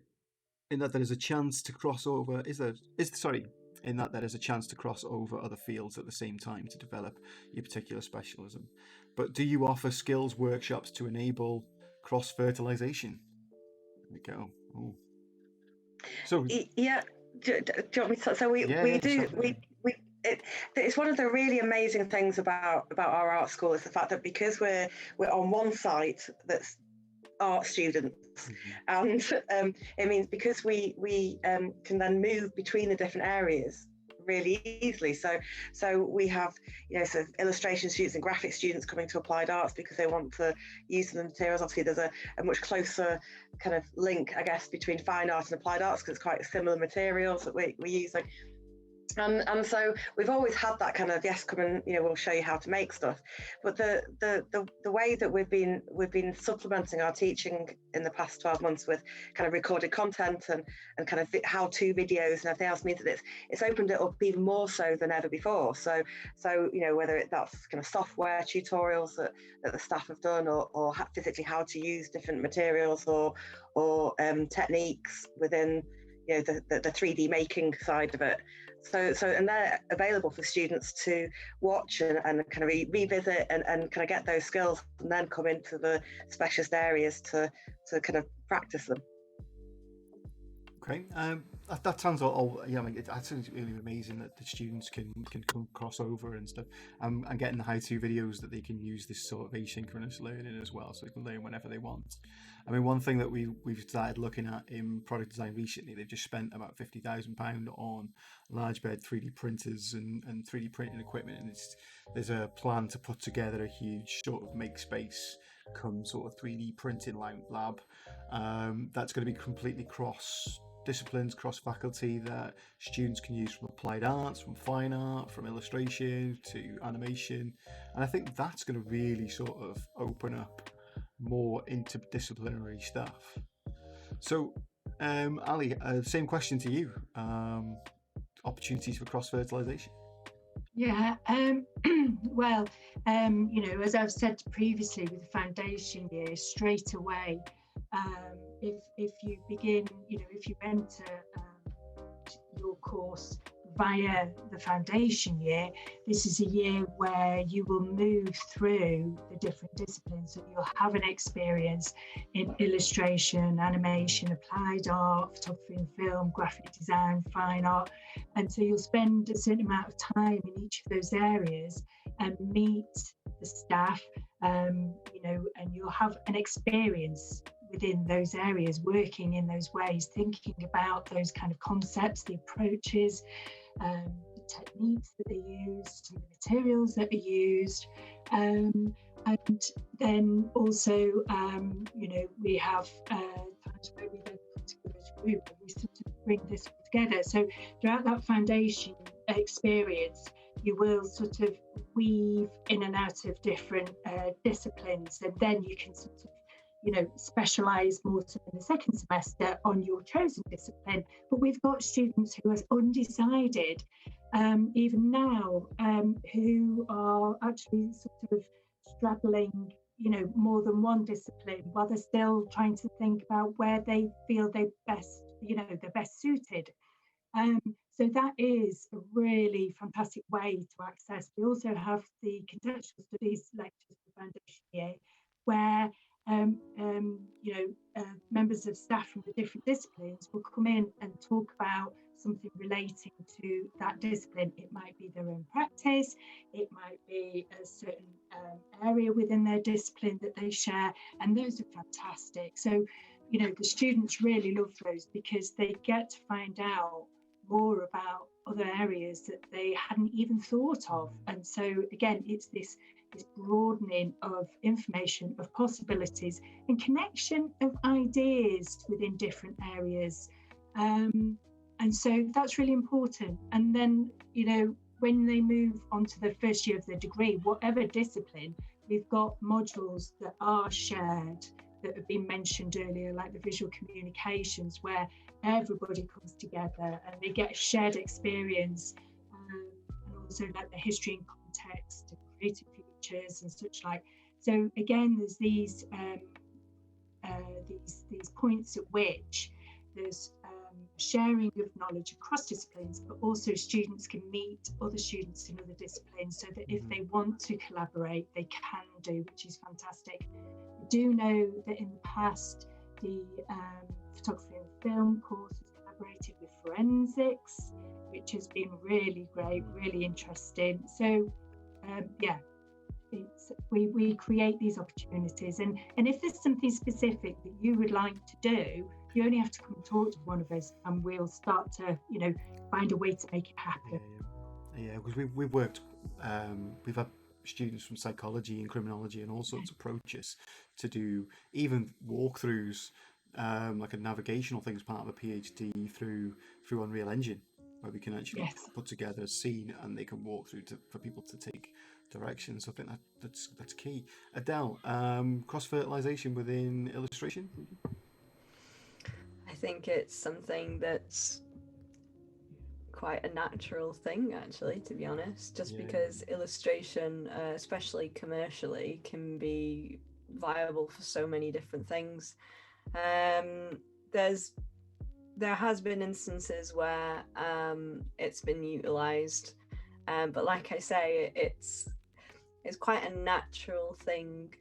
is a chance to cross over. In that there is a chance to cross over other fields at the same time to develop your particular specialism. But do you offer skills workshops to enable cross fertilization? There we go. Oh. So yeah. Do you want me to? So we do. It's one of the really amazing things about our art school is the fact that because we're on one site that's art students, and it means because we can then move between the different areas really easily. So we have sort of illustration students and graphic students coming to applied arts because they want to use the materials. Obviously there's a much closer kind of link, I guess, between fine art and applied arts because it's quite similar materials that we're using. And so we've always had that kind of, yes, come and we'll show you how to make stuff. But the way that we've been supplementing our teaching in the past 12 months with kind of recorded content and kind of how-to videos and everything else means that it's opened it up even more so than ever before. So whether that's kind of software tutorials that the staff have done, or physically how to use different materials or techniques within the 3D making side of it. So and they're available for students to watch and kind of revisit and kind of get those skills, and then come into the specialist areas to kind of practice them. Okay, that sounds all. Yeah, I mean, that sounds really amazing that the students can come cross over and stuff, and getting the how-to videos that they can use this sort of asynchronous learning as well, so they can learn whenever they want. I mean, one thing that we've started looking at in product design recently, they've just spent about £50,000 on large bed 3D printers and 3D printing equipment, and there's a plan to put together a huge sort of make space come sort of 3D printing lab that's going to be completely cross disciplines, cross faculty, that students can use from applied arts, from fine art, from illustration to animation, and I think that's going to really sort of open up more interdisciplinary stuff. So Ali, same question to you. Opportunities for cross fertilization. Yeah, well, as I've said previously with the foundation year, straight away, if you begin, if you enter your course via the foundation year, this is a year where you will move through the different disciplines. So you'll have an experience in illustration, animation, applied art, photography and film, graphic design, fine art. And so you'll spend a certain amount of time in each of those areas and meet the staff, and you'll have an experience within those areas, working in those ways, thinking about those kind of concepts, the approaches, the techniques that they use, the materials that are used, and then also, we have times where we then put together a group and we sort of bring this all together. So throughout that foundation experience, you will sort of weave in and out of different disciplines, and then you can sort of specialise more so in the second semester on your chosen discipline. But we've got students who are undecided even now, who are actually sort of straddling more than one discipline while they're still trying to think about where they feel they're best suited. So that is a really fantastic way to access. We also have the contextual studies lectures for foundation year, where members of staff from the different disciplines will come in and talk about something relating to that discipline. It might be their own practice, it might be a certain area within their discipline that they share, and those are fantastic. So, the students really love those because they get to find out more about other areas that they hadn't even thought of. And so again, it's this broadening of information, of possibilities, and connection of ideas within different areas. And so that's really important. And then, when they move on to the first year of their degree, whatever discipline, we've got modules that are shared that have been mentioned earlier, like the visual communications, where everybody comes together and they get a shared experience, and also like the history and context and creative futures and such like. So again, there's these points at which there's sharing of knowledge across disciplines, but also students can meet other students in other disciplines, so that if they want to collaborate, they can do, which is fantastic. I do know that in the past, the photography and film course has collaborated with forensics, which has been really great, really interesting. So we create these opportunities, and if there's something specific that you would like to do, you only have to come and talk to one of us, and we'll start to find a way to make it happen. Because we've worked, we've had students from psychology and criminology and all sorts of approaches to do even walkthroughs, like a navigational thing as part of a PhD through Unreal Engine, where we can actually put together a scene and they can walk through for people to take directions. So I think that's key. Adele, cross-fertilization within illustration? I think it's something that's quite a natural thing, actually, to be honest, just because illustration, especially commercially, can be viable for so many different things. There has been instances where it's been utilized, but like I say, it's quite a natural thing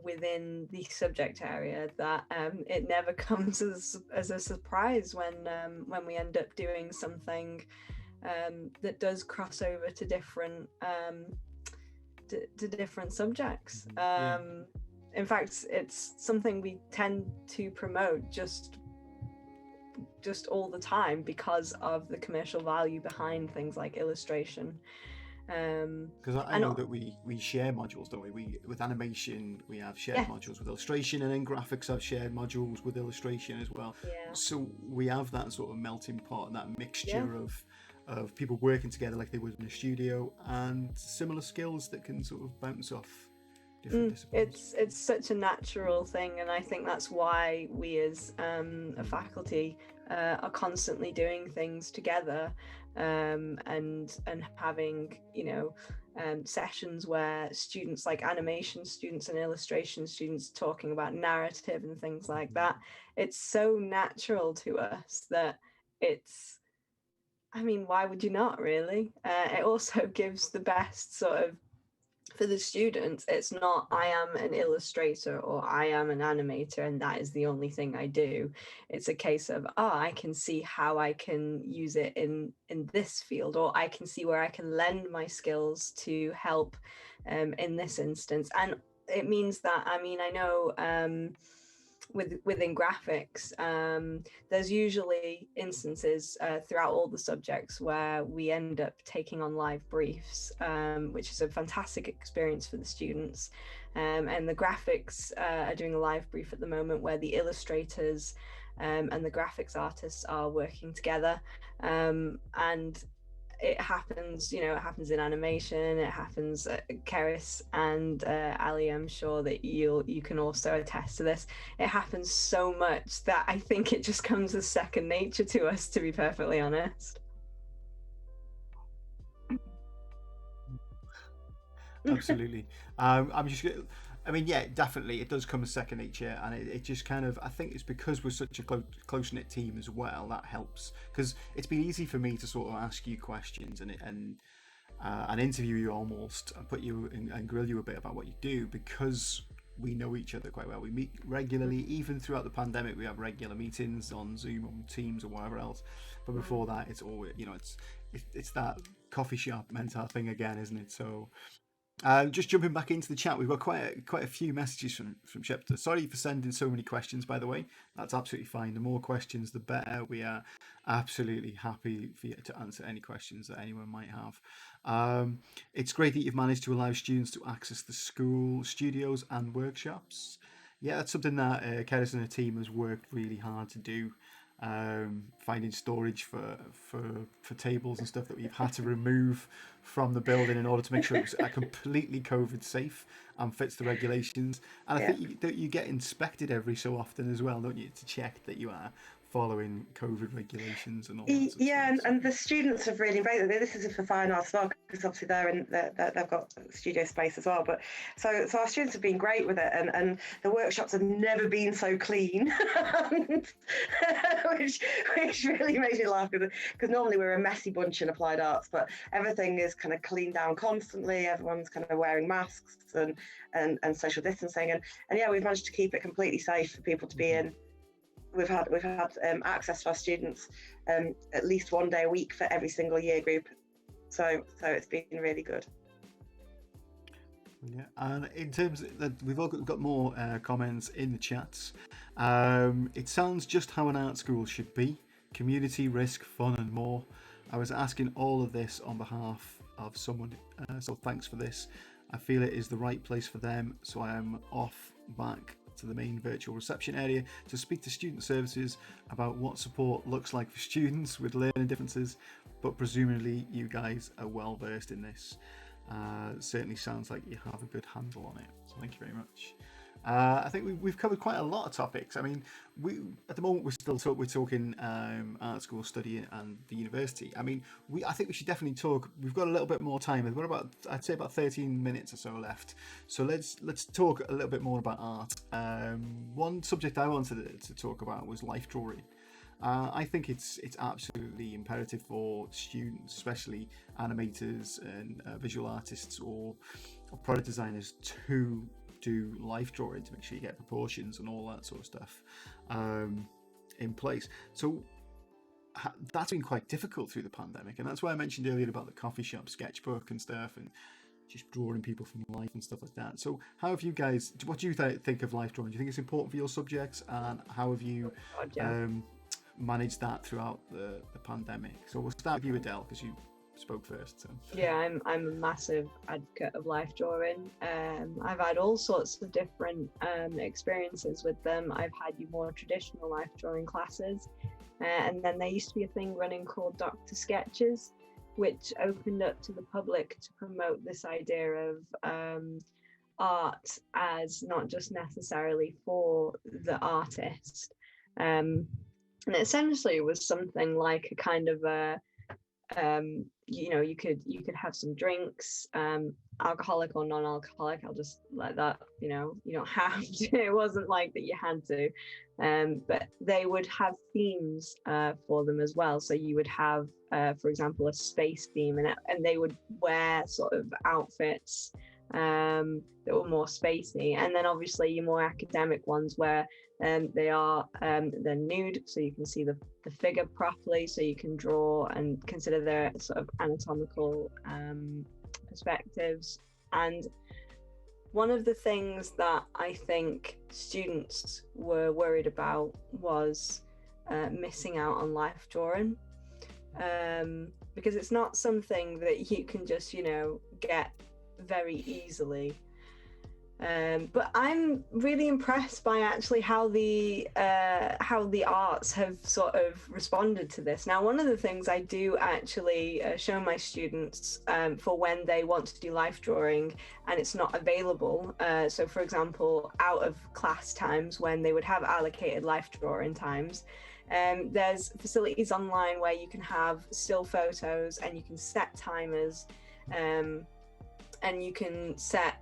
within the subject area that it never comes as a surprise when we end up doing something that does cross over to different subjects. In fact, it's something we tend to promote just all the time because of the commercial value behind things like illustration. Because I know that we share modules, don't we? With animation, we have shared modules with illustration, and then graphics have shared modules with illustration as well. So we have that sort of melting pot, that mixture of people working together like they would in a studio, and similar skills that can sort of bounce off different disciplines. It's such a natural thing, and I think that's why we as a faculty are constantly doing things together, and having sessions where students, like animation students and illustration students, talking about narrative and things like that. It's so natural to us that why would you not, really? It also gives the best sort of, for the students, it's not I am an illustrator or I am an animator and that is the only thing I do. It's a case of, I can see how I can use it in this field, or I can see where I can lend my skills to help in this instance. And it means that, I know within graphics, there's usually instances throughout all the subjects where we end up taking on live briefs, which is a fantastic experience for the students. And the graphics are doing a live brief at the moment where the illustrators and the graphics artists are working together. And it happens, it happens in animation, it happens, Keris and Ali, I'm sure that you can also attest to this. It happens so much that I think it just comes as second nature to us, to be perfectly honest. Absolutely. I mean, yeah, definitely, it does come as second nature, and it just kind of, I think it's because we're such a close-knit team as well, that helps, because it's been easy for me to sort of ask you questions and interview you almost, and put you and grill you a bit about what you do, because we know each other quite well. We meet regularly, even throughout the pandemic. We have regular meetings on Zoom, on Teams, or whatever else. But before that, it's always, it's that coffee shop mental thing again, isn't it? So. Just jumping back into the chat, we've got quite a few messages from Chapter. Sorry for sending so many questions, by the way. That's absolutely fine. The more questions, the better. We are absolutely happy for you to answer any questions that anyone might have. It's great that you've managed to allow students to access the school studios and workshops. Yeah, that's something that Keris and her team has worked really hard to do. Finding storage for tables and stuff that we've had to remove from the building in order to make sure it was completely COVID safe and fits the regulations. And I think you get inspected every so often as well, don't you, to check that you are following COVID regulations and all that sort of stuff. And the students have really embraced it. This is for fine arts as well, because obviously they've got studio space as well. But so our students have been great with it, and the workshops have never been so clean, which really makes me laugh, because normally we're a messy bunch in applied arts, but everything is kind of cleaned down constantly. Everyone's kind of wearing masks and social distancing, and yeah, we've managed to keep it completely safe for people to be in. We've had access to our students at least one day a week for every single year group, so it's been really good. Yeah, and in terms of that, we've all got more comments in the chats. It sounds just how an art school should be: community, risk, fun, and more. I was asking all of this on behalf of someone, so thanks for this. I feel it is the right place for them, so I am off back to the main virtual reception area to speak to student services about what support looks like for students with learning differences, but presumably you guys are well versed in this. Certainly sounds like you have a good handle on it, so thank you very much. I think we've covered quite a lot of topics. I mean, at the moment we're talking art school study and the university. I mean, I think we should definitely talk. We've got a little bit more time. We've got I'd say about 13 minutes or so left. So let's talk a little bit more about art. One subject I wanted to talk about was life drawing. I think it's absolutely imperative for students, especially animators and visual artists or product designers, to do life drawing to make sure you get proportions and all that sort of stuff in place. So that's been quite difficult through the pandemic, and that's why I mentioned earlier about the coffee shop sketchbook and stuff, and just drawing people from life and stuff like that. So how have you guys, what do you think of life drawing? Do you think it's important for your subjects, and how have you managed that throughout the pandemic? So we'll start with you, Adele, because you spoke first. So. Yeah, I'm a massive advocate of life drawing. I've had all sorts of different experiences with them. I've had your more traditional life drawing classes, and then there used to be a thing running called Dr. Sketches, which opened up to the public to promote this idea of art as not just necessarily for the artist. And essentially it was something like a kind of a you could have some drinks, alcoholic or non-alcoholic. I'll just let that, you don't have to. It wasn't like that you had to, but they would have themes for them as well. So you would have, for example, a space theme, and they would wear sort of outfits that were more spacey, and then obviously your more academic ones where they're nude, so you can see the figure properly, so you can draw and consider their sort of anatomical perspectives. And one of the things that I think students were worried about was missing out on life drawing, because it's not something that you can just get very easily. But I'm really impressed by actually how the arts have sort of responded to this. Now, one of the things I do actually show my students for when they want to do life drawing and it's not available. So, for example, out of class times when they would have allocated life drawing times, there's facilities online where you can have still photos and you can set timers. And you can set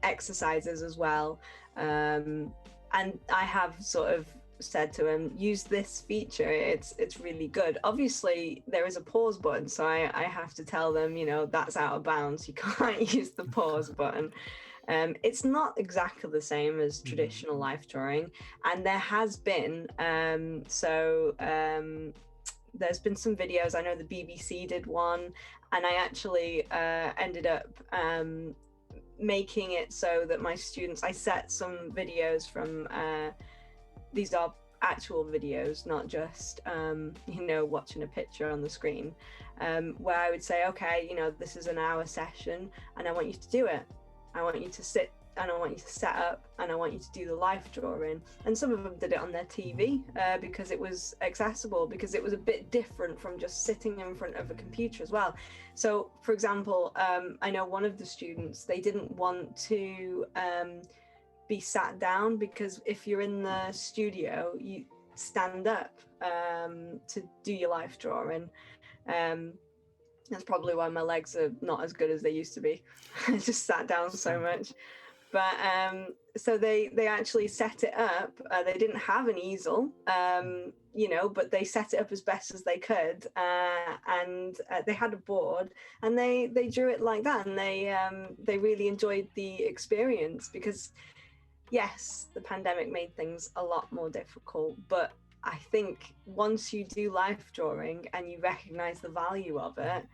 exercises as well. And I have sort of said to him, use this feature, it's really good. Obviously, there is a pause button, so I have to tell them, you know, that's out of bounds. You can't use the pause button. It's not exactly the same as traditional life drawing. And there has been, there's been some videos. I know the BBC did one, and I actually ended up making it so that my students, I set some videos from, these are actual videos, not just, you know, watching a picture on the screen, where I would say, okay, you know, this is an hour session and I want you to do it. I want you to sit and I want you to set up and I want you to do the life drawing. And some of them did it on their TV because it was accessible, because it was a bit different from just sitting in front of a computer as well. So, for example, I know one of the students, they didn't want to be sat down, because if you're in the studio, you stand up to do your life drawing. That's probably why my legs are not as good as they used to be. I just sat down so much. But so they actually set it up. They didn't have an easel, you know, but they set it up as best as they could. And they had a board and they drew it like that. And they really enjoyed the experience, because yes, the pandemic made things a lot more difficult, but I think once you do life drawing and you recognize the value of it,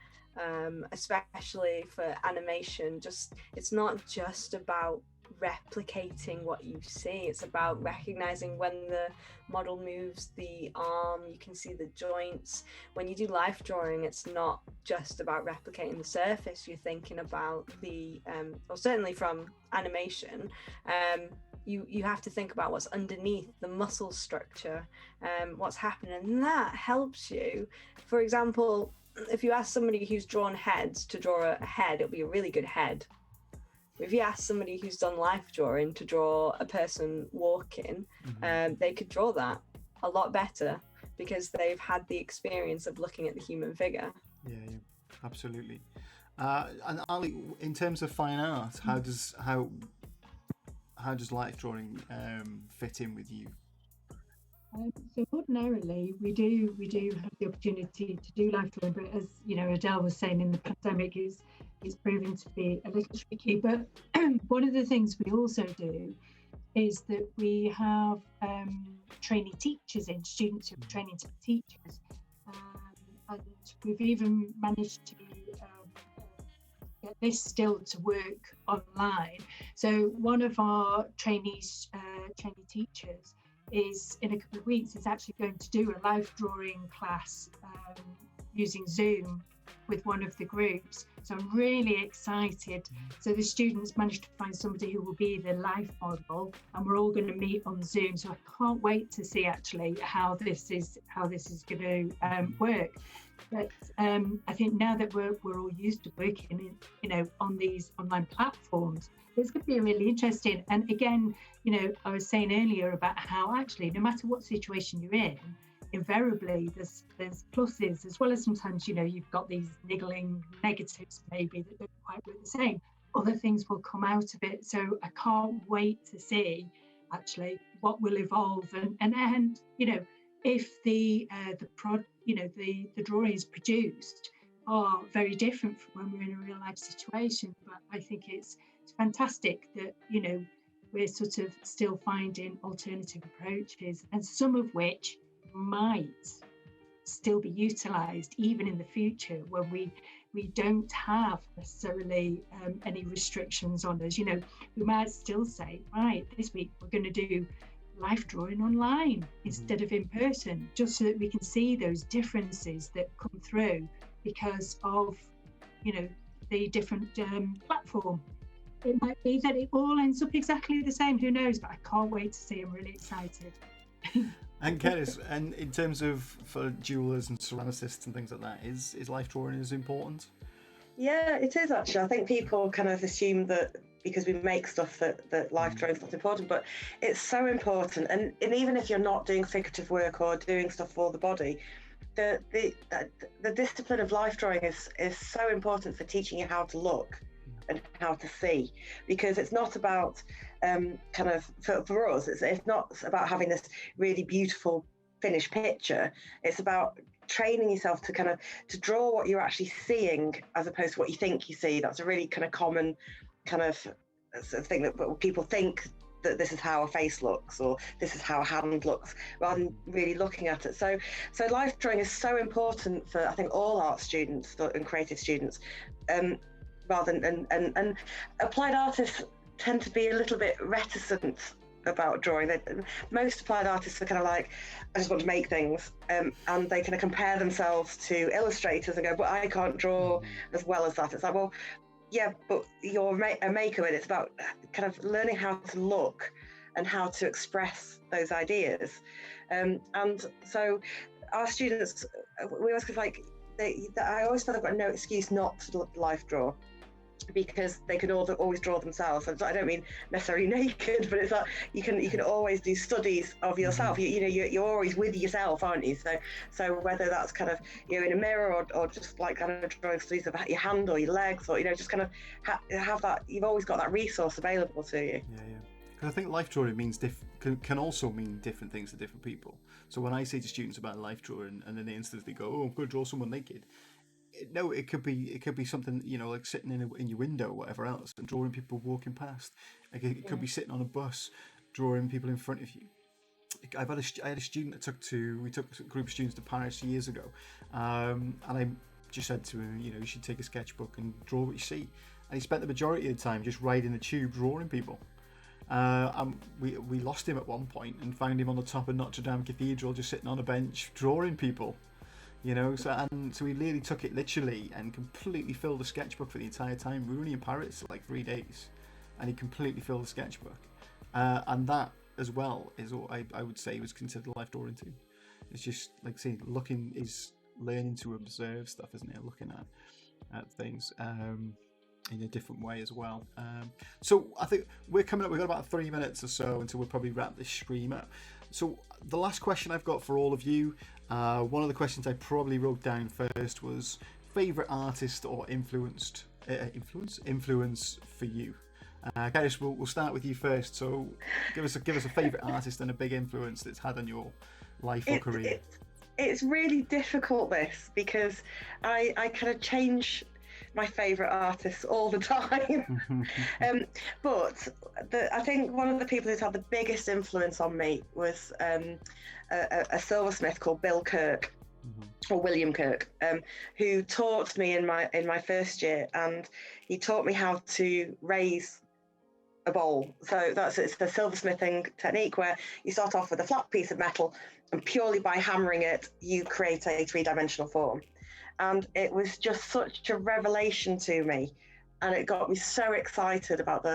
especially for animation, it's not just about replicating what you see, it's about recognizing when the model moves the arm, you can see the joints. When you do life drawing, it's not just about replicating the surface, you're thinking about the, or certainly from animation, you have to think about what's underneath, the muscle structure, what's happening, and that helps you. For example, if you ask somebody who's drawn heads to draw a head, it'll be a really good head. If you ask somebody who's done life drawing to draw a person walking, they could draw that a lot better because they've had the experience of looking at the human figure. Yeah, absolutely. And Ali, in terms of fine art, how does life drawing fit in with you? So ordinarily we do have the opportunity to do life drawing, but as you know, Adele was saying, in the pandemic it's proven to be a little tricky. But one of the things we also do is that we have trainee teachers in, students who are training to be teachers, and we've even managed to get this still to work online. So one of our trainee teachers is, in a couple of weeks, is actually going to do a life drawing class using Zoom with one of the groups. So I'm really excited. So the students managed to find somebody who will be the life model, and we're all going to meet on Zoom. So I can't wait to see actually how this is going to work. But I think now that we're all used to working on these online platforms, it's going to be really interesting. And again, I was saying earlier about how actually no matter what situation you're in, invariably there's pluses, as well as sometimes you've got these niggling negatives maybe that don't quite work the same. Other things will come out of it. So I can't wait to see actually what will evolve, and if the drawings produced are very different from when we're in a real life situation. But I think it's fantastic that we're sort of still finding alternative approaches, and some of which might still be utilised even in the future when we don't have necessarily any restrictions on us. We might still say, right, this week we're going to do life drawing online instead of in person, just so that we can see those differences that come through because of the different platform. it might be that it all ends up exactly the same. Who knows? But I can't wait to see. I'm really excited. And Keris, and in terms of for jewelers and ceramicists and things like that, is life drawing as important? Yeah, it is actually. I think people kind of assume that because we make stuff that life drawing is not important, but it's so important. And even if you're not doing figurative work or doing stuff for the body, the discipline of life drawing is so important for teaching you how to look and how to see, because it's not about kind of for us. It's not about having this really beautiful finished picture. It's about training yourself to kind of to draw what you're actually seeing as opposed to what you think you see. That's a really kind of common kind of thing that people think that this is how a face looks or this is how a hand looks rather than really looking at it. So life drawing is so important for I think all art students and creative students, rather than and applied artists tend to be a little bit reticent about drawing. Most applied artists are kind of like, I just want to make things, and they kind of compare themselves to illustrators and go, but I can't draw as well as that. It's like, well, yeah, but you're a maker, and it's about kind of learning how to look and how to express those ideas. And so our students, we always like, I always felt I've got no excuse not to life draw, because they can always draw themselves. And I don't mean necessarily naked, but it's like you can always do studies of yourself. You're always with yourself, aren't you? So whether that's kind of in a mirror or just like kind of drawing studies of your hand or your legs, or just kind of have that. You've always got that resource available to you. Yeah. Because I think life drawing means can also mean different things to different people. So when I say to students about life drawing, and then they instantly go, "Oh, I'm going to draw someone naked." No, it could be something like sitting in your window or whatever else and drawing people walking past. Like it could be sitting on a bus, drawing people in front of you. I had a student that we took a group of students to Paris years ago, and I just said to him, you should take a sketchbook and draw what you see. And he spent the majority of the time just riding the tube drawing people. We lost him at one point and found him on the top of Notre Dame Cathedral just sitting on a bench drawing people. So he really took it literally and completely filled the sketchbook for the entire time. We were only in Paris for like 3 days, and he completely filled the sketchbook. And that as well is what I would say was considered life drawing too. It's just like saying looking is learning to observe stuff, isn't it? Looking at things in a different way as well. So I think we're coming up. We've got about 3 minutes or so until we'll probably wrap this stream up. So the last question I've got for all of you. One of the questions I probably wrote down first was favorite artist or influence for you. Keris, we'll start with you first. So give us a favorite artist and a big influence that's had on your life or career. It's really difficult, this, because I kind of change my favorite artists all the time. But I think one of the people who's had the biggest influence on me was a silversmith called Bill Kirk, or William Kirk, who taught me in my first year, and he taught me how to raise a bowl. So it's the silversmithing technique where you start off with a flat piece of metal, and purely by hammering it, you create a three-dimensional form. And it was just such a revelation to me, and it got me so excited about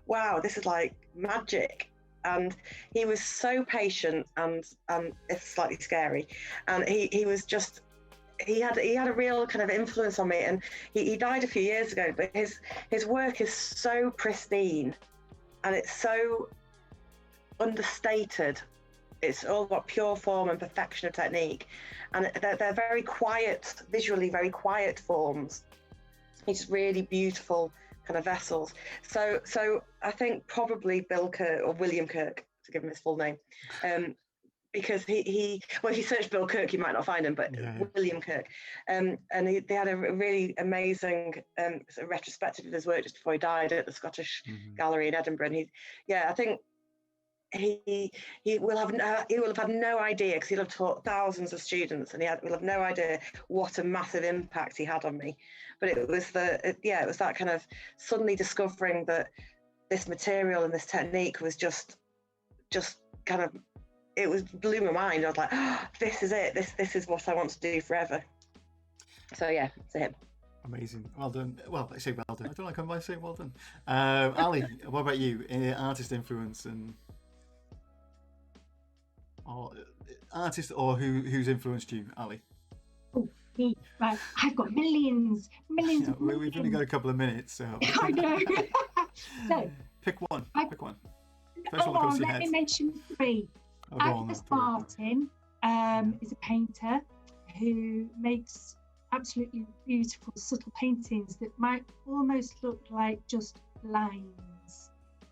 wow, this is like magic. And he was so patient and it's slightly scary, and he was just he had a real kind of influence on me. And he died a few years ago, but his work is so pristine and it's so understated. It's all about pure form and perfection of technique, and they're very quiet, visually very quiet forms. It's really beautiful kind of vessels. So I think probably Bill Kirk, or William Kirk, to give him his full name, because if you search Bill Kirk, you might not find him, but William Kirk, and they had a really amazing sort of retrospective of his work just before he died at the Scottish Gallery in Edinburgh. And I think he will have had no idea, because he'll have taught thousands of students, and will have no idea what a massive impact he had on me. But it was that kind of suddenly discovering that this material and this technique was just kind of, blew my mind. I was like, oh, this is it. This is what I want to do forever. So yeah, it's him. Amazing. Well done. Well, I say well done. I don't like when I say well done. Ali, what about you? Artist influence and or artist or who's influenced you, Ali? Oh, me. Right. I've got millions Yeah, of we've only got a millions. couple of minutes, so I know. So, pick one. I- Pick one. First one that comes to your let head. me mention 3. Oh, go on Agnes then. Martin is a painter who makes absolutely beautiful, subtle paintings that might almost look like just lines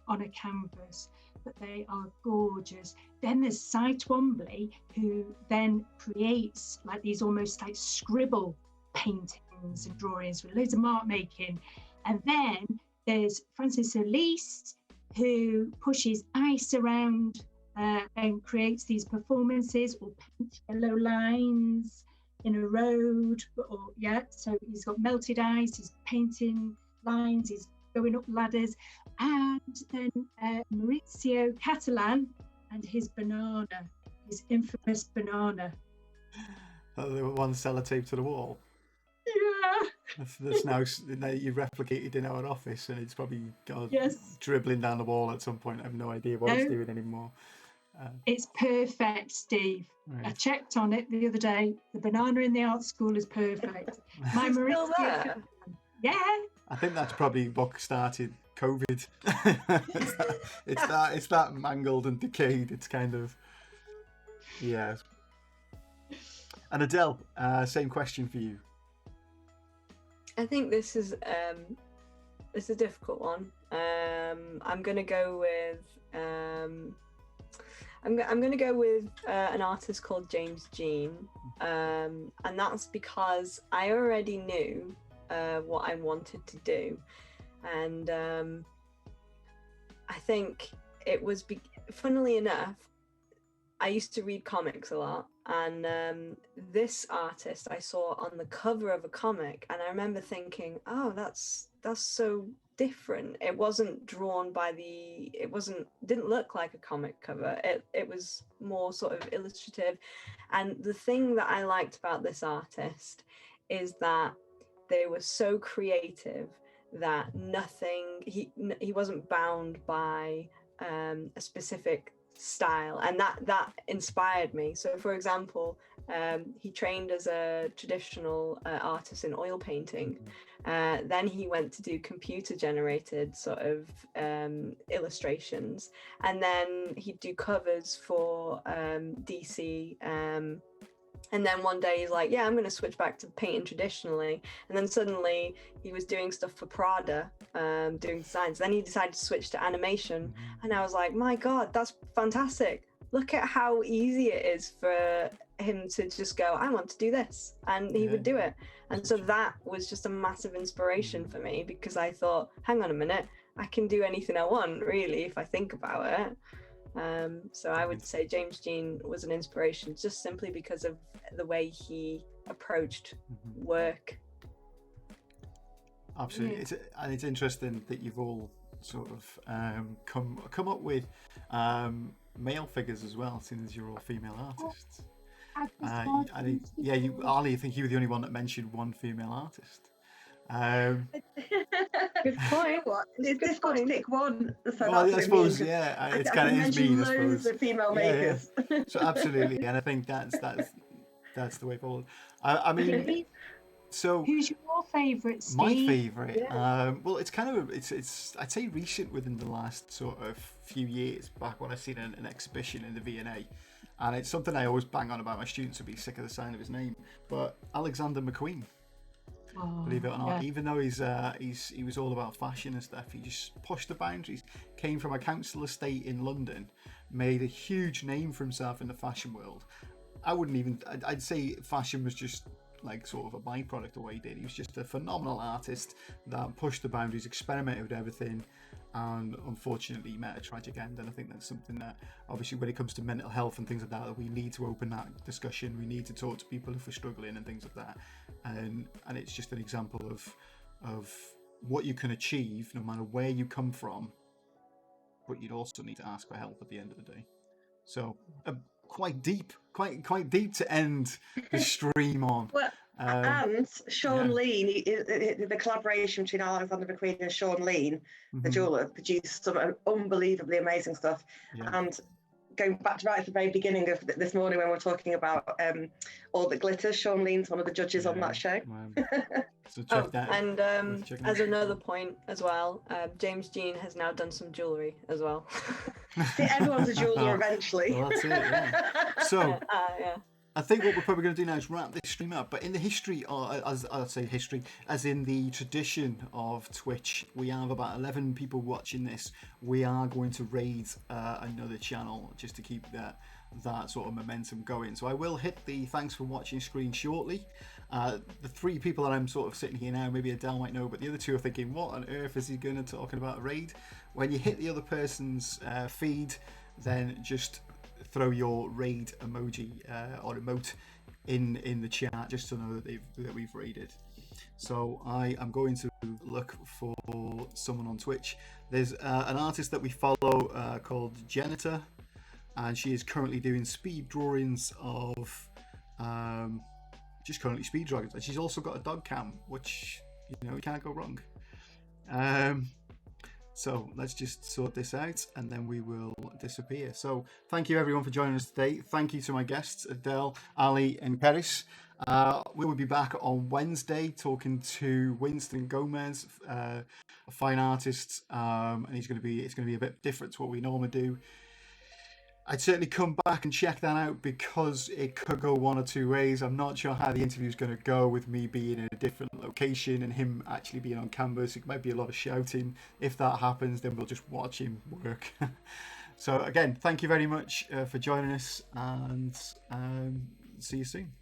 on a canvas, but they are gorgeous. Then there's Cy Twombly, who then creates like these almost like scribble paintings and drawings with loads of mark making. And then there's Francis Elise, who pushes ice around and creates these performances or paints yellow lines in a road. So he's got melted ice, he's painting lines, he's going up ladders. And then Maurizio Catalan and his banana, his infamous banana. The one sellotaped to the wall. Yeah. That's now you replicated in our office, and it's probably Yes. dribbling down the wall at some point. I have no idea what it's doing anymore. It's perfect, Steve. Right. I checked on it the other day. The banana in the art school is perfect. My It's still Maurizio there? Catalan. Yeah. I think that's probably what started COVID. it's that mangled and decayed. It's kind of yeah. And Adele, same question for you. I think this is a difficult one. I'm gonna go with I'm gonna go with an artist called James Jean, and that's because I already knew what I wanted to do, and I think it was funnily enough, I used to read comics a lot, and this artist I saw on the cover of a comic, and I remember thinking, oh, that's so different. It wasn't drawn by didn't look like a comic cover. It was more sort of illustrative. And the thing that I liked about this artist is that they were so creative that he wasn't bound by a specific style, and that inspired me. So for example, he trained as a traditional artist in oil painting, then he went to do computer generated sort of illustrations, and then he'd do covers for DC, and then one day he's like, yeah, I'm going to switch back to painting traditionally. And then suddenly he was doing stuff for Prada, doing designs. Then he decided to switch to animation. And I was like, my God, that's fantastic. Look at how easy it is for him to just go, I want to do this. And he would do it. And so that was just a massive inspiration for me, because I thought, hang on a minute, I can do anything I want, really, if I think about it. So I would say James Jean was an inspiration, just simply because of the way he approached work. Absolutely, it's interesting that you've all sort of come up with male figures as well, since you're all female artists. Ali, I think you were the only one that mentioned one female artist. Good point. It's difficult to pick one. So I suppose, it's kind of is mean, I suppose. Loads of female makers. Yeah. So absolutely, and I think that's the way forward. I mean, so who's your favourite, Steve? My favourite, well, it's kind of it's I'd say recent within the last sort of few years. Back when I seen an exhibition in the V&A, and it's something I always bang on about. My students would be sick of the sound of his name, but Alexander McQueen. Believe it or not, even though he was all about fashion and stuff, he just pushed the boundaries. Came from a council estate in London, made a huge name for himself in the fashion world. I'd say fashion was just like sort of a byproduct of what he did. He was just a phenomenal artist that pushed the boundaries, experimented with everything, and unfortunately he met a tragic end. And I think that's something that, obviously, when it comes to mental health and things like that, we need to open that discussion. We need to talk to people if we're struggling and things like that. And it's just an example of what you can achieve no matter where you come from, but you'd also need to ask for help at the end of the day. So quite deep to end the stream on. Well, And Sean yeah. Lean, the collaboration between Alexander McQueen and Sean Lean, the jeweler, produced some unbelievably amazing stuff. Yeah. And going back to right at the very beginning of this morning when we were talking about all the glitter, Sean Lean's one of the judges on that show. So check that. And as another point as well, James Jean has now done some jewellery as well. See, everyone's a jeweler eventually. Well, that's it. Yeah. So. Yeah. I think what we're probably going to do now is wrap this stream up. But in the history, or as I'd say history, as in the tradition of Twitch, we have about 11 people watching this. We are going to raid another channel just to keep that sort of momentum going. So I will hit the thanks for watching screen shortly. The 3 people that I'm sort of sitting here now, maybe Adele might know, but the other 2 are thinking, what on earth is he going to talking about a raid? When you hit the other person's feed, then just throw your raid emoji or emote in the chat just to know that we've raided. So I am going to look for someone on Twitch. There's an artist that we follow called Janitor, and she is currently doing speed drawings of just currently speed drawings, and she's also got a dog cam, which you can't go wrong. So let's just sort this out and then we will disappear. So thank you everyone for joining us today. Thank you to my guests, Adele, Ali and Paris. We will be back on Wednesday talking to Winston Gomez, a fine artist, and it's going to be a bit different to what we normally do. I'd certainly come back and check that out because it could go one or two ways. I'm not sure how the interview is going to go with me being in a different location and him actually being on canvas. It might be a lot of shouting. If that happens, then we'll just watch him work. So again, thank you very much for joining us, and see you soon.